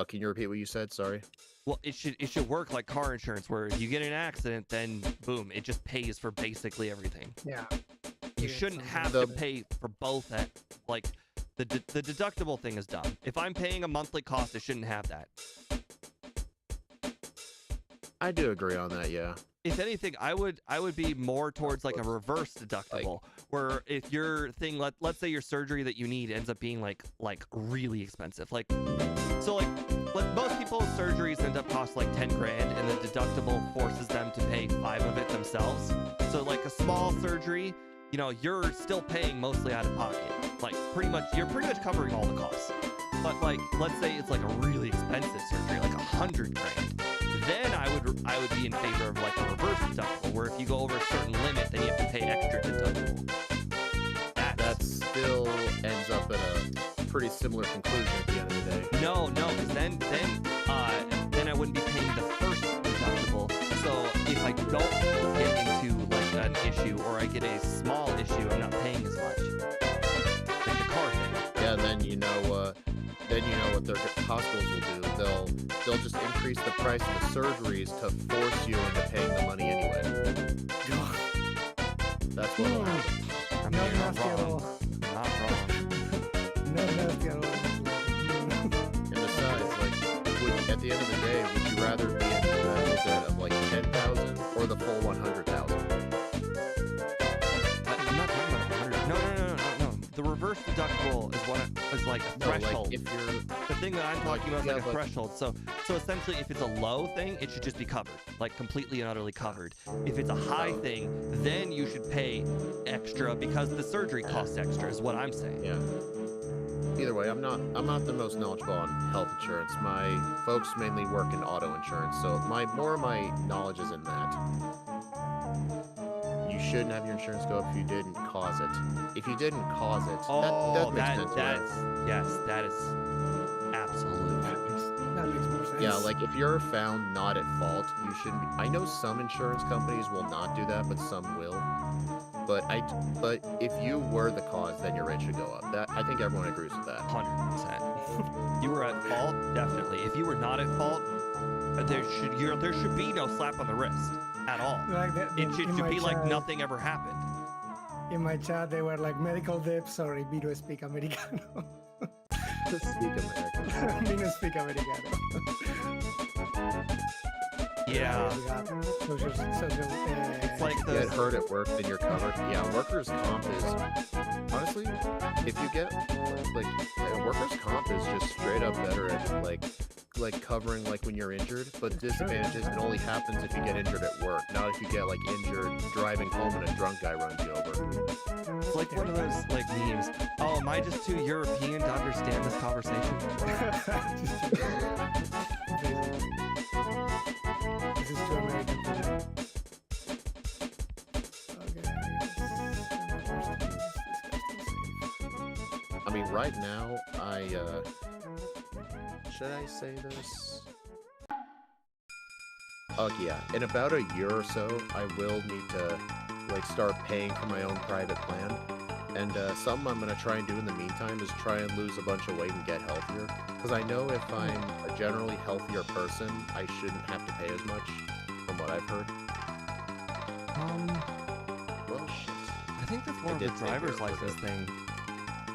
Can you repeat what you said? Sorry. Well, it should work like car insurance, where if you get in an accident, then boom, it just pays for basically everything. Yeah. You shouldn't have to pay for both at, like, the deductible thing is dumb. If I'm paying a monthly cost, I shouldn't have that. I do agree on that, yeah. If anything, I would be more towards like a reverse deductible, where if your thing, let's say your surgery that you need ends up being like really expensive, like most people's surgeries end up cost like 10 grand, and the deductible forces them to pay 5 of it themselves. So like a small surgery, you know, you're still paying mostly out of pocket. Like you're pretty much covering all the costs. But like, let's say it's like a really expensive surgery, like 100 grand. Then I would be in favor of like a reverse deductible, where if you go over a certain limit, then you have to pay extra deductible. That still ends up at a pretty similar conclusion at the end of the day. No, because then I wouldn't be paying the first deductible. So if I don't get into like an issue, or I get a small issue, I'm not paying as much. Like the car thing. Yeah, then you know what their hospitals will do. They'll just increase the price of the surgeries to force you into paying the money anyway. That's what will happen. I mean, Not you're not nasty at wrong. all. Not wrong. Not nasty at all. And besides, like, at the end of the day, would you rather be in a medical debt of like 10,000 or the full 100,000? I'm not talking about 100. No. The reverse deductible is like a No, threshold. like if you're The thing that I'm talking about is like a but- threshold. So essentially, if it's a low thing, it should just be covered, like completely and utterly covered. If it's a high thing, then you should pay extra because the surgery costs extra. Is what I'm saying. Yeah. Either way, I'm not the most knowledgeable on health insurance. My folks mainly work in auto insurance, so more of my knowledge is in that. You shouldn't have your insurance go up if you didn't cause it. If you didn't cause it, that makes sense, right? Yes, that is absolute. That makes more sense. Yeah, like if you're found not at fault, you shouldn't be. I know some insurance companies will not do that, but some will. But if you were the cause, then your rate should go up. That I think everyone agrees with that. 100%. You were at fault, definitely. If you were not at fault, there should be no slap on the wrist at all. Like that, It should in my be like chat- nothing ever happened. In my chat, they were like medical debt. Sorry, Vito speak americano. Speak American. Vino speak americano. Yeah. It's like If you get hurt at work, then you're covered. Yeah, workers' comp is honestly, if you get like workers' comp is just straight up better at like covering like when you're injured. But disadvantage is it only happens if you get injured at work, not if you get like injured driving home and a drunk guy runs you over. It's like one of those like memes. Oh, am I just too European to understand this conversation? This is too American for me. Okay, I mean, right now, should I say this? Oh yeah, in about a year or so, I will need to like start paying for my own private plan. And something I'm gonna try and do in the meantime is try and lose a bunch of weight and get healthier. Because I know if I'm a generally healthier person, I shouldn't have to pay as much, from what I've heard. Well, shit. I think that's more of a did say driver's Europe was license thing.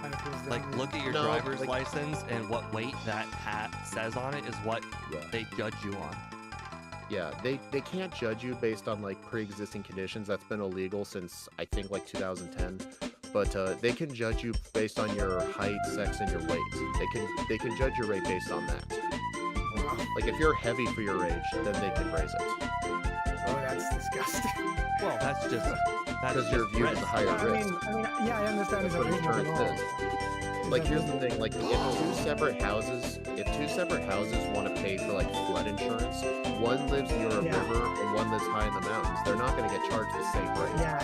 American. Like, look at your No, driver's like- license and what weight that hat says on it is what Yeah. they judge you on. Yeah, they can't judge you based on like pre-existing conditions. That's been illegal since I think like 2010. But they can judge you based on your height, sex, and your weight. They can judge your rate based on that. Like if you're heavy for your age, then they can raise it. Oh, that's disgusting. Well, that's just Because you're viewed as a higher I risk. mean, yeah, I understand That's it's a what business and insurance all. is. It's Like a here's the business. thing, like if two separate houses want to pay for like flood insurance, one lives near a Yeah. river and one lives high in the mountains. They're not going to get charged the same rate. Yeah.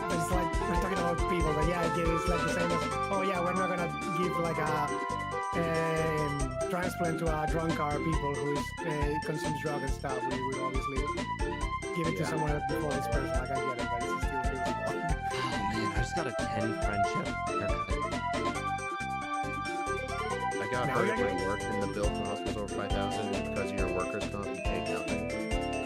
But it's like we're talking about people, but yeah, it's like the same as yeah, we're not gonna give like a transplant to a drunkard people who is consumes drugs and stuff. We would obviously give it to Yeah. someone else before this person. Like I get it, but it's still feasible. Oh man, I just got a 10 friendship haircut. I got Now hurt you're at my work and the bill from the hospital's over 5,000 because of your workers' comp, you paid nothing.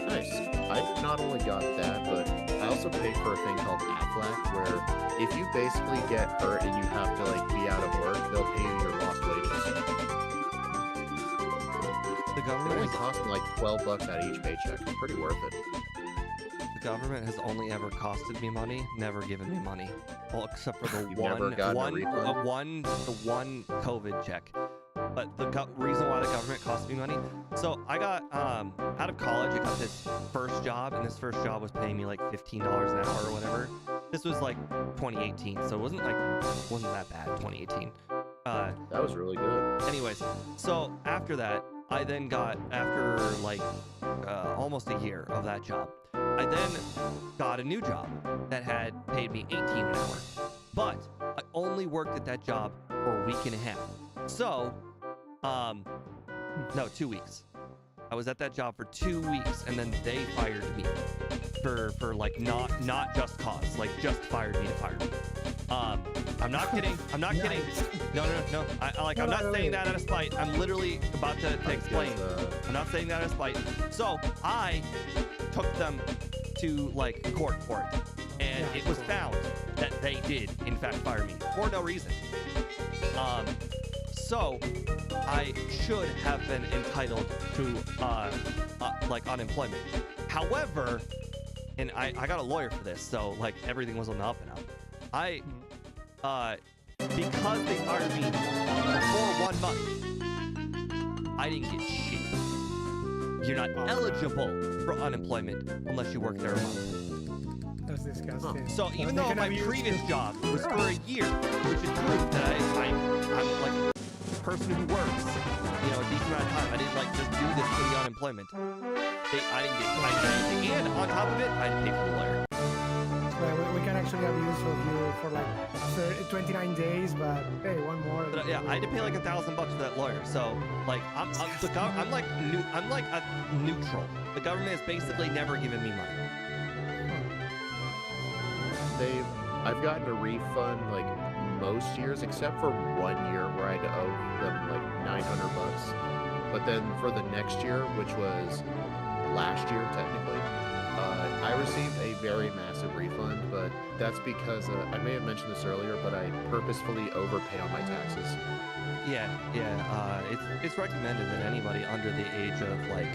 Nice. I not only got that, but I also paid for a thing called AFLAC, where if you basically get hurt and you have to like be out of work, they'll pay you your lost wages. The It government only has, cost me like $12 out of each paycheck. It's pretty worth it. the government has only ever costed me money, never given me money. Well, except for the You've never gotten a refund? one COVID check. But the reason why the government cost me money, so I got out of college, I got this first job, and this first job was paying me like $15 an hour or whatever. This was like 2018, so it wasn't that bad. 2018. That was really good. Anyways, so after that, I then got, after like almost a year of that job, I then got a new job that had paid me 18 an hour. But I only worked at that job for a week and a half. So, no, 2 weeks. I was at that job for 2 weeks, and then they fired me for like not just cause, like just fired me to fire me. I'm not kidding. I'm not kidding. No. I'm not saying that out of spite. I'm literally about to explain. I'm not saying that out of spite. So I took them to like court for it, and it was found that they did in fact fire me for no reason. So I should have been entitled to like unemployment. However, and I got a lawyer for this, so like everything was on the up and up. Because they fired me for 1 month, I didn't get shit. You're not eligible for unemployment unless you work there a month. That's disgusting. So even though my previous job was for a year, which is proof that I'm like a person who works, you know, a decent amount of time. I didn't like just do this for the unemployment. I didn't get anything, and on top of it, I had to pay for the lawyer. We can actually have use of you for like 29 days, but hey, one more. But, yeah, I had to pay like $1,000 for that lawyer. So like I'm like a neutral. The government has basically never given me money. I've gotten a refund like most years except for 1 year where I had to owe them like $900. But then for the next year, which was last year technically, I received a very massive refund, but that's because I may have mentioned this earlier, but I purposefully overpay on my taxes. Yeah. It's recommended that anybody under the age of like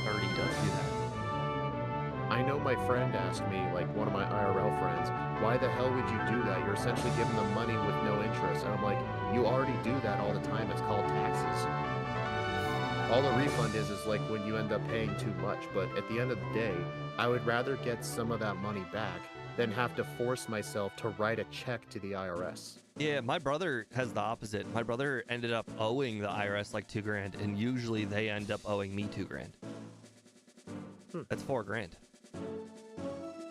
30 does do that. I know my friend asked me, like one of my IRL friends, why the hell would you do that? You're essentially giving them money with no interest. And I'm like, you already do that all the time. It's called taxes. All the refund is like when you end up paying too much. But at the end of the day, I would rather get some of that money back than have to force myself to write a check to the IRS. Yeah, my brother has the opposite. My brother ended up owing the IRS like $2,000, and usually they end up owing me $2,000. That's $4,000.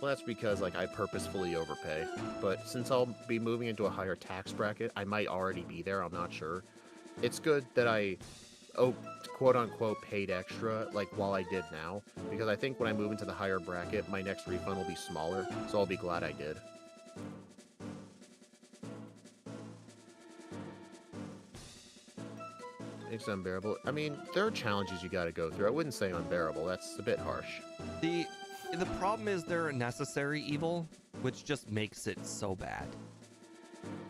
Well, that's because like I purposefully overpay. But since I'll be moving into a higher tax bracket, I might already be there. I'm not sure. It's good that I, quote unquote, paid extra like while I did now, because I think when I move into the higher bracket, my next refund will be smaller. So I'll be glad I did. It's unbearable. I mean, there are challenges you got to go through. I wouldn't say unbearable. That's a bit harsh. The problem is they're a necessary evil, which just makes it so bad.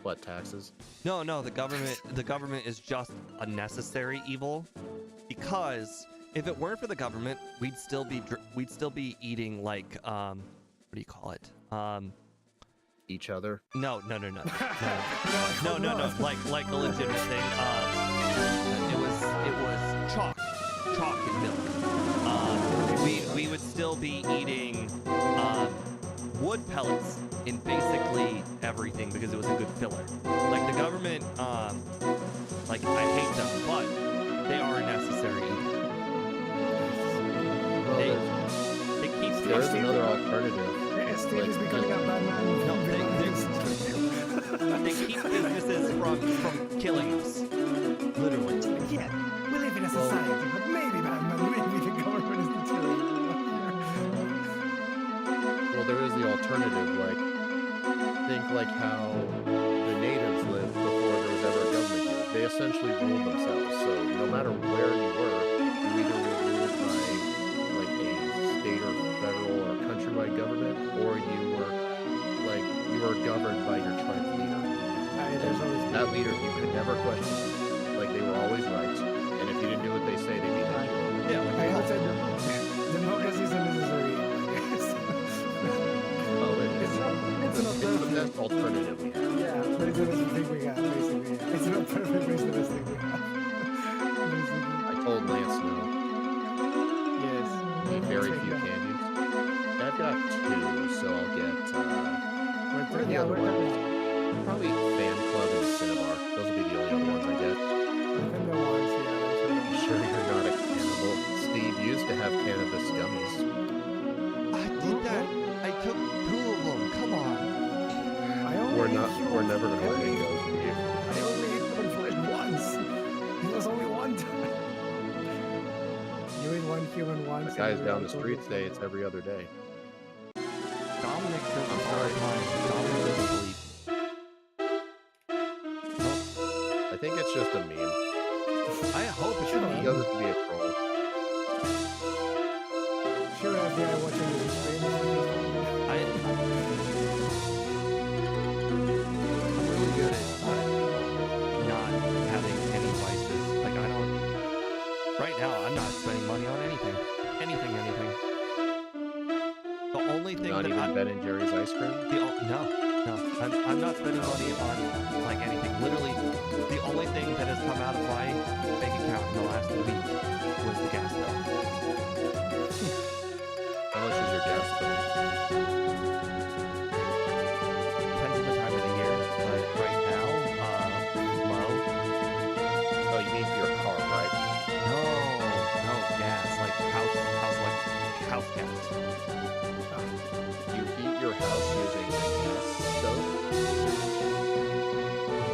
What, taxes? No, the government is just a necessary evil, because if it weren't for the government, we'd still be eating like what do you call it? Each other? No. No. Like a legitimate thing. It was chalk and milk. We would still be eating wood pellets in basically everything because it was a good filler. Like the government, like I hate them, but they are a necessary evil. Well, They keep. there's another alternative. Steve is becoming a bad man. No, they keep businesses from killing us. Literally. Yeah, we live in a society, but maybe Batman, maybe the government is the tyranny. Well, there is the alternative, like, think like how the natives lived before there was ever a government here. They essentially ruled themselves, so no matter where you were, you either were ruled by, like, a state or federal or countrywide government, or you were governed by your tribe's leader. And that leader, you could never question. Like, they were always right, and if you didn't do what they say, they'd be right. Yeah, like I would say democracy is a necessary. It's the best alternative we have. Yeah, but it's the best thing we got, basically. It's not perfect, but it's the best thing we have. I told Lance no. Yes. Need very few candies. I've got 2, so I'll get, what are the other ones? Probably Fan Club and Cinnabar. Those will be the only other ones I get. And the ones, yeah. I'm sure you're not a cannibal. Steve used to have cannabis gummies. I did that. I took 2 of them. Come on. We're never gonna let it go from you. I only ate them for like once. It was only one time. You ate one human once. The guys down the street say it's every other day. Dominic says I'm sorry. Dominic doesn't believe. think it's just a meme. I hope it's Sure. a He meme. does it to be a troll. Sure, as the guy watching the stream. I'm really good at not having any vices. Like I don't. Right now, I'm not spending money on anything. Anything. The only thing Not that even Ben and Jerry's ice cream. no. I'm not spending money on like anything. Literally, the only thing that has come out of my bank account in the last week was the gas bill. How much is your gas bill? Depends on the time of the year, but right now, low. Oh, you mean for your car, right? No, gas, like house gas. You heat your house using a gas stove?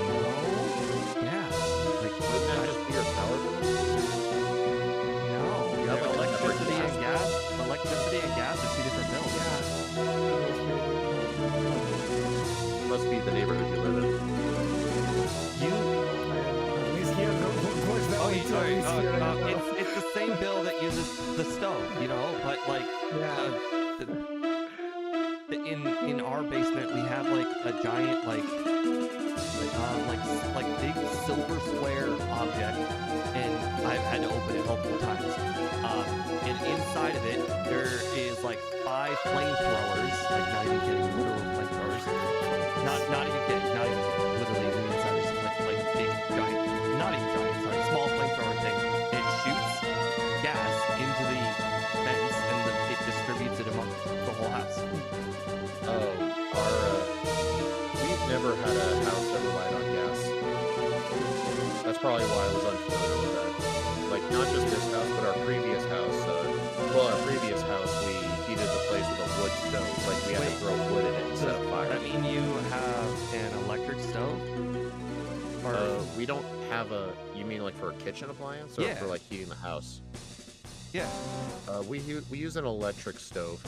No, gas. Like, Wouldn't that just be your power bill? no. You have like a separate Electricity gas and gas. Electricity and gas are two different bills. Must be the neighborhood you live in. You. At least here, goes that way too. At least here, It's the same bill that uses the stove, you know, but like yeah. in our basement we have like a giant like big silver square object, and I've had to open it multiple times. And inside of it there is like 5 flamethrowers, like not even kidding, literal flamethrowers. Not even kidding, literally the inside is like big giant, not even giant, sorry, small flamethrower thing. It shoots gas into the fence and it distributes it among the whole house. Oh, we've never had a house that relied on gas. That's probably why I was unfamiliar with that. Like, not just this house, but our previous house. Our previous house, we heated the place with a wood stove. Like, we had to throw wood in it instead of fire. I mean, you have an electric stove? Or We don't have a... You mean like for a kitchen appliance? Or Yeah. for like heating the house? yeah. We use an electric stove.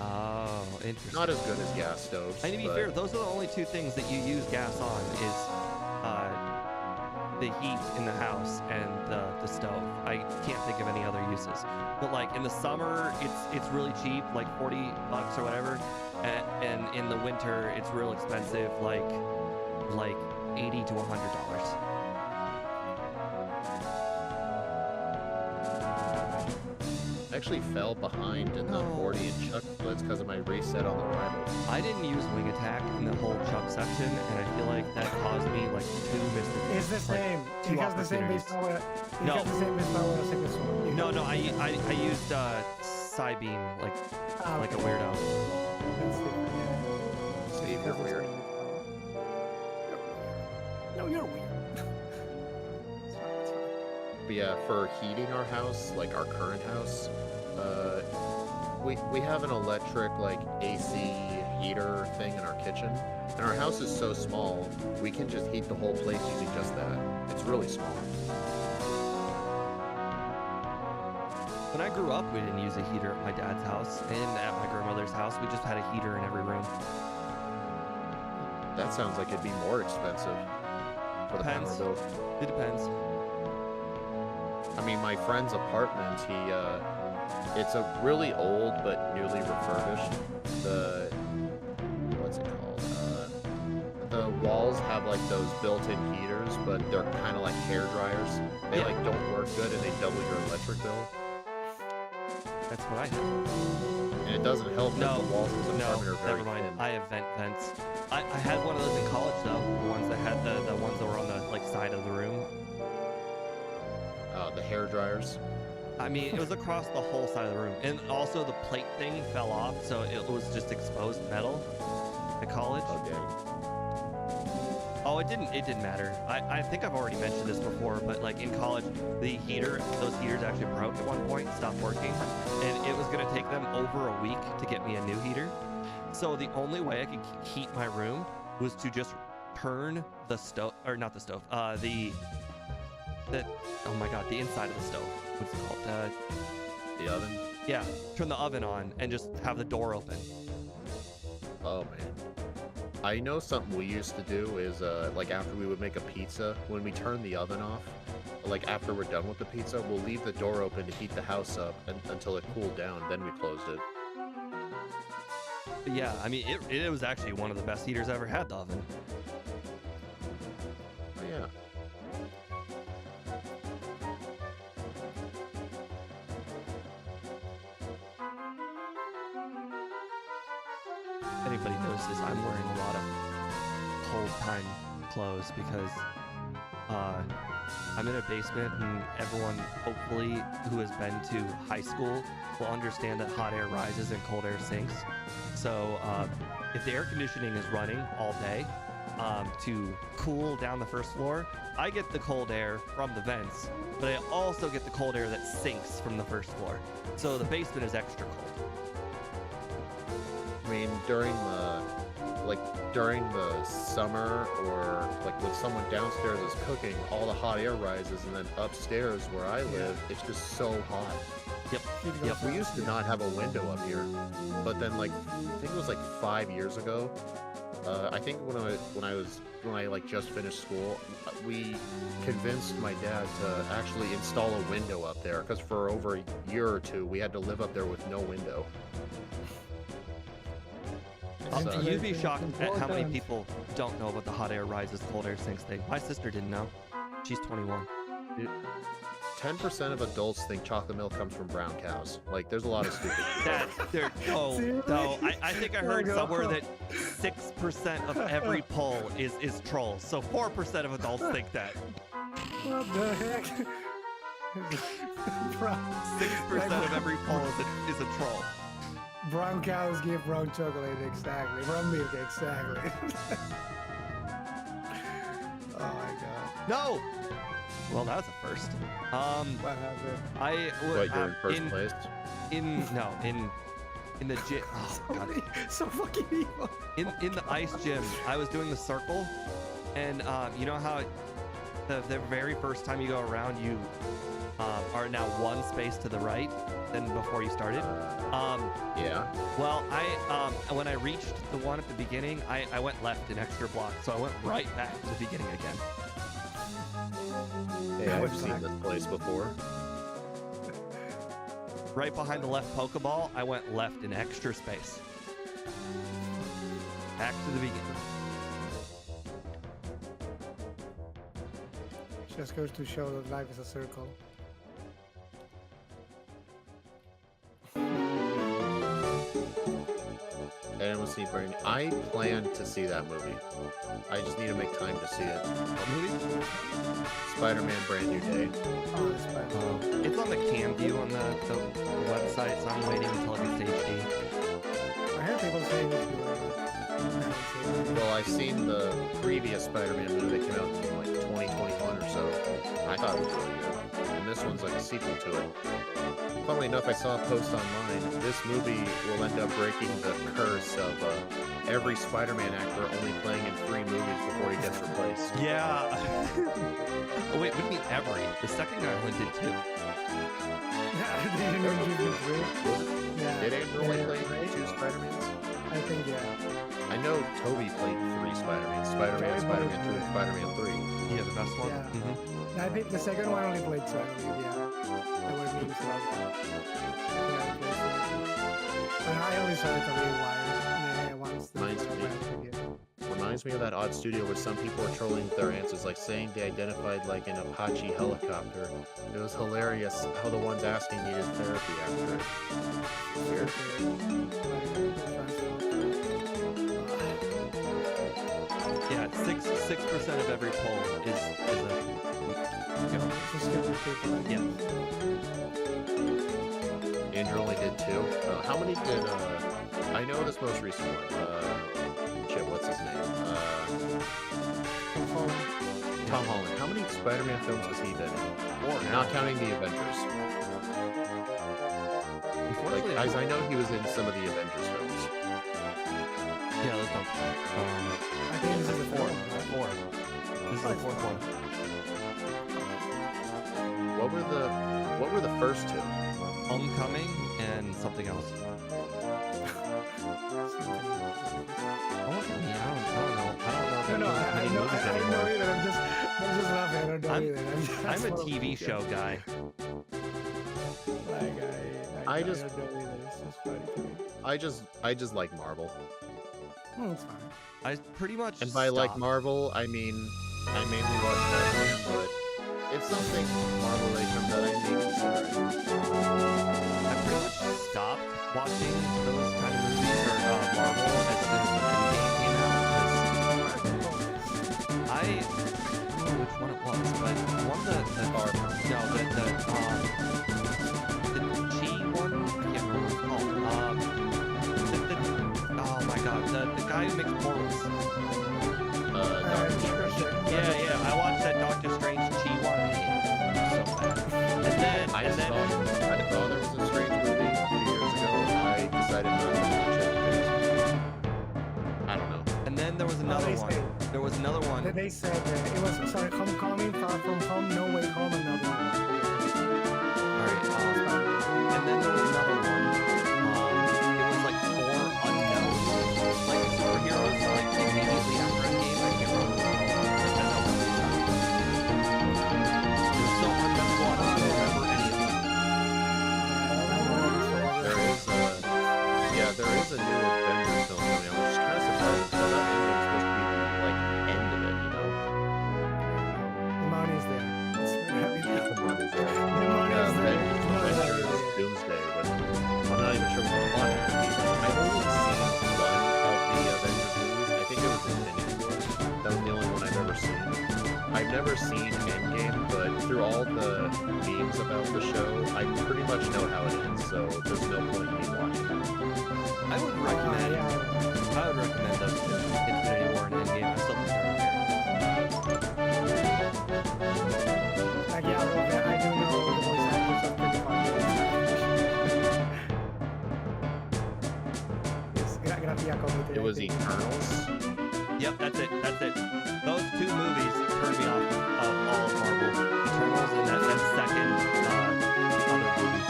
Oh, interesting. Not as good as gas stoves. And to be but fair, those are the only 2 things that you use gas on is the heat in the house and the stove. I can't think of any other uses. But like in the summer, it's really cheap, like $40 or whatever, and in the winter, it's real expensive, like $80 to $100. I actually fell behind in the Oh. 40 and Chuck splits because of my reset on the rival. I didn't use wing attack in the whole Chuck section, and I feel like that caused me like 2 missed. It's the same. two It has the same base opportunities. power. It No. has the same base power as Sickle Sword. No, I used side beam like a weirdo. That's different, yeah. Steve, you're weird. No, you're weird. It's fine, it's fine. But yeah, for heating our house, like our current house, we have an electric like AC heater thing in our kitchen, and our house is so small we can just heat the whole place using just that. It's really small. When I grew up, we didn't use a heater at my dad's house, and at my grandmother's house, we just had a heater in every room. That sounds like it'd be more expensive for the power Depends. bill. It depends. I mean, my friend's apartment, it's a really old but newly refurbished. What's it called? The walls have like those built-in heaters, but they're kind of like hair dryers. They Yeah. like don't work good and they double your electric bill. That's what I have. And it doesn't help that No, the walls of his apartment are very never mind. thin. I have vents. I had one of those in college though. The ones that had the ones that were on the like side of the room. The hair dryers. I mean, it was across the whole side of the room, and also the plate thing fell off, so it was just exposed metal at college. Oh dang. Oh, it didn't matter. I think I've already mentioned this before, but like in college, those heaters actually broke at one point, stopped working, and it was gonna take them over a week to get me a new heater. So the only way I could heat my room was to just turn the stove, or not the stove, oh my god, the inside of the stove. What's it called? The oven. Yeah, turn the oven on and just have the door open. Oh man. I know something we used to do is, like, after we would make a pizza, when we turn the oven off, like, after we're done with the pizza, we'll leave the door open to heat the house up until it cooled down, then we closed it. But yeah, I mean, it was actually one of the best heaters I ever had, the oven. Oh, yeah. If anybody notices, I'm wearing a lot of cold time clothes because I'm in a basement, and everyone, hopefully, who has been to high school will understand that hot air rises and cold air sinks. So if the air conditioning is running all day to cool down the first floor, I get the cold air from the vents, but I also get the cold air that sinks from the first floor. So the basement is extra cold. I mean, during the summer, or like when someone downstairs is cooking, all the hot air rises, and then upstairs where I live, it's just so hot. Yep. We used to not have a window up here, but then like I think it was like 5 years ago. I think when I like just finished school, we convinced my dad to actually install a window up there, because for over a year or two we had to live up there with no window. You'd be shocked at how many people don't know about the hot air rises, cold air sinks thing. My sister didn't know. She's 21. 10% of adults think chocolate milk comes from brown cows. Like, there's a lot of stupid people. No, I think I heard somewhere that 6% of every poll is trolls. So 4% of adults think that. What the heck? 6% of every poll is a troll. Brown cows give brown chocolate, exactly. Brown milk, exactly. Oh my god. No! Well, that was a first. What happened? What, you're in first place? In the gym. Oh god. So fucking evil. In the ice gym, I was doing the circle, and you know how the very first time you go around, you are now one space to the right than before you started. Yeah. Well, when I reached the one at the beginning, I went left an extra block, so I went right back to the beginning again. Hey, I've seen this place before. Right behind the left Pokeball, I went left an extra space. Back to the beginning. Just goes to show that life is a circle. Anyone see Brain? I plan to see that movie. I just need to make time to see it. What movie? Spider-Man Brand New Day. Oh, that's fine. It's on the cam view on the website, so I'm waiting until it gets HD. I heard people saying it's good. I haven't seen it. Well, I've seen the previous Spider-Man movie that came out in like 2021 or so. I thought it was really good. And this one's like a sequel to it. Funnily enough, I saw a post online. This movie will end up breaking the curse of every Spider-Man actor only playing in 3 movies before he gets replaced. Yeah. Oh wait, what do you mean every? The second guy only did 2. Yeah, they didn't even give you 3. Yeah. Did Andrew only Yeah, play right? 2 Spider-Mans? I think, yeah. I know Toby played 3 Spider-Mans. Spider-Man, Spider-Man 2, and Spider-Man 3. Yeah, the best one. Yeah. Mm-hmm. I think the second one only played 2, I believe, yeah. There were movies about that. Yeah, and I only saw it a little while. Yeah, once the Reminds me. Reminds me of that odd studio where some people were trolling with their answers, like saying they identified like an Apache helicopter. It was hilarious how the ones asking needed therapy after it. Weird. Yeah, 6% of every poll is a yeah. Andrew only did 2. How many did, I know this most recent one. Shit, what's his name? Tom Holland. How many Spider-Man films has he been in? 4 now. Not counting the Avengers. Like, Unfortunately, as I know, he was in some of the Avengers films. yeah, let's go. I think this is the 4th. 4. This is the 4th one. What were the first 2? Homecoming and something else. I don't know. No, I many know, movies I anymore. know either. I'm just laughing. I don't know either. I'm a TV show guy. Like, I I just- don't know either. It's just funny to me. I just like Marvel. It's fine. I pretty much. And by like stopped. Marvel, I mean I mainly watch Batman, but it's something Marvel that I may consider. I pretty much stopped watching those kind of movies or Marvel as soon as the Endgame came out. 'Cause I don't know which one it was, but one the no the Chi one. I can't remember what it's called. Oh my god, the guy who makes portals. Doctor Strange. Yeah. I watched that Doctor Strange Chi one. And it was so bad. And then I saw there was a Strange movie a few years ago. I decided not to watch it because I don't know. and then there was another they one. say- There was another one. They said it was sorry, Homecoming, Far From Home, No Way Home, and No Way Home. Alright, and then there was another one. It was like 4 unknown, like superheroes, like immediately after Endgame. I can't remember what it was. Like, that was it was so unmemorable. I don't remember any of them. There is a new Avengers film coming out, which is kind of surprising because that ending is supposed to be the like end of it, you know? The money's there. The money's there. The money's there. Avengers Doomsday, but I'm not even sure what the plot is. I've only seen one of the Avengers movies. I think it was Infinity War. That was the only one I've ever seen. I've never seen Endgame, but through all the memes about the show, I pretty much know how it ends, so there's no point in me watching it. I would recommend. I would recommend those two. Infinity War and Endgame. I still think they're okay. Like, yeah, well, I do know the voice actors of pretty fun. Gracias, comité. It was Eternals. Yep, that's it. That's it. Those two movies turned me off of all of Marvel. Eternals and that second other movie.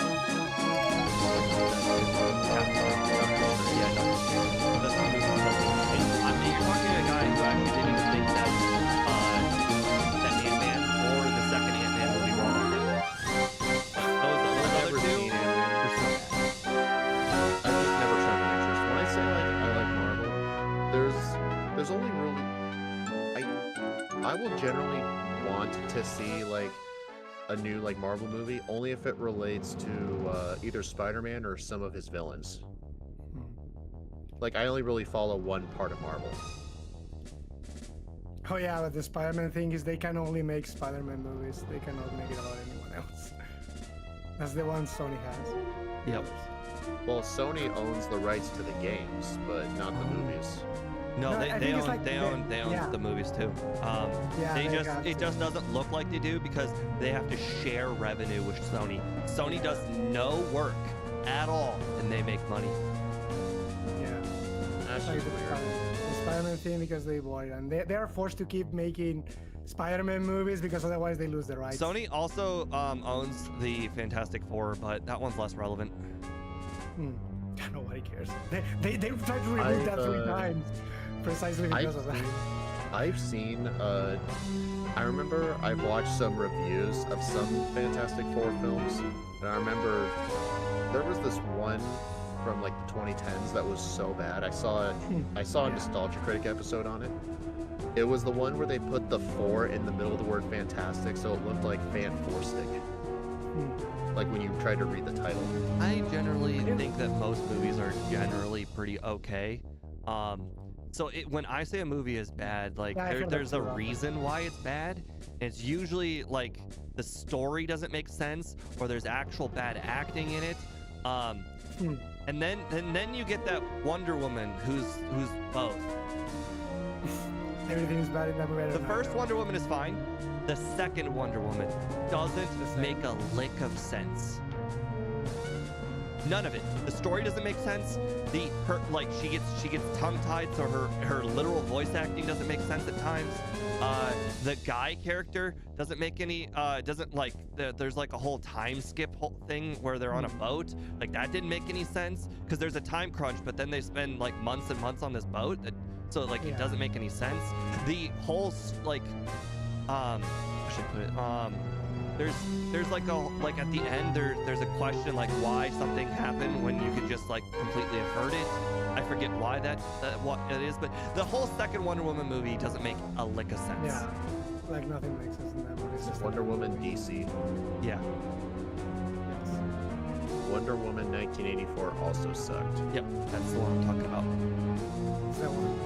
Yeah, Doctor Strange. Those two movies killed me. I mean, you're talking to a guy who actually didn't even think that that Ant-Man or the second Ant-Man movie were on him. Those I've other never two seen Ant-Man. were so bad. I've just never shown an interest. When I say like I like Marvel, there's only really I will generally want to see like a new like Marvel movie only if it relates to either Spider-Man or some of his villains. Like I only really follow one part of Marvel. Oh yeah, but the Spider-Man thing is they can only make Spider-Man movies. They cannot make it about anyone else. That's the one Sony has. Yep. Well, Sony owns the rights to the games, but not the movies. No, No, I they think it's own like they own yeah. the movies too. Yeah, they they just got it to. just doesn't look like they do because they have to share revenue with Sony. Sony does no work at all, and they make money. Yeah. That's Like just the weird. Spider-Man thing because they bought it, and they are forced to keep making Spider-Man movies because otherwise they lose the rights. Sony also owns the Fantastic Four, but that one's less relevant. Nobody cares. They've tried to reboot that 3 times precisely because of that. I've seen I remember I've watched some reviews of some Fantastic Four films, and I remember there was this one from like the 2010s that was so bad. I saw a Nostalgia Critic episode on it. It was the one where they put the 4 in the middle of the word fantastic, so it looked like Fan Four Stick. Like when you tried to read the title. I generally think that most movies are generally pretty okay. So when I say a movie is bad, like Yeah, I feel that there's a too often. reason why it's bad. It's usually like the story doesn't make sense, or there's actual bad acting in it. And then you get that Wonder Woman who's both. Everything is bad in that movie. The first Wonder Woman is fine. The second Wonder Woman doesn't make a lick of sense. None of it. The story doesn't make sense. She gets tongue-tied, so her literal voice acting doesn't make sense at times. The guy character doesn't make any there's like a whole time skip thing where they're on a boat. Like that didn't make any sense because there's a time crunch, but then they spend like months and months on this boat. So like it doesn't make any sense. The whole I should put it there's like at the end there's a question like why something happened when you could just like completely avert it. I forget why what it is, but the whole second Wonder Woman movie doesn't make a lick of sense. Yeah, like nothing makes sense in that movie. It's just Wonder Woman DC. Yeah. Wonder Woman 1984 also sucked. Yep, that's the one I'm talking about. It's that one.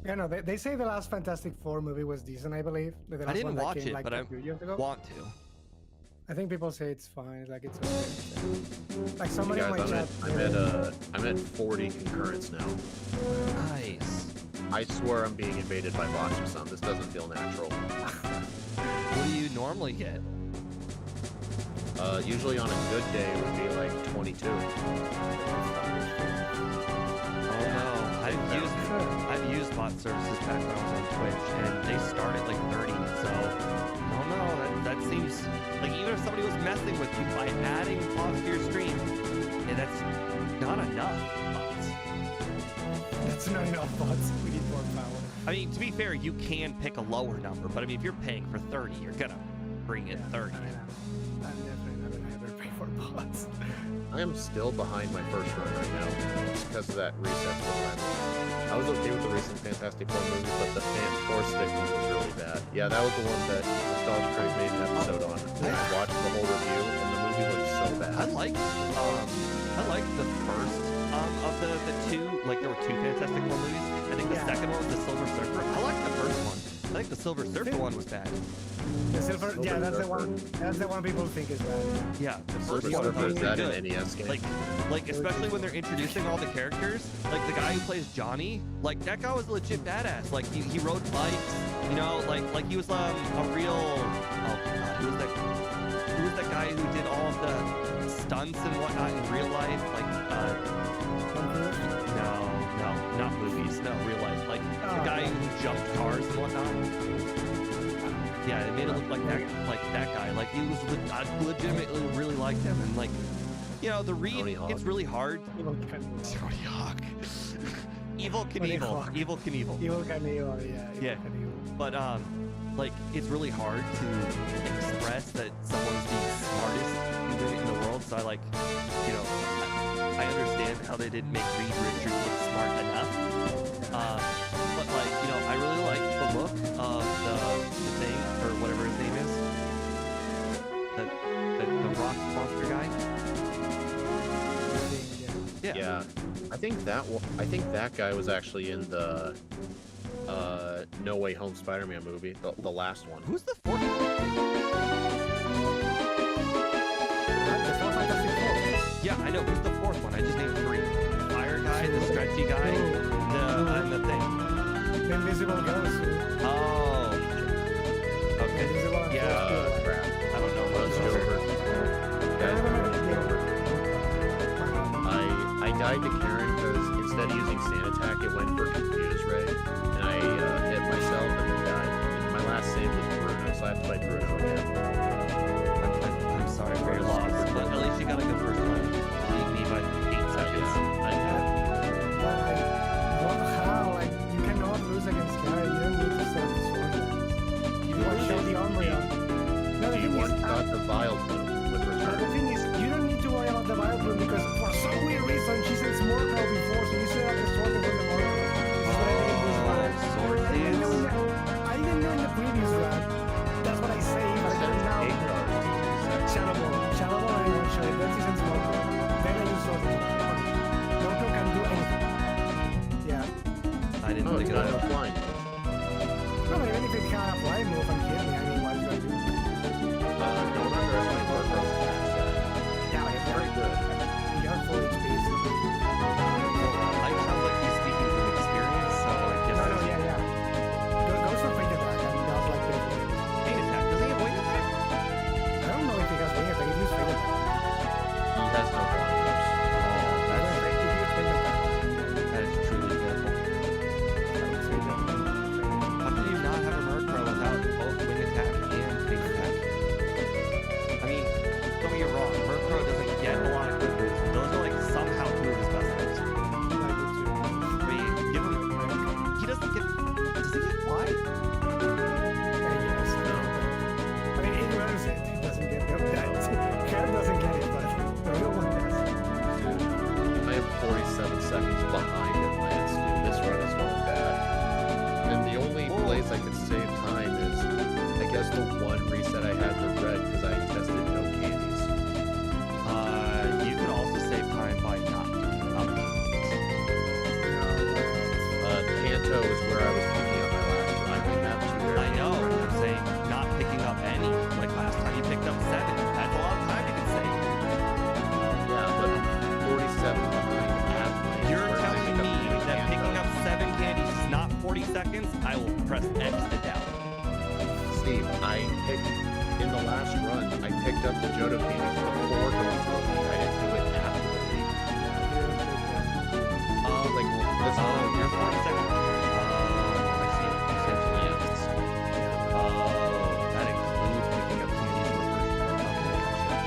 Yeah, no, they say the last Fantastic Four movie was decent, I believe. The last I didn't one that watch came, it, like, but a few years ago. want to. I think people say it's fine, like it's okay. Like somebody Hey in my guys, chat. I'm at 40 concurrents now. Nice. I swear I'm being invaded by bots or something. This doesn't feel natural. What do you normally get? Usually on a good day it would be like 22. Oh no, I've used bot services back when I was on Twitch, and they start at like 30. So I don't know. That seems like even if somebody was messing with you by adding bots to your stream, that's not enough bots. That's not enough bots. We need more power. I mean, to be fair, you can pick a lower number, but I mean, if you're paying for 30, you're gonna bring in 30. I know. I'm definitely not gonna ever pay for bots. I am still behind my first run right now because of that reset program. I was okay with the recent Fantastic Four movies, but the Force Stick one was really bad. Yeah, that was the one that Nostalgia Crate made an episode on. I watched the whole review, and the movie looked so bad. I liked the first of the two. Like there were two Fantastic Four movies. I think the second one was the Silver Surfer. I liked the first one. I think the Silver Surfer one was bad. The silver, yeah, that's the one. That's the one people think is bad. Yeah, the first Silver one Surfer was is really that good. an NES game? Like especially when they're introducing all the characters. Like the guy who plays Johnny, like that guy was legit badass. Like he rode bikes, you know, like he was a real. Oh God, who was that guy who did all of the stunts and whatnot in real life? Like no, not movies. No, real life. Like the guy who jumped cars and whatnot. Yeah, it made it look like that guy. Like he was, I legitimately really liked him, and like, you know, the read it's really hard. Tony Hawk. Evil Knievel. Evil Knievel. Evil Knievel, yeah. But like it's really hard to express that someone's the smartest human in the world. So I like, you know, I understand how they didn't make Reed Richards look smart enough. But like, you know, I really like the look of the thing or whatever his name is. The rock monster guy. Yeah. I think that guy was actually in the No Way Home Spider-Man movie, the last one. Who's the fourth? Yeah, I know. Who's the fourth one? I just named three. The fire guy, the stretchy guy, and the thing. The invisible ghost. Oh. Okay. Yeah. Crap. I don't know what Let's it's go over. over. I died to Karen because instead of using Sand Attack, it went for Confuse Ray, and I hit myself and then died. And my last save was Bruno, so I have to play Bruno again. I'm sorry for your loss, but at least you got a good first one. Beat me by 8 seconds. How? Like, you cannot lose against Karen. You don't need to sell the sword. You want to show the armor. No, You one-shot the Vile Bloom with The Return. thing is, you don't need to worry about the Vile Bloom because for some weird reason she says Mortal before, so you still have the sword before the Mortal. Sword dance. I didn't know in the previous round. That's what I say, but I don't know. Shadow Ball, I one shot. That season's Mortal. Then I use sword. Mortal can do anything. Yeah. I didn't Oh, it's think got of no that. flying. No, but even if it can't fly move and hit me, I mean, what is going to do? Don't underestimate Warcraft's cast set. Yeah, like, Very good. you have full HP. I sound like you're speaking from experience, so I guess. No, yeah. Goes for Fate Attack and does like this. Fate attack. Does he have wing attack? I don't know if he has Fate Attack. He uses Fate Attack. He has no flying. in the last run, I picked up the Johto candy before Godzilla. I didn't do it after the league. Like, this Your 40-second. I see. Essentially, yes. That includes picking up candies in the first round.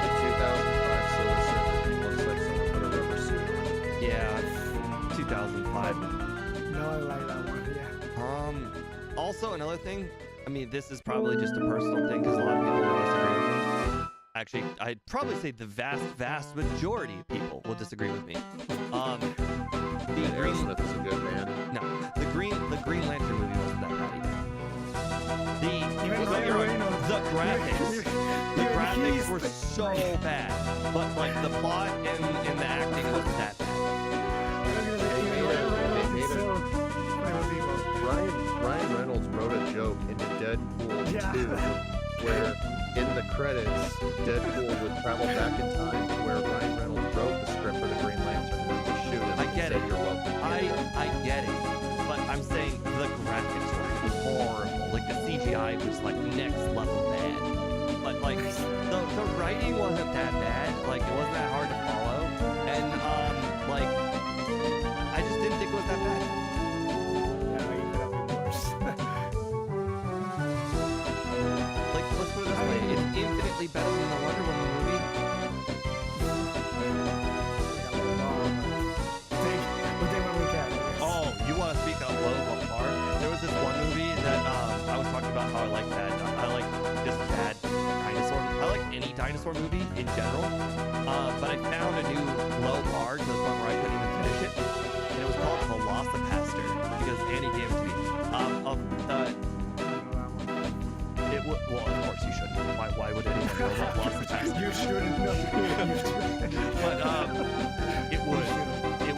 The 2005 Silver Surfer thing looks like someone put a rubber suit on. Okay, gotcha. Yeah, 2005. No, I like that one. Yeah. Also another thing. I mean, this is probably just a personal thing because a lot of people will disagree with me. Actually, I'd probably say the vast majority of people will disagree with me. The Aerosmith is a good band. No, the Green Lantern movie wasn't that bad either. The graphics were so bad, but like the plot and the acting wasn't that bad. Ryan Reynolds wrote a joke into Deadpool 2 where in the credits, Deadpool would travel back in time to where Ryan Reynolds wrote the script for the Green Lantern movie to shoot him. I get it. You're welcome. I get it, but I'm saying the graphics were horrible. Like the CGI was like next level bad. But like the writing wasn't that bad. Like it wasn't that hard to follow, and like I just didn't think it was that bad. Like let's put it this way, it's infinitely better than the Wonder Woman movie. Oh, you want to speak on low bar? There was this one movie that I was talking about how I like that. I like just bad dinosaur. I like any dinosaur movie in general. But I found a new low bar to the point where I couldn't even finish it. And it was called Velocipaster because Annie gave it to me. Well, of course you shouldn't. Why would anyone know what Velocipaster? You shouldn't know. But it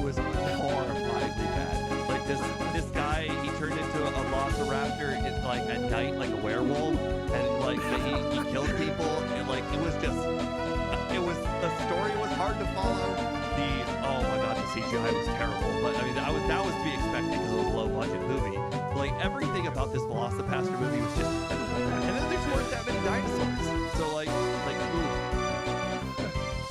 was horrifyingly bad. Like this guy, he turned into a velociraptor like at night, like a werewolf, and like he killed people, and like the story was hard to follow. Oh my god, the CGI was terrible. But I mean that was to be expected because it was a low budget movie. But, like everything about this Velocipaster movie was just terrible. And then there weren't that many dinosaurs. So like ooh.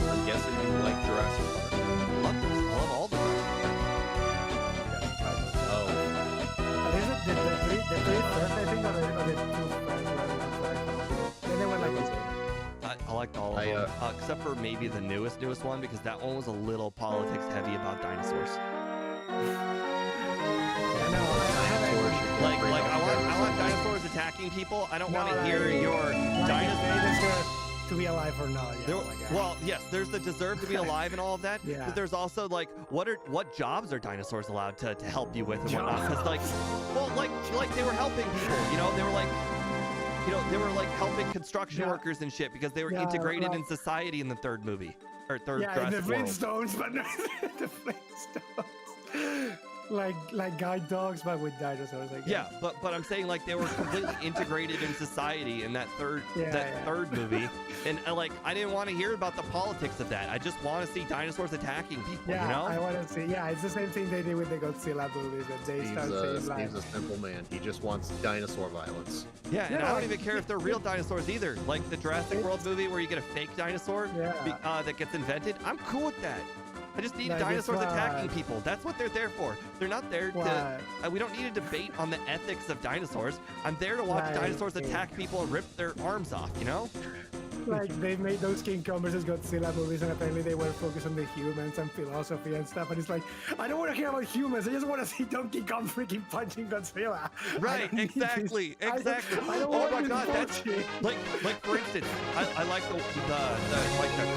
I'm guessing you like Jurassic Park. I love all the Jurassic Park. Oh. The three first, I think, are the two first ones. Then they went like this. I liked all of them, except for maybe the newest one because that one was a little politics heavy about dinosaurs. Like I want dinosaurs attacking people. I don't want to hear your dinosaurs to be alive or not. Yeah, well, yes, there's the deserve to be alive and all of that. Yeah. But there's also like what jobs are dinosaurs allowed to help you with and whatnot? Because like they were helping people. They were like helping construction workers and shit because they were integrated in society in the third movie or third. Yeah, the World. Flintstones, but not the Flintstones. Like guide dogs, but with dinosaurs. I guess. Yeah, but I'm saying like they were completely integrated in society in that third movie, and like I didn't want to hear about the politics of that. I just want to see dinosaurs attacking people. Yeah, you know? I want to see. Yeah, it's the same thing they did with the Godzilla movies. That they start saying like, Steve's a simple man. He just wants dinosaur violence. Yeah, and I don't even care if they're real dinosaurs either. Like the Jurassic World movie where you get a fake dinosaur that gets invented. I'm cool with that. I just need dinosaurs attacking people. That's what they're there for. They're not there to... we don't need a debate on the ethics of dinosaurs. I'm there to watch dinosaurs attack people and rip their arms off, you know? Like, they made those King Kong vs. Godzilla movies, and apparently they were focused on the humans and philosophy and stuff, and it's like, I don't want to hear about humans, I just want to see Donkey Kong freaking punching Godzilla. Right, exactly. I don't oh my god, that's... Like for instance, I like the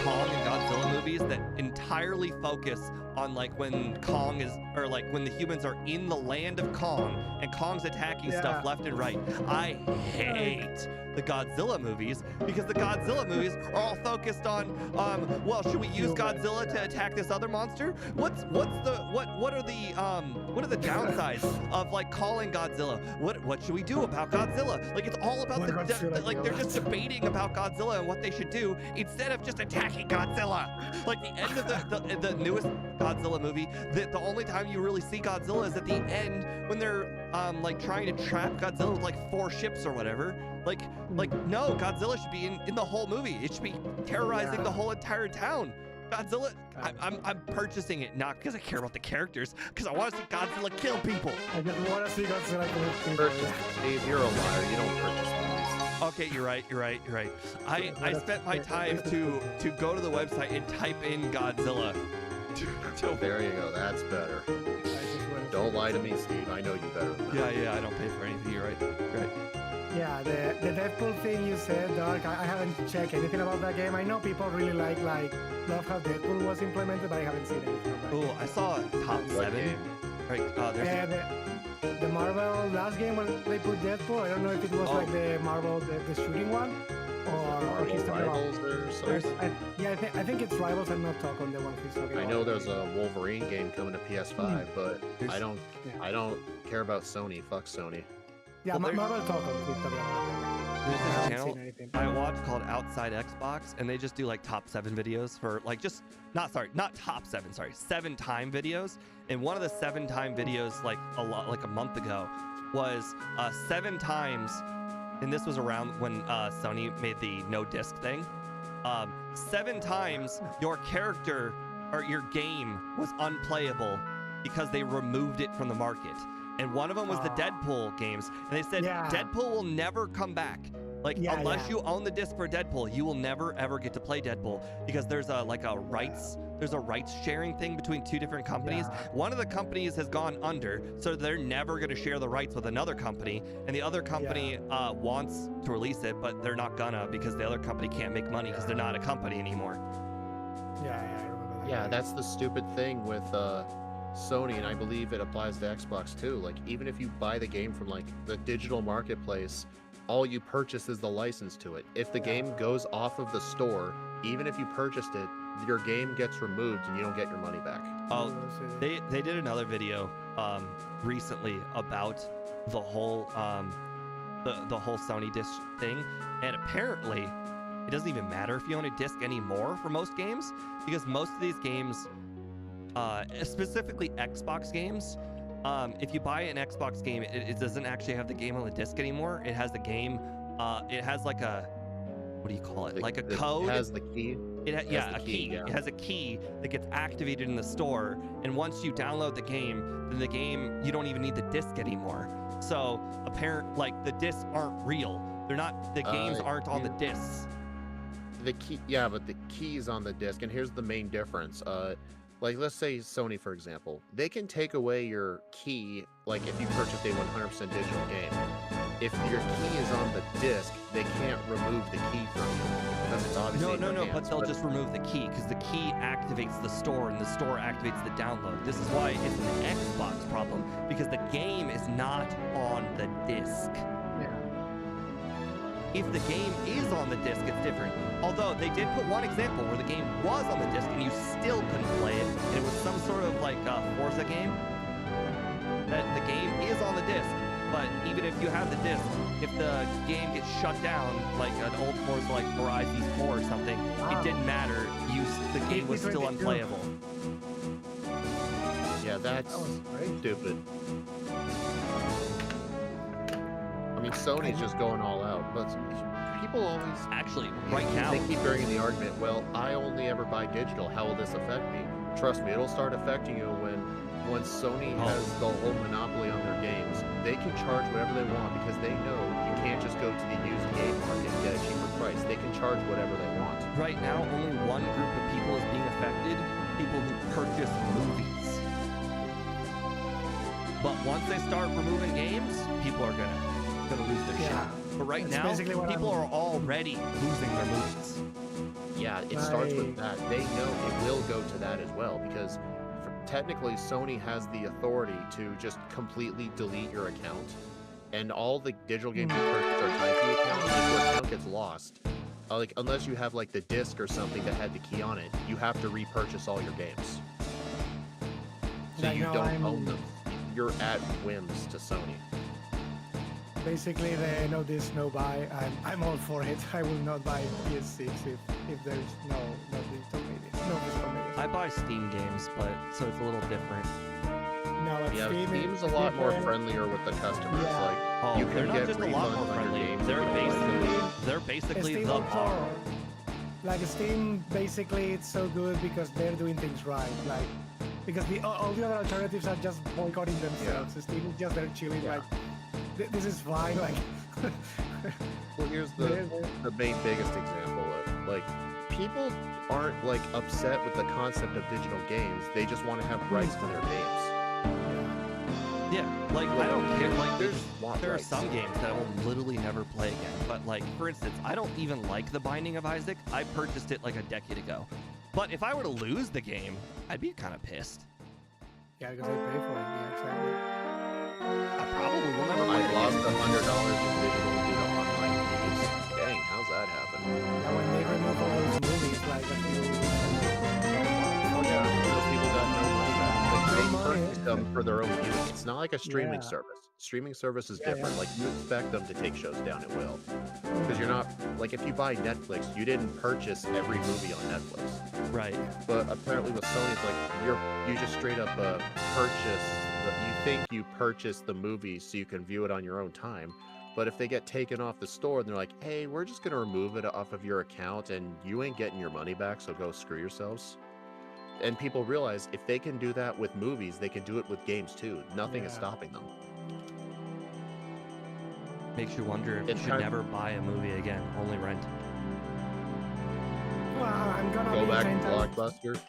Kong and Godzilla movies that entirely focus on like when Kong is, or like when the humans are in the land of Kong and Kong's attacking stuff left and right. I hate the Godzilla movies because the Godzilla Godzilla movies are all focused on, well, should we use Godzilla to attack this other monster? What are the downsides of like calling Godzilla? What should we do about Godzilla? Like it's all about like they're just debating about Godzilla and what they should do instead of just attacking Godzilla. Like the end of the newest Godzilla movie, the only time you really see Godzilla is at the end when they're like trying to trap Godzilla with like 4 ships or whatever. Like no, Godzilla should be in the whole movie. It should be terrorizing the whole entire town. Godzilla, I'm purchasing it not because I care about the characters, because I want to see Godzilla kill people. I just want to see Godzilla kill people. Purchase, Steve, you're a liar. You don't purchase movies. Okay, you're right. I spent my time to go to the website and type in Godzilla. There you go. That's better. Don't lie to me, Steve. I know you better than that. Yeah, I don't pay for anything. You're right. Yeah, the Deadpool thing you said, Dark, I haven't checked anything about that game. I know people really love how Deadpool was implemented, but I haven't seen anything about Oh, I saw top 7. Right, there's the Marvel last game when they put Deadpool, I don't know if it was like the Marvel, the shooting one, or he's talking Rivals or something. I think it's Rivals and not Talk on the one he's talking about. I know there's a Wolverine game coming to PS5, but I don't care about Sony. Fuck Sony. Yeah, Marvel Talk on he's talking about. There's this channel I watch called Outside Xbox, and they just do like top 7 videos for like not top 7, sorry, 7-time videos. And one of the 7-time videos like a month ago was 7 times, and this was around when Sony made the no disc thing. 7 times your character or your game was unplayable because they removed it from the market. And one of them was the Deadpool games. And they said Deadpool will never come back. Like, unless you own the disc for Deadpool, you will never, ever get to play Deadpool because there's a rights sharing thing between 2 different companies. One of the companies has gone under, so they're never going to share the rights with another company. And the other company wants to release it, but they're not gonna because the other company can't make money because they're not a company anymore. I remember that. Yeah, that's the stupid thing with Sony, and I believe it applies to Xbox too. Like, even if you buy the game from like the digital marketplace, all you purchase is the license to it. If the game goes off of the store, even if you purchased it, your game gets removed and you don't get your money back. Oh, they did another video recently about the whole the whole Sony disc thing, and apparently it doesn't even matter if you own a disc anymore for most games, because most of these games, specifically Xbox games, if you buy an Xbox game, it doesn't actually have the game on the disc anymore. It has the game, it has like a, what do you call it? Like a code. It has the key. A key. Yeah. It has a key that gets activated in the store, and once you download the game, then the game, you don't even need the disc anymore. So like the discs aren't real. They're not. The games aren't on the discs. The key, but the key's on the disc, and here's the main difference. Like, let's say Sony, for example, they can take away your key, like if you purchased a 100% digital game. If your key is on the disc, they can't remove the key from you. Because it's obviously No, but they'll just remove the key, because the key activates the store, and the store activates the download. This is why it's an Xbox problem, because the game is not on the disc. If the game is on the disc, it's different. Although they did put one example where the game was on the disc and you still couldn't play it, and it was some sort of like Forza game. That the game is on the disc, but even if you have the disc, if the game gets shut down, like an old Forza like Horizon 4 or something, it didn't matter. The game was still unplayable. Yeah, that's stupid. I mean, Sony's just going all out, but people always... Actually, right now... They keep bringing the argument, well, I only ever buy digital. How will this affect me? Trust me, it'll start affecting you when Sony has the whole monopoly on their games. They can charge whatever they want because they know you can't just go to the used game market and get a cheaper price. They can charge whatever they want. Right now, only one group of people is being affected, people who purchase movies. But once they start removing games, people are gonna lose their shit. But right now, people are already losing their movies. Yeah, it starts with that. They know it will go to that as well, because technically Sony has the authority to just completely delete your account, and all the digital games you purchase are tied to the account. If your account gets lost, like unless you have like the disc or something that had the key on it, you have to repurchase all your games. So Like you now don't own them. You're at whims to Sony. Basically, the no disc, no buy. I'm all for it. I will not buy PS6 if there's no digital media, no physical media. I buy Steam games, but so it's a little different. No, at Yeah, Steam, Steam's a it's lot more different. friendly with the customers. Yeah. Like Oh, you they're can not get just a lot more refunds on your friendly. games. They're basically Steam the also, bar. like Steam, basically it's so good because they're doing things right. Like because all the other alternatives are just boycotting themselves. Steam is just they're chilling. Yeah. Like this is fine. Like Well, here's the main biggest example of like people aren't like upset with the concept of digital games. They just want to have rights to their games. Yeah, like I don't care. Like They just want there are rights. some games that I will literally never play again. But like for instance, I don't even like The Binding of Isaac. I purchased it like a decade ago. But if I were to lose the game, I'd be kind of pissed. yeah, because I pay for it. Yeah, exactly. I probably will never play I it lost again. $100 in digital due to online games. Dang, how's that happen? And when they remove all those movies, like a few. Oh yeah, those people got no money back. Like, No they money. purchased them for their own use. It's not like a streaming Yeah. service. Streaming service is Yeah, different. yeah. Like you expect them to take shows down, it will. Because you're not like if you buy Netflix, you didn't purchase every movie on Netflix. Right. But apparently with Sony, it's like you just straight up purchase. You think you purchase the movie so you can view it on your own time. But if they get taken off the store, and they're like, "Hey, we're just gonna remove it off of your account, and you ain't getting your money back, so go screw yourselves." And people realize if they can do that with movies, they can do it with games too. Nothing is Yeah. stopping them. Makes you wonder if you It's should kind- never buy a movie again, only rent. Well, I'm gonna Go be back to tentative. Blockbuster.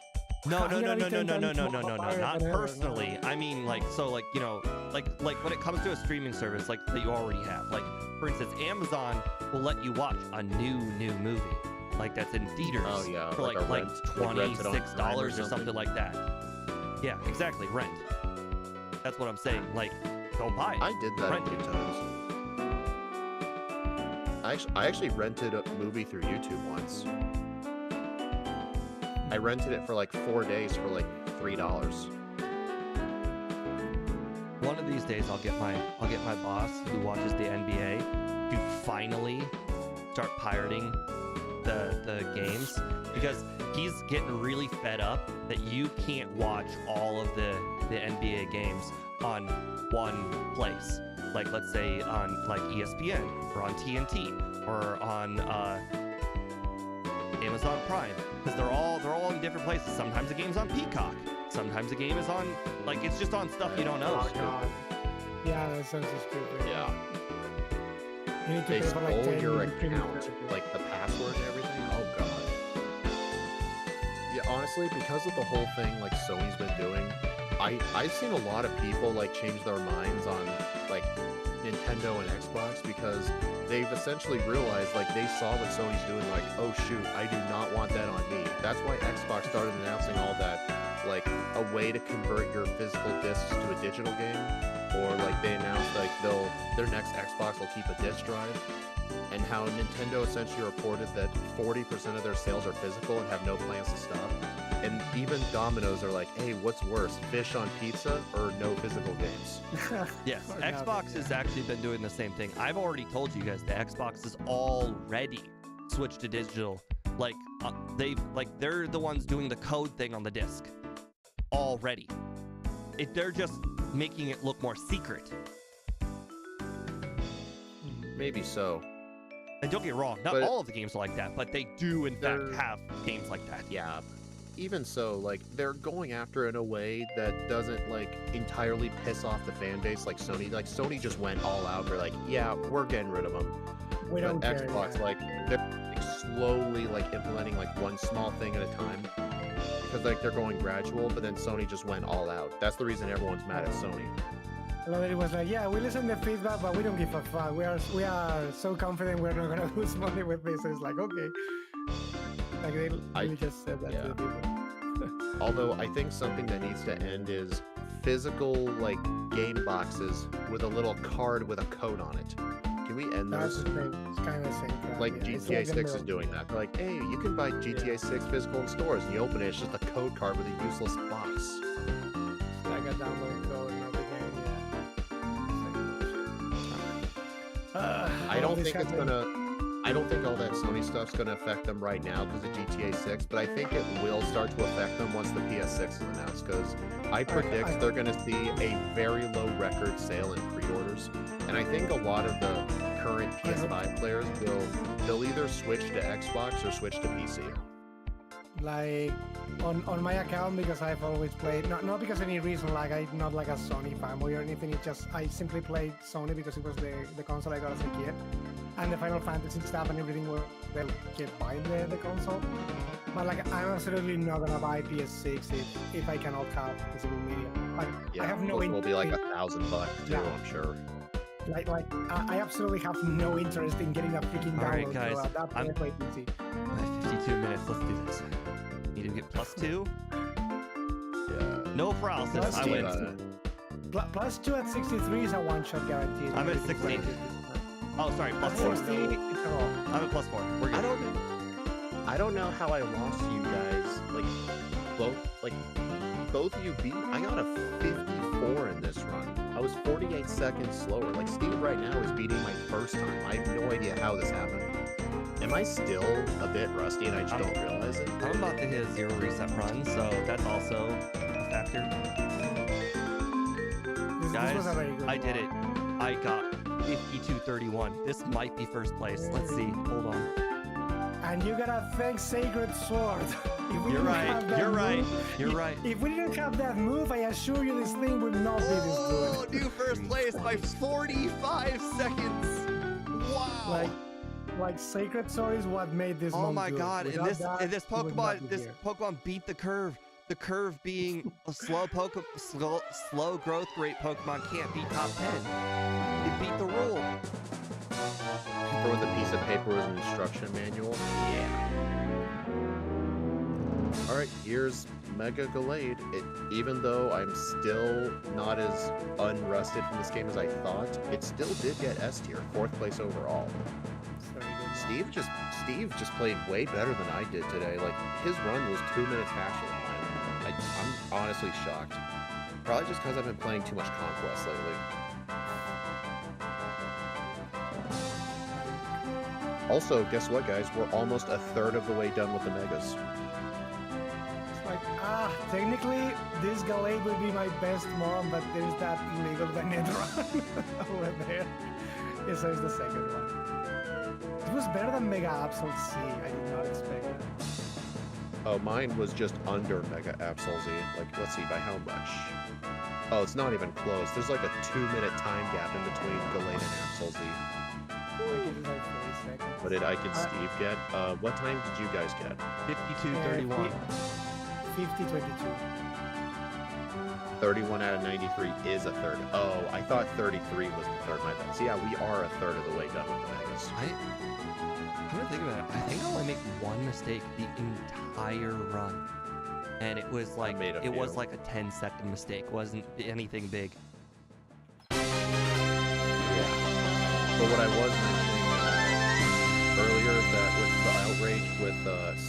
No, I'm no, no, gonna no, be no, no, no, 10 no, times no, no, more no, fired not than ever, no. personally. I mean, like, so, like, you know, like when it comes to a streaming service, like that you already have. Like, for instance, Amazon will let you watch a new movie, like that's in theaters Oh yeah, for like a rent, rent it on $26 Prime or something like that. Yeah, exactly, rent. That's what I'm saying. Like, don't buy it. I did that Rent a few it. times. I actually rented a movie through YouTube once. I rented it for like 4 days for like $3. One of these days, I'll get my boss who watches the NBA to finally start pirating the games, because he's getting really fed up that you can't watch all of the NBA games on one place. Like, let's say on like ESPN or on TNT or on Amazon Prime, because they're all in different places. Sometimes the game's on Peacock. Sometimes the game is on, like, it's just on stuff you don't know. Oh god. Yeah, that sounds so stupid. Yeah. You need to They pay for like stole 10 your premium account, services. like the password and everything. Oh god. Yeah, honestly, because of the whole thing like Sony's been doing, I've seen a lot of people like change their minds on like Nintendo and Xbox, because they've essentially realized like they saw what Sony's doing, like, oh shoot, I do not want that on me. That's why Xbox started announcing all that, like a way to convert your physical discs to a digital game, or like they announced like their next Xbox will keep a disc drive, and how Nintendo essentially reported that 40% of their sales are physical and have no plans to stop. And even Domino's are like, hey, what's worse, fish on pizza or no physical games? Yes, Or nothing, Xbox has actually been doing the same thing. I've already told you guys the Xbox is already switched to digital. Like they're the ones doing the code thing on the disc already. They're just making it look more secret. Maybe so. And don't get me wrong, not But- all of the games are like that, but they do in fact They're- have games like that. Yeah. Even so, like, they're going after it in a way that doesn't, like, entirely piss off the fan base like Sony. Like, Sony just went all out. They're like, yeah, we're getting rid of them. We don't But care. Xbox, yeah. like, they're like, slowly, like, implementing, like, one small thing at a time. Because, like, they're going gradual, but then Sony just went all out. That's the reason everyone's mad at Sony. It was like, yeah, we listen to feedback, but we don't give a fuck. We are so confident we're not gonna lose money with this. It's like, okay. Like they really just said that to the people. Although I think something that needs to end is physical like game boxes with a little card with a code on it. Can we end That's those? the thing. It's kind of the same crap. Like yeah. It's GTA like the 6 is middle. doing that. They're like, hey, you can buy GTA 6 physical in stores, and you open it, it's just a code card with a useless box. It's like a download code, not the game. Yeah. I don't think it's gonna. I don't think all that Sony stuff's gonna affect them right now because of GTA 6, but I think it will start to affect them once the PS6 is announced. Because I predict they're gonna see a very low record sale in pre-orders, and I think a lot of the current PS5 players they'll either switch to Xbox or switch to PC. Like on my account, because I've always played not because of any reason, like I'm not like a Sony fanboy or anything. It's just I simply played Sony because it was the console I got as a kid, and the Final Fantasy stuff and everything were they kept buying the console. But like I'm absolutely not gonna buy PS6 if I cannot have physical media. Like Yeah, I have no those will be like interest. $1,000 too, Yeah. I'm sure. Like I absolutely have no interest in getting a freaking All right, download. guys, So at that point, I play PC. 52 minutes. Let's do this. Need to get +2. Yeah. No paralysis. Plus I two. win. +2 at 63 is a one-shot guarantee. I'm at 60. Oh, sorry. At +4. 60, it's a roll. I'm at +4. We're good. I don't know how I lost you guys. Both of you beat. I got a 54 in this run. I was 48 seconds slower. Like Steve right now is beating my first time. I have no idea how this happened. Am I still a bit rusty and I just don't realize it? I'm about to hit a 0 reset run, so that's also a factor. This Guys, was a very good I did one. it. I got 52-31. This might be first place. Let's see. Hold on. And you gotta thank Sacred Sword. If we You're didn't right. have that You're right. move- You're right. If we didn't have that move, I assure you this thing would not be this Oh, good. new first place by 45 seconds. Wow. Like Sacred Sword is what made this. Oh mode my good. god! And Without this that, and this it would not Pokemon, be this here. Pokemon beat the curve. The curve being a slow growth rate Pokemon can't beat top 10. It beat the rule. Or with a piece of paper with an instruction manual. Yeah. Alright, here's Mega Gallade. Even though I'm still not as unrusted from this game as I thought, it still did get S tier, 4th place overall. It's very good. Steve just played way better than I did today. Like his run was 2 minutes faster than mine. I'm honestly shocked. Probably just because I've been playing too much Conquest lately. Also, guess what, guys? We're almost a third of the way done with the Megas. It's like, technically, this Gallade would be my best mom, but there's that illegal Venet run over there. Yeah, so it's the second one. It was better than Mega Absol C. I did not expect that. Oh, mine was just under Mega Absol Z. Like, let's see, by how much? Oh, it's not even close. There's like a 2-minute time gap in between Gallade and Absol Z. Like, it is like 40 seconds. What did Ike and Steve get? What time did you guys get? 52-31. 50-22. 31 out of 93 is a third. Oh, I thought 33 was the third. My bad. So yeah, we are a third of the way done with the Megas. I'm gonna think about it. I think I'll only make one mistake the entire run, and it was like made a it was few. like a 10-second mistake. It wasn't anything big. Yeah. But what I was mentioning earlier is that with the outrage with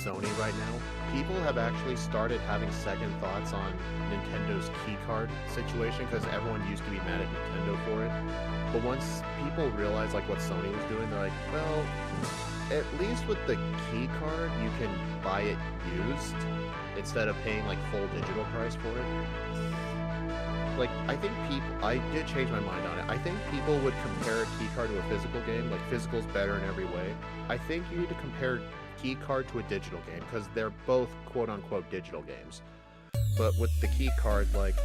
Sony right now, people have actually started having second thoughts on Nintendo's keycard situation because everyone used to be mad at Nintendo for it. But once people realize like what Sony was doing, they're like, well, at least with the keycard, you can buy it used instead of paying like full digital price for it. Like, I think I did change my mind on it. I think people would compare a keycard to a physical game. Like, physical's better in every way. I think you need to compare keycard to a digital game because they're both quote-unquote digital games. But with the keycard, like,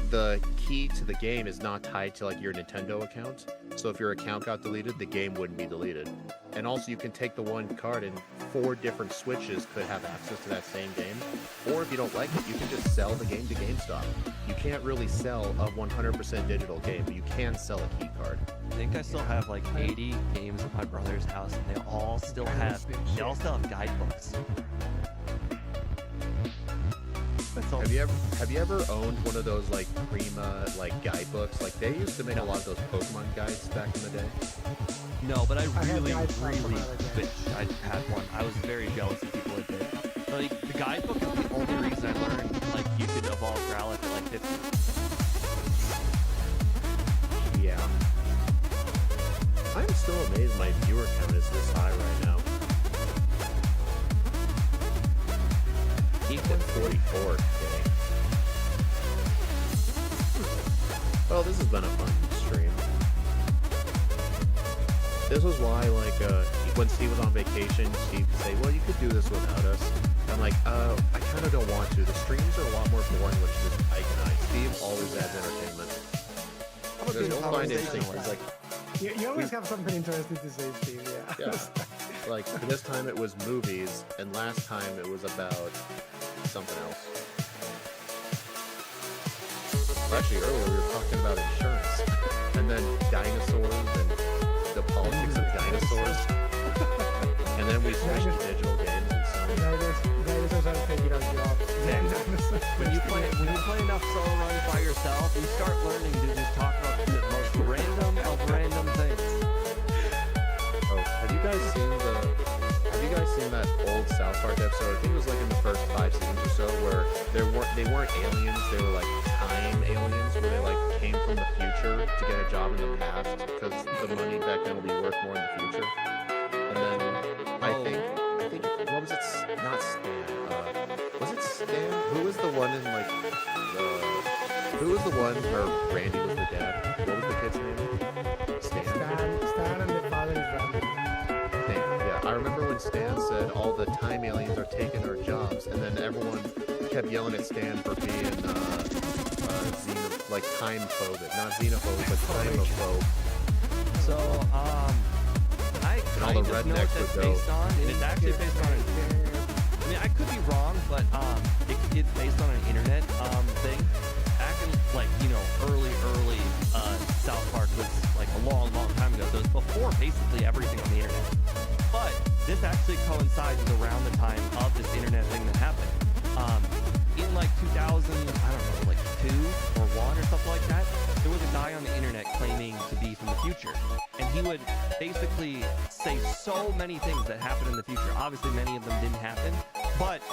the key to the game is not tied to like your Nintendo account. So if your account got deleted, the game wouldn't be deleted. And also you can take the one card and 4 different Switches could have access to that same game. Or if you don't like it, you can just sell the game to GameStop. You can't really sell a 100% digital game, but you can sell a key card. I think I still have like 80 games at my brother's house, and they all still have guidebooks. That's all. Have you ever owned one of those like Prima like guidebooks? Like they used to make a lot of those Pokemon guides back in the day. No, but I had really, guides from really Gallade, yeah. wish I had one. I was very jealous of people that did. Like, the guidebook is the only reason I learned, like, you could evolve Gallade at, like, 50. Yeah. I'm still amazed my viewer count is this high right now. Equal 44. Dang. Well, this has been a fun stream. This was why, like, when Steve was on vacation, Steve would say, well, you could do this without us. I'm like, I kind of don't want to. The streams are a lot more boring when it's just Ike and I. Steve always adds entertainment. There's no find interesting. It's like, You always have something interesting to say, Steve. Yeah. yeah. Like, this time it was movies, and last time it was about something else. Actually, earlier we were talking about insurance, and then dinosaurs, and the politics of dinosaurs. And then we switched to digital games and so on. Dinosaurs are taking our jobs. When you play enough solo runs by yourself, you start learning to just talk about the most random of random things. Oh, have you guys seen that old South Park episode? I think it was like in the first 5 seasons or so, where they weren't aliens, they were like time aliens, where they like came from the future to get a job in the past because the money back then will be worth more in the future. And then I think what was it? Not Stan. Was it Stan? Who was the one in like who was the one where Randy was the dad? What was the kid's name? Stan and the father is Randy. Yeah, I remember when Stan said all the time aliens are taking our jobs, and then everyone kept yelling at Stan for being like time-phobic. Not xenophobic, but time-phobic. So, I And all kind the of know what rednecks that's would go, based on, and it's actually based on I mean, I could be wrong, but it's based on an internet thing. Back in, like, you know, early South Park was like a long time ago, so it was before basically everything on the internet. But this actually coincides with around the time of this internet thing that happened. In like 2000, I don't know, like 2 or 1 or something like that, there was a guy on the internet claiming to be from the future. And he would basically say so many things that happened in the future. Obviously, many of them didn't happen. But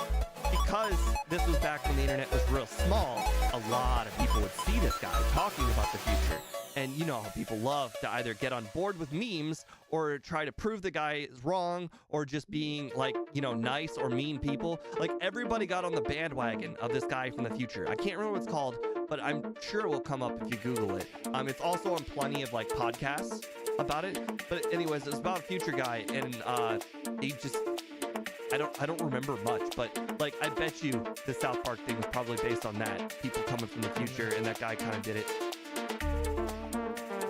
because this was back when the internet was real small, a lot of people would see this guy talking about the future. And you know how people love to either get on board with memes or try to prove the guy is wrong or just being like, you know, nice or mean people. Like everybody got on the bandwagon of this guy from the future. I can't remember what it's called, but I'm sure it will come up if you Google it. It's also on plenty of like podcasts about it. But anyways, it was about a future guy, and he just I don't remember much, but like I bet you the South Park thing was probably based on that. People coming from the future, and that guy kind of did it.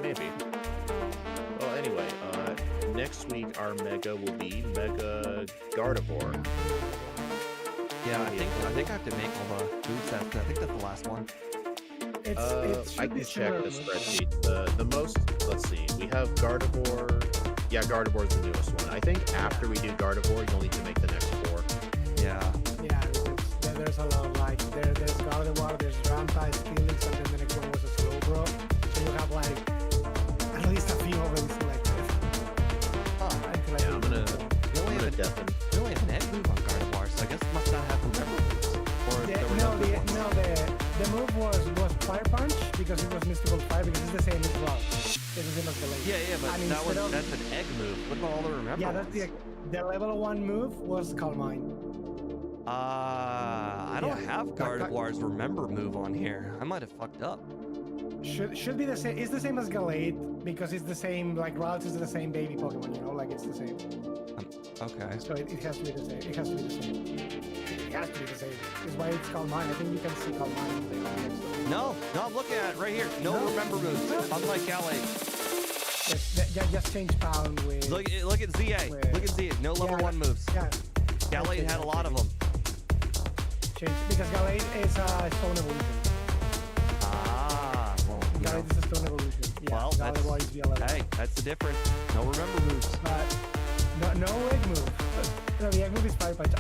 Maybe. Well, anyway, next week our Mega will be Mega Gardevoir. Yeah, I think I have to make all the movesets. I think that's the last one. I can check the spreadsheet. The most, let's see, we have Gardevoir. Yeah, Gardevoir is the newest one. I think after we do Gardevoir, you'll need to make the next 4. Yeah. Yeah, because there's a lot, like, there's Gardevoir, there's Rampa, Steelix, and then the next one was a Slowbro. So you have, like, at least a few already selected. Yeah, I'm gonna deafen. We only have an egg move on Gardevoir, so I guess it must not have remember moves. Or there were no good ones. The move was Fire Punch because it was Mystical Fire because it's the same as well. It's the same as Gallade. Yeah, but that's an egg move. What about all the remember Yeah, ones? that's the level 1 move was Calm Mind. I don't have Gardevoir's remember move on here. I might have fucked up. Should be the same. It's the same as Gallade because it's the same. Like Ralts is the same baby Pokemon. You know, like it's the same. Okay. So it has to be the same. It has to be the same. It has to be the same. It's why it's Calm Mind. I think you can see Calm Mind. No, I'm looking at it right here. No remember moves. Unlike Gallade. Just change Pound with. Look at ZA. Look at ZA. No level 1 moves. Yeah. Gallade had a lot of them. Change because Gallade is a Stone Evolution. Gallade is a Stone Evolution. Yeah, well, hey, that's the difference. No remember moves. But no egg move. No, the egg move is Fire Punch.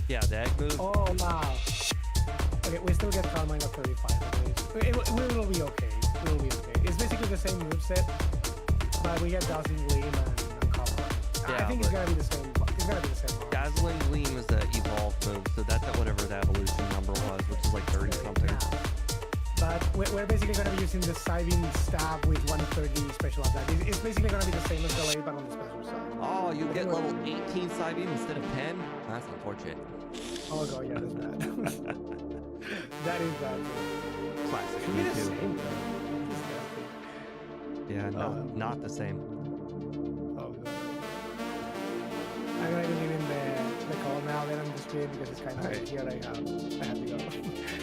Yeah, the egg move. Oh wow. Okay, we still get Carmine at 35, I believe. We will be okay. We will be okay. It's basically the same moveset, but we get Dazzling Gleam and Carmine. I Yeah, think it's but- gonna be the same. It's gonna be the same. One. Dazzling Gleam is the evolved move, so that's at whatever the evolution number was, which is like 30 something. Yeah. But we're basically going to be using the Psybeam Stab with 130 special attack. It's basically going to be the same as Gallade, but on the special side. Oh, you get level 18 Psybeam instead of 10? That's unfortunate. Oh god, yeah, that's bad. That is bad. Classic Should be the Mewtwo. same though. Yeah, not the same. Oh god. I'm going to be leaving the call now then on the stream because it's kind of late here. I have to go.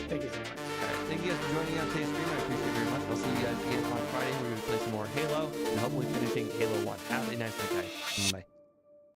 Thank you so much. Alright, thank you guys for joining me on today's stream. I appreciate it very much. I'll see you guys again on Friday. We're going to play some more Halo and hopefully finishing Halo 1. Have a nice night.